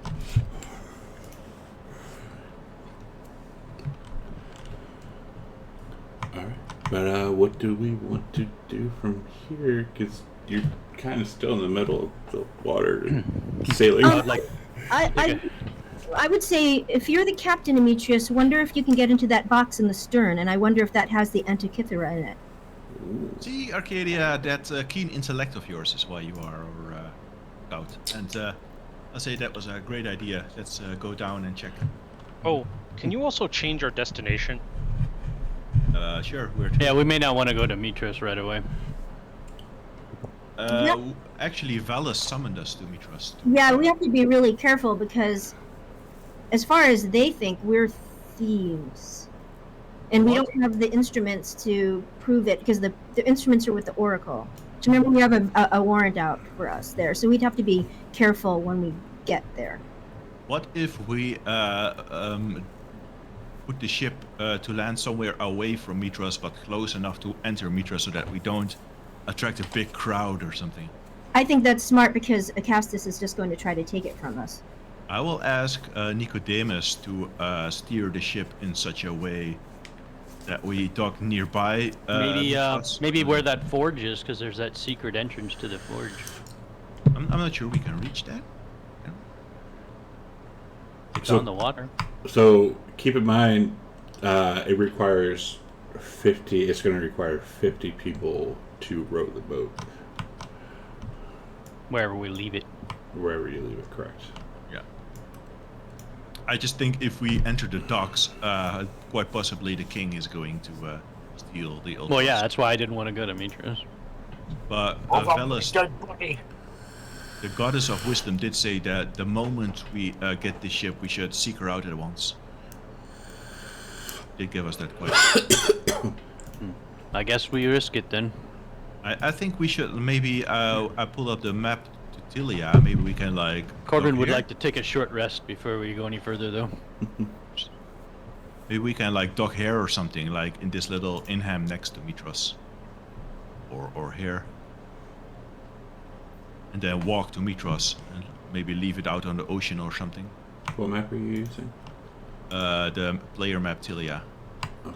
Alright, but what do we want to do from here? Because you're kind of still in the middle of the water sailing. I would say, if you're the captain, Demetrius, wonder if you can get into that box in the stern, and I wonder if that has the Antikythera in it. See, Arcadia, that keen intellect of yours is why you are our scout. And I'll say that was a great idea. Let's go down and check. Oh, can you also change our destination? Sure, where to? Yeah, we may not want to go to Mitras right away. Actually, Valus summoned us to Mitras. Yeah, we have to be really careful because, as far as they think, we're thieves, and we What? don't have the instruments to prove it because the instruments are with the Oracle. So remember, we have a warrant out for us there, so we'd have to be careful when we get there. What if we put the ship to land somewhere away from Mitras, but close enough to enter Mitras so that we don't attract a big crowd or something? I think that's smart because Acastus is just going to try to take it from us. I will ask Nicodemus to steer the ship in such a way that we dock nearby. Maybe where that forge is, because there's that secret entrance to the forge. I'm not sure we can reach that. It's on the water. So keep in mind, it requires 50. It's going to require 50 people to row the boat Wherever we leave it. wherever you leave it. Correct. Yeah. I just think if we enter the docks, quite possibly the king is going to steal the old. Well, yeah, that's why I didn't want to go to Mitras. But Velas, the goddess of wisdom, did say that the moment we get the ship, we should seek her out at once. Did give us that question. I guess we risk it then. I think we should maybe. I pull up the map to Tilia. Maybe we can like. Corbin dock would here. like to take a short rest before we go any further, though. Maybe we can like dock here or something, like in this little Inham next to Mitras. Or here. And then walk to Mitras and maybe leave it out on the ocean or something. What map are you using? The player map Tilia. Okay.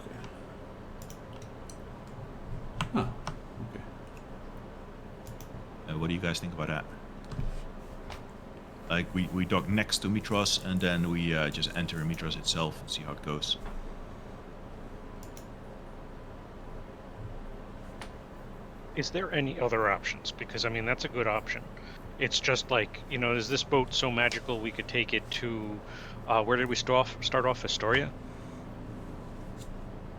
Oh, okay. What do you guys think about that? Like we dock next to Mitras and then we just enter Mitras itself and see how it goes. Is there any other options? Because I mean, that's a good option. It's just like, you know, is this boat so magical we could take it to, where did we start off? Astoria?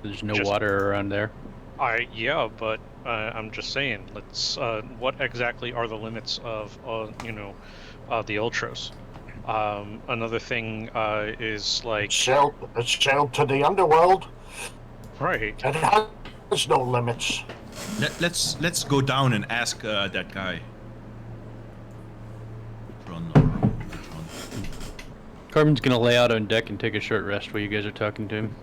There's no Just- water around there. Yeah, but I'm just saying, let's, what exactly are the limits of, the Ultros? Another thing is like, Sail to the underworld. right, It has no limits. Let's go down and ask that guy. Patron. Corbin's gonna lay out on deck and take a short rest while you guys are talking to him.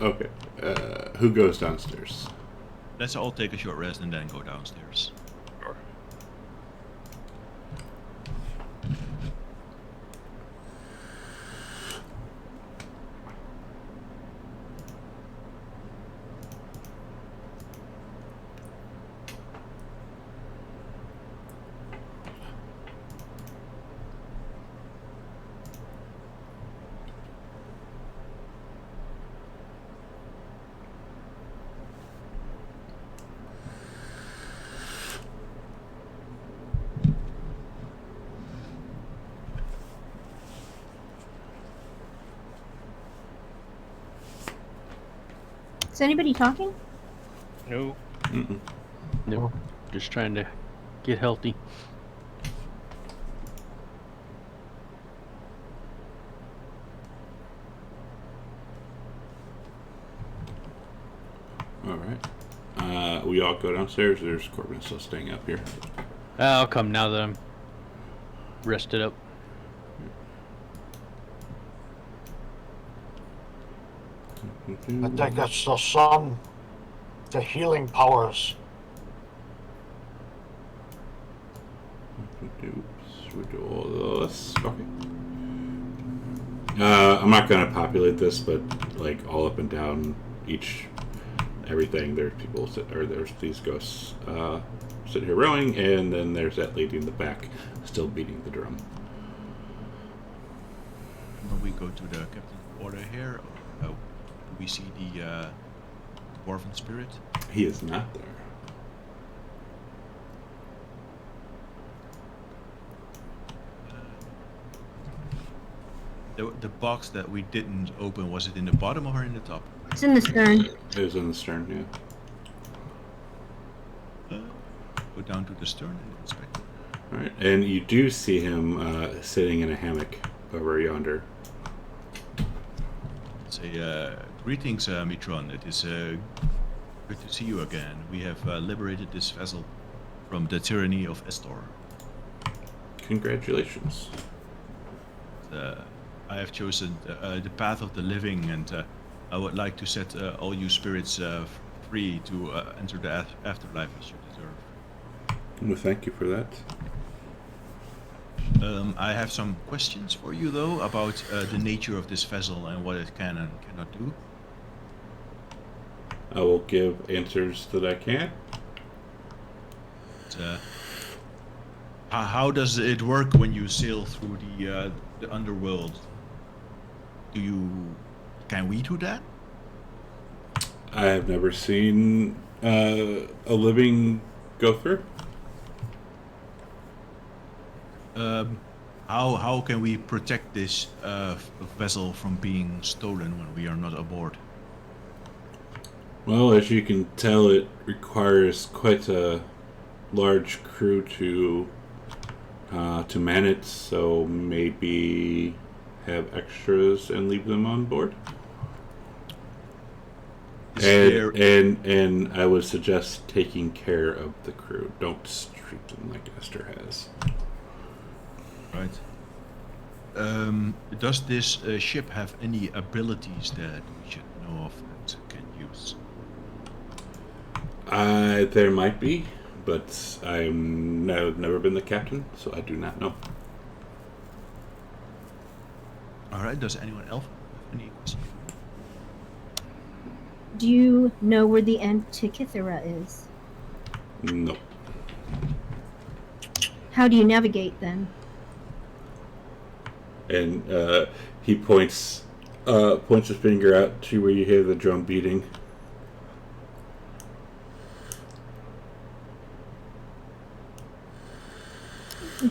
Okay. Who goes downstairs? Let's all take a short rest and then go downstairs. Sure. Is anybody talking? No, Mm-mm. No, just trying to get healthy. All right. We all go downstairs. There's Corbin still staying up here. I'll come now that I'm rested up. I think it's the sun, the healing powers. Oops, we do all this. Okay. I'm not gonna populate this, but like all up and down everything. There's people there's these ghosts sitting here rowing, and then there's that lady in the back still beating the drum. When we go to the captain's quarter here, we see the dwarven spirit? He is not there. The box that we didn't open, was it in the bottom or in the top? It's in the stern. It was in the stern, yeah. Go down to the stern and inspect it. All right, and you do see him sitting in a hammock over yonder. Say, greetings, Mitron. It is good to see you again. We have liberated this vessel from the tyranny of Estor. Congratulations. I have chosen the path of the living, and I would like to set all you spirits free to enter the afterlife as you deserve. Well, thank you for that. I have some questions for you, though, about the nature of this vessel and what it can and cannot do. I will give answers that I can. How does it work when you sail through the underworld? Can we do that? I have never seen a living go through. How can we protect this vessel from being stolen when we are not aboard? Well, as you can tell, it requires quite a large crew to man it, so maybe have extras and leave them on board. And I would suggest taking care of the crew. Don't treat them like Esther has. Right. Does this ship have any abilities that we should know of and can use? There might be, but I've never been the captain, so I do not know. Alright, does anyone else have any questions? Do you know where the Antikythera is? No. How do you navigate then? And he points his finger out to where you hear the drum beating.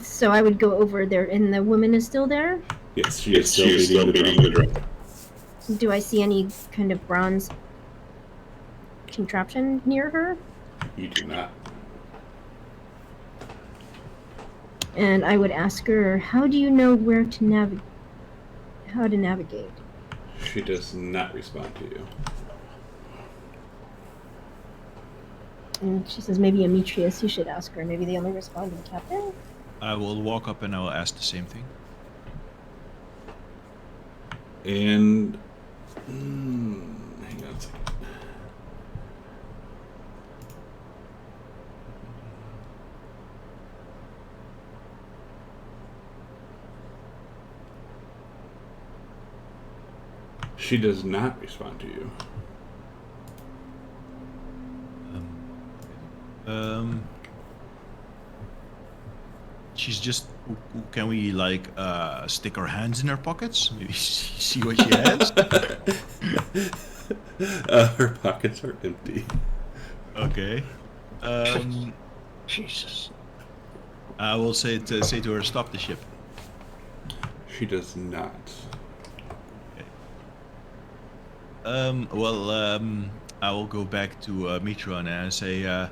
So I would go over there, and the woman is still there? Yes, she is still beating the drum. Do I see any kind of bronze contraption near her? You do not. And I would ask her, how do you know where to how to navigate? She does not respond to you. And she says, maybe Demetrius, you should ask her. Maybe they only respond to the captain? I will walk up and I will ask the same thing. And hang on a second. She does not respond to you. She's just. Can we like stick our hands in her pockets? Maybe see what she has. Her pockets are empty. Okay. Jesus. I will say to her, stop the ship. She does not. I will go back to Mitron and say,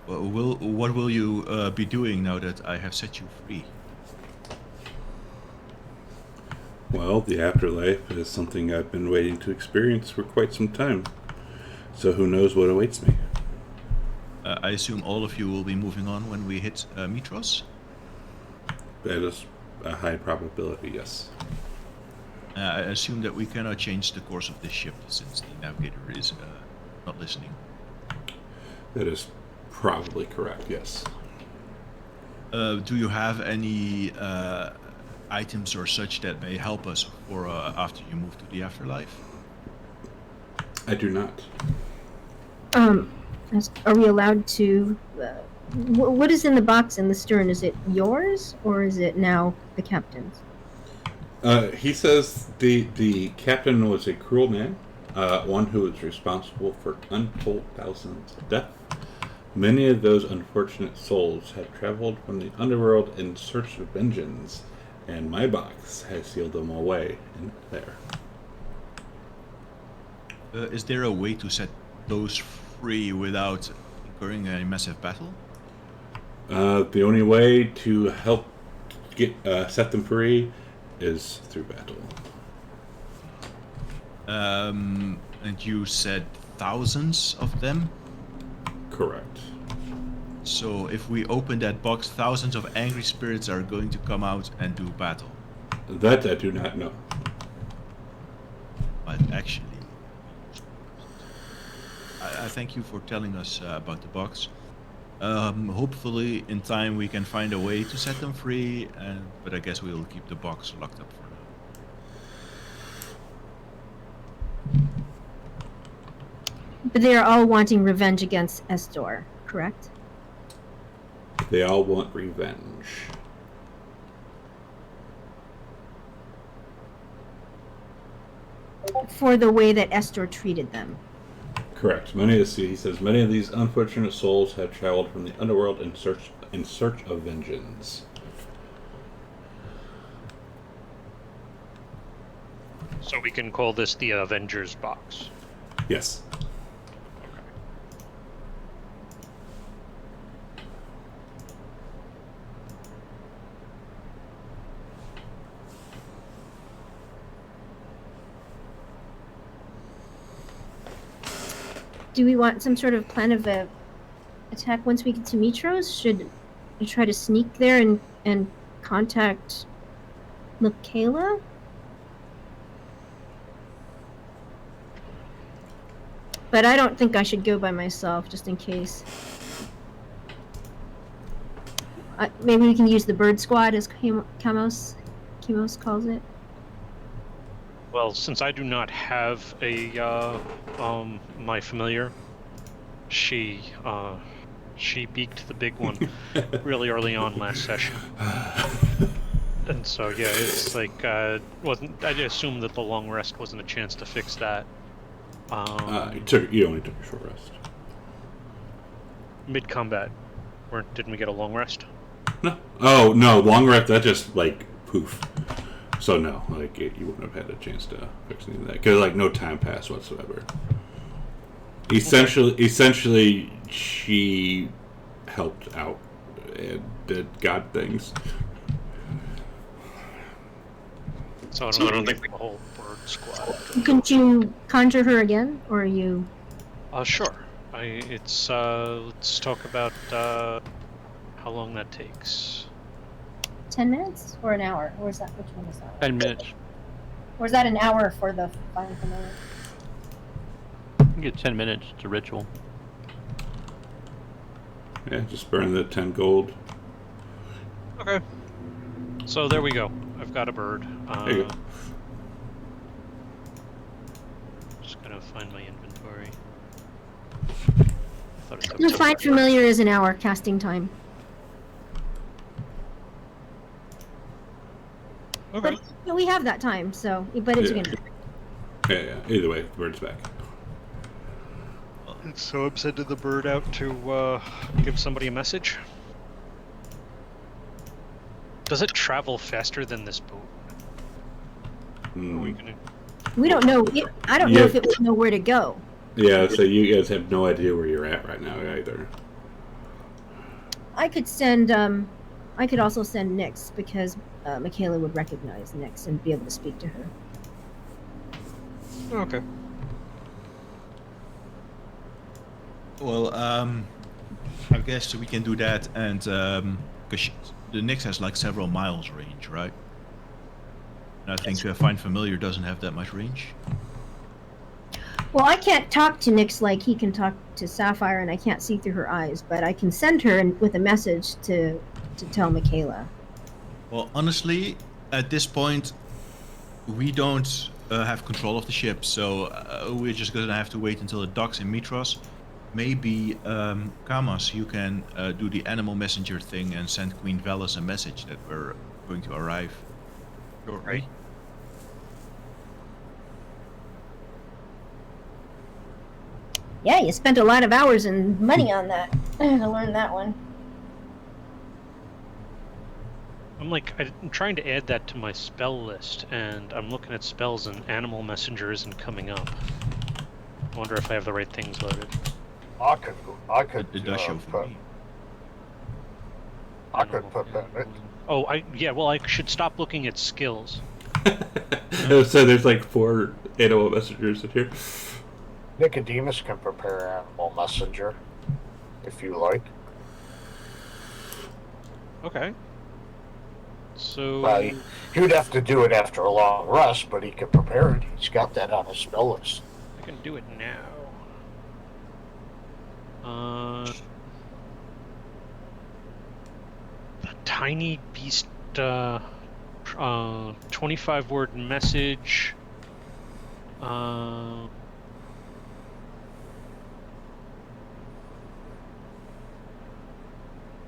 what will you be doing now that I have set you free? Well, the afterlife is something I've been waiting to experience for quite some time. So who knows what awaits me? I assume all of you will be moving on when we hit Mitros? That is a high probability, yes. I assume that we cannot change the course of this ship since the navigator is not listening. That is probably correct, yes. Do you have any items or such that may help us for after you move to the afterlife? I do not. Are we allowed to... what is in the box in the stern? Is it yours, or is it now the captain's? He says the captain was a cruel man, one who is responsible for untold thousands of deaths. Many of those unfortunate souls have traveled from the underworld in search of vengeance, and my box has sealed them away in there. Is there a way to set those free without incurring a massive battle? The only way to help get set them free is through battle. And you said thousands of them? Correct. So if we open that box, thousands of angry spirits are going to come out and do battle. That I do not know. But actually, I thank you for telling us about the box. Hopefully in time we can find a way to set them free, but I guess we'll keep the box locked up for now. But they are all wanting revenge against Estor, correct? They all want revenge. For the way that Estor treated them. Correct. He says many of these unfortunate souls have traveled from the underworld in search of vengeance. So we can call this the Avengers box. Yes. Do we want some sort of plan of a attack once we get to Mitros? Should we try to sneak there and contact Michaela? But I don't think I should go by myself, just in case. Maybe we can use the bird squad, as Kamos calls it. Well, since I do not have a my familiar, she beaked the big one really early on last session, and so yeah, it's like wasn't. I assumed that the long rest wasn't a chance to fix that. You only took a short rest. Mid combat, didn't we get a long rest? No. Oh no, long rest. That just like poof. So no, like you wouldn't have had a chance to fix any of that because like no time passed whatsoever. Essentially, she helped out and did God things. So I don't think the whole bird squad. Couldn't you conjure her again, or are you? Sure. Let's talk about how long that takes. 10 minutes or an hour? Or is that, which one is that? 10 minutes. Or is that an hour for the Find Familiar? You get 10 minutes. It's a ritual. Yeah, just burn the 10 gold. Okay. So there we go. I've got a bird. There you go. Just gotta find my inventory. The Find Familiar is an hour casting time. Okay. But we have that time, so but it's Yeah. gonna. Yeah. Either way, the bird's back. So I'm sending the bird out to give somebody a message. Does it travel faster than this boat? Are we gonna... We don't know. I don't know Yeah. if it would know where to go. Yeah, so you guys have no idea where you're at right now either. I could send. I could also send Nyx because Michaela would recognize Nyx and be able to speak to her. Okay. Well, I guess we can do that, and because the Nyx has like several miles range, right? And I think Find Familiar doesn't have that much range. Well, I can't talk to Nyx like he can talk to Sapphire, and I can't see through her eyes, but I can send her with a message to tell Michaela. Well, honestly, at this point, we don't have control of the ship, so we're just gonna have to wait until it docks in Mitros. Maybe, Kamos, you can do the animal messenger thing and send Queen Velas a message that we're going to arrive shortly. Yeah, you spent a lot of hours and money on that to learn that one. I'm trying to add that to my spell list, and I'm looking at spells, and Animal Messenger isn't coming up. I wonder if I have the right things loaded. I could. It does show for me. I could put that in. Oh, well, I should stop looking at skills. So there's like 4 animal messengers in here. Nicodemus can prepare Animal Messenger, if you like. Okay. So... Well, he'd have to do it after a long rest, but he can prepare it. He's got that on his spell list. I can do it now. The tiny beast, 25-word message.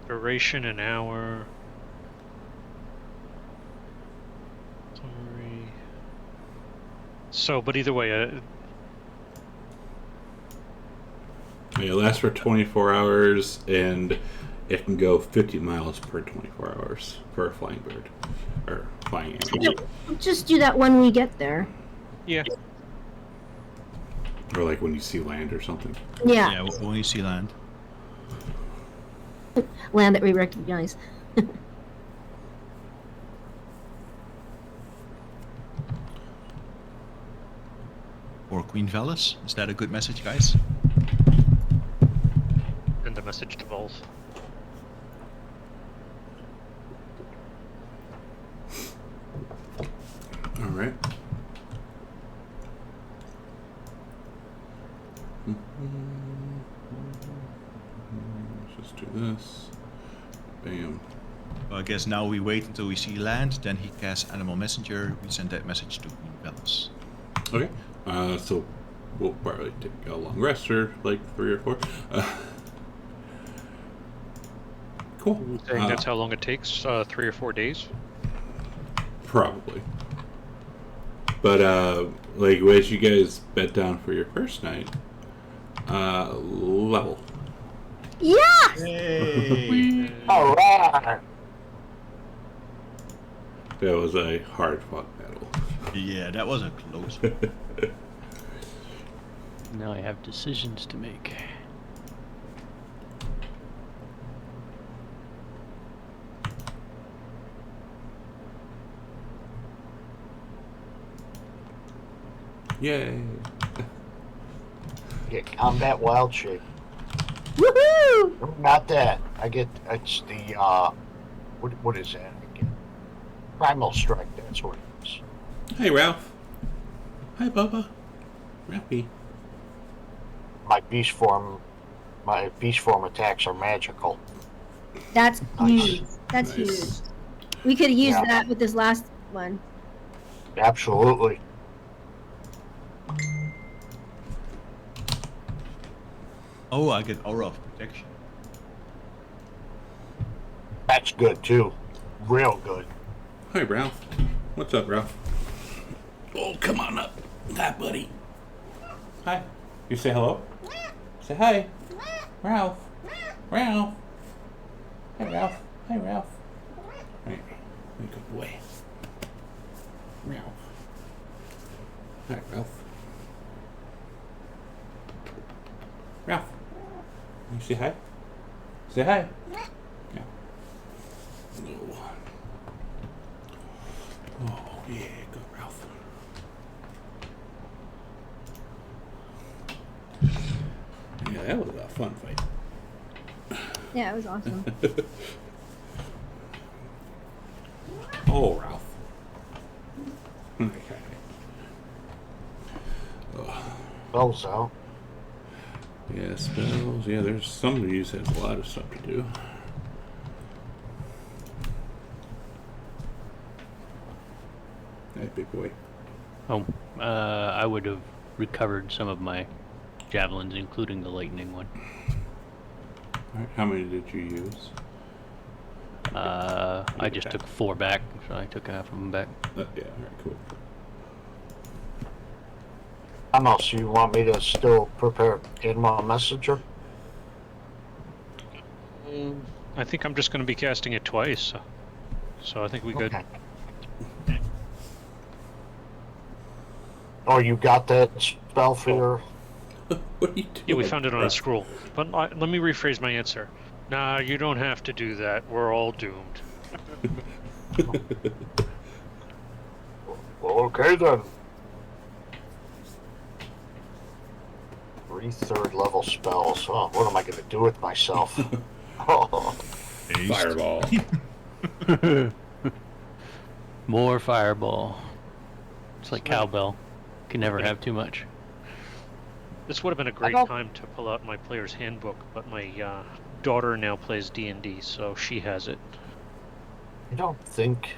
Duration an hour. Summary. So, but either way, It lasts for 24 hours, and it can go 50 miles per 24 hours for a flying bird. Or flying animal. We'll just do that when we get there. yeah. Or like when you see land or something. Yeah, Yeah, when you see land. land that we recognize. Or Queen Velis. Is that a good message, guys? And a message to both. All right. Let's just do this. Bam. Well, I guess now we wait until we see land, then he casts Animal Messenger, we send that message to Queen Velis. Okay. So we'll probably take a long rest or like 3 or 4. Cool. Saying that's how long it takes? 3 or 4 days? Probably. But like as you guys bed down for your first night, level. Yeah! Hey! All right. That was a hard fought battle. Yeah, that was a close one. Now I have decisions to make. Yay. Get combat wild shape. Woohoo! Not that. It's the, what is that again? Primal Strike, that's what it is. Hey, Ralph. Hi, Bubba. Ralphie. My beast form attacks are magical. That's Nice. huge. That's Nice. huge. We could have used Yeah. that with this last one. Absolutely. Oh, I get Aura of Protection. That's good too. Real good. Hi, Ralph. What's up, Ralph? Oh, come on up. Hi, buddy. Hi. You say hello? Say hi. Ralph. Ralph. Hi, Ralph. Hi, Ralph. Hey, good boy. Ralph. Hi, Ralph. Ralph. You say hi? Say hi. Yeah. Oh, yeah, good Ralph. Yeah, that was a fun fight. Yeah, it was awesome. Oh, Ralph. Okay. Bells out. Yeah, spells. Yeah, there's some of these has a lot of stuff to do. Hey, big boy. Oh, I would have recovered some of my javelins, including the lightning one. All right, how many did you use? I just took 4 back, so I took half of them back. Yeah, all right, cool. Amos, you want me to still prepare Anima Messenger? I think I'm just going to be casting it twice, so I think we good. Okay. Oh, you got that spell for your... What are you doing? Yeah, we found it on bro? a scroll. But let me rephrase my answer. Nah, you don't have to do that. We're all doomed. Okay then. 3 third-level spells. Oh, what am I going to do with myself? Oh, Haste. Fireball. More fireball. It's like cowbell. Can never have too much. This would have been a great don't- time to pull out my player's handbook, but my daughter now plays D&D, so she has it. I don't think...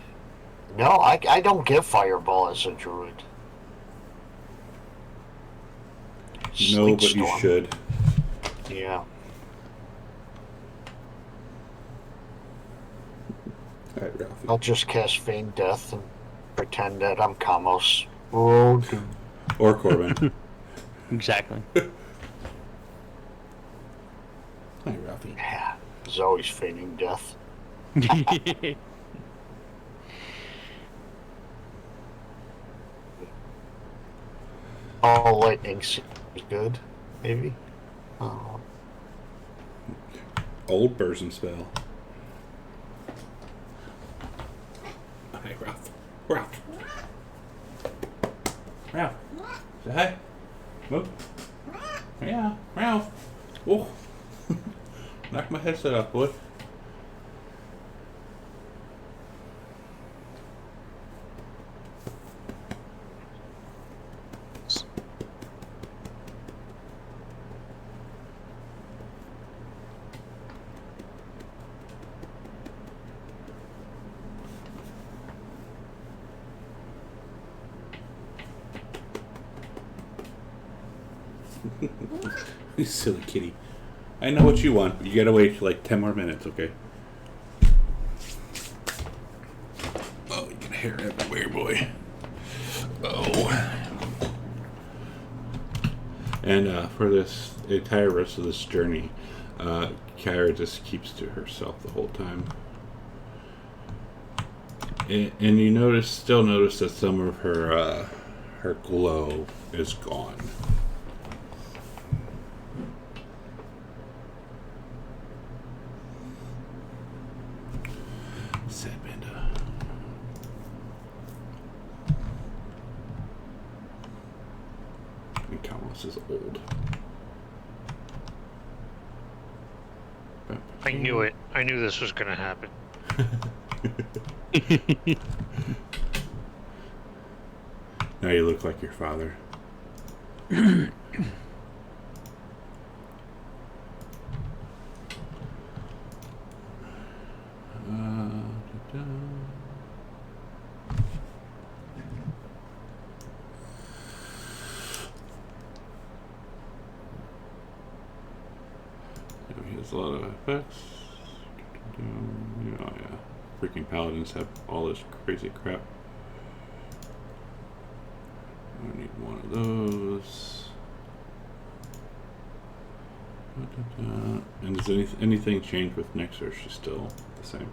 No, I don't get Fireball as a druid. No, Sleet but you Storm. should. Yeah. Alright, Ralphie. I'll just cast Feign Death and pretend that I'm Kamos. Oh, dude. Or Corbin. Exactly. Hi, Ralphie. Yeah, he's always feigning death. All lightning seems good, maybe. Oh. Old version spell. Hi, Ralph. Ralph. Ralph. Say hi. Move. Yeah, Ralph. Oh. Knock my headset off, boy. You silly kitty. I know what you want, but you gotta wait like 10 more minutes, okay? Oh, you got hair everywhere, boy. Oh. And for this entire rest of this journey, Kyra just keeps to herself the whole time. And you still notice that some of her glow is gone. Sad Panda. And Kamos is old. I knew it. I knew this was going to happen. Now you look like your father. Da-da. He has a lot of effects. Oh yeah. Freaking paladins have all this crazy crap. I need one of those. Da-da-da. And does anything change with Nyx, or is she still the same?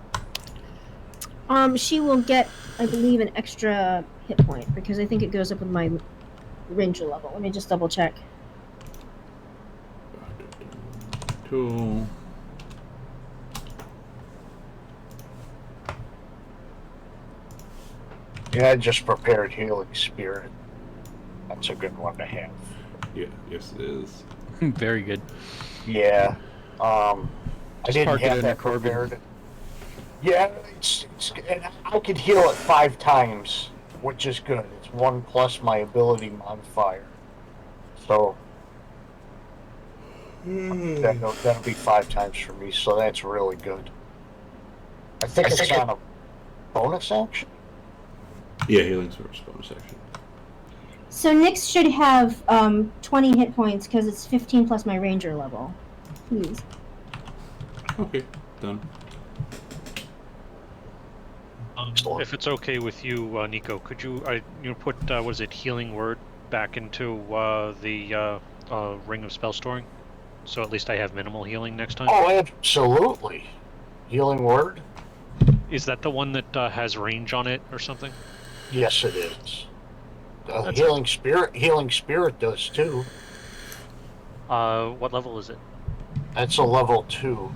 She will get, I believe, an extra hit point because I think it goes up with my ranger level. Let me just double check. Cool. Yeah, I just prepared Healing Spirit. That's a good one to have. Yeah, yes it is. Very good. Yeah. I didn't park it have in that a Corbin. prepared. Yeah, and I could heal it 5 times, which is good. It's 1 plus my ability modifier. So that'll be 5 times for me, so that's really good. I think it's on a bonus action. Yeah, healing source bonus action. So Nyx should have 20 hit points because it's 15 plus my ranger level. Please. Okay, done. Excellent. If it's okay with you, Nico, could you put what is it, healing word back into the Ring of Spell Storing, so at least I have minimal healing next time. Oh, absolutely. Healing word? Is that the one that has range on it or something? Yes, it is. That's Healing spirit does too. What level is it? That's a level 2.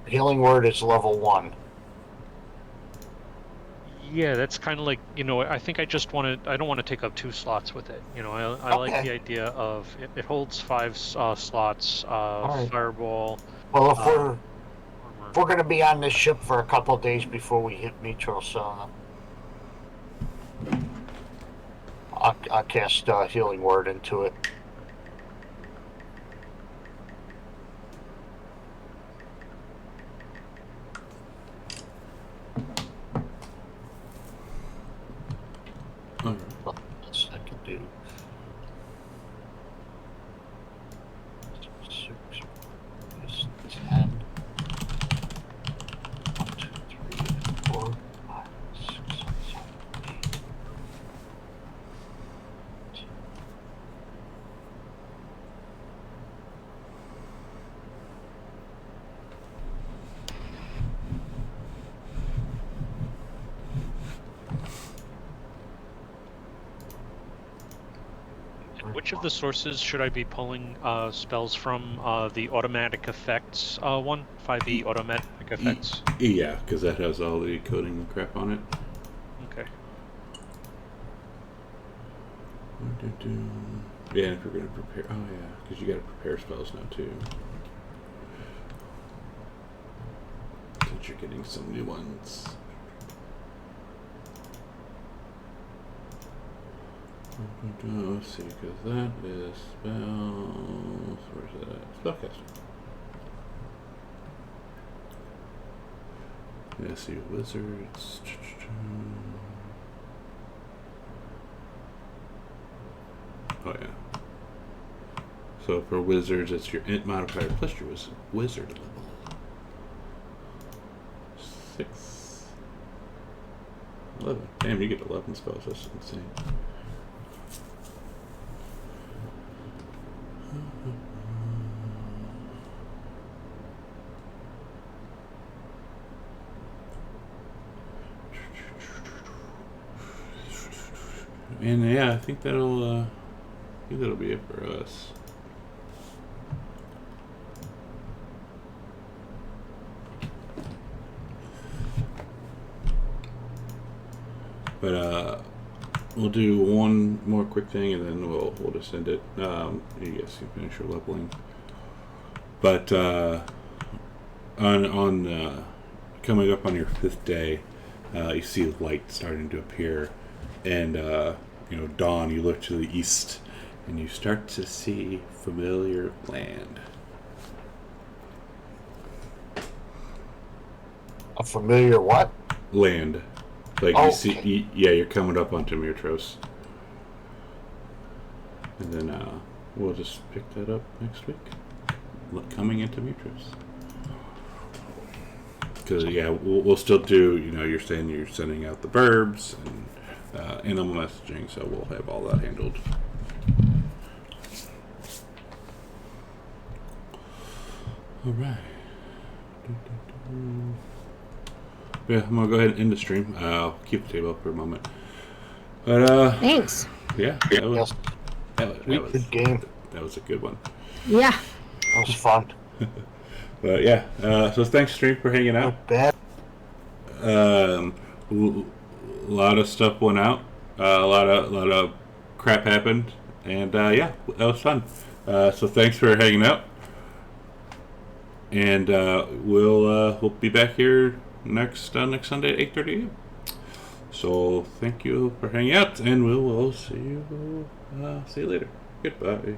Healing word is level 1. Yeah, that's kind of like, I think I don't want to take up 2 slots with it. I like Okay. the idea of it holds 5 slots, right. fireball. Well, if armor. we're going to be on this ship for a couple of days before we hit Mitros, I'll cast healing word into it. All right. That's I can do. 6 is 10. 1, 2, 3, 4, 5, 6, 7, 8. Which of the sources should I be pulling spells from? The automatic effects one? 5e automatic effects? Yeah, because that has all the coding and crap on it. Okay. Yeah, if you're going to prepare... Oh, yeah, because you got to prepare spells now, too. Since you're getting some new ones. Let's see, because that is spells... Where's that at? Spellcaster. Yeah, see, wizards... Oh, yeah. So for wizards, it's your int modifier plus your wizard level. 6. 11. Damn, you get 11 spells. That's insane. And yeah, I think that'll be it for us. But we'll do one more quick thing, and then we'll just end it. You guys can finish your leveling. But on coming up on your 5th day, you see light starting to appear, and dawn. You look to the east, and you start to see familiar land. A familiar what? Land. Like Oh, you see, you're coming up onto Mirtros. And then we'll just pick that up next week. Coming into Mirtros. Because we'll still do. You're saying you're sending out the verbs and animal messaging, so we'll have all that handled. All right. Yeah, I'm gonna go ahead and end the stream. I'll keep the table up for a moment. But Thanks. yeah, that was good game. That was a good one. Yeah. That was fun. But yeah, so thanks, stream, for hanging out. Not bad. A lot of stuff went out. A lot of crap happened, and yeah, that was fun. So thanks for hanging out, and we'll be back here next Sunday at 8:30 a.m. So thank you for hanging out, and we'll see you later. Goodbye.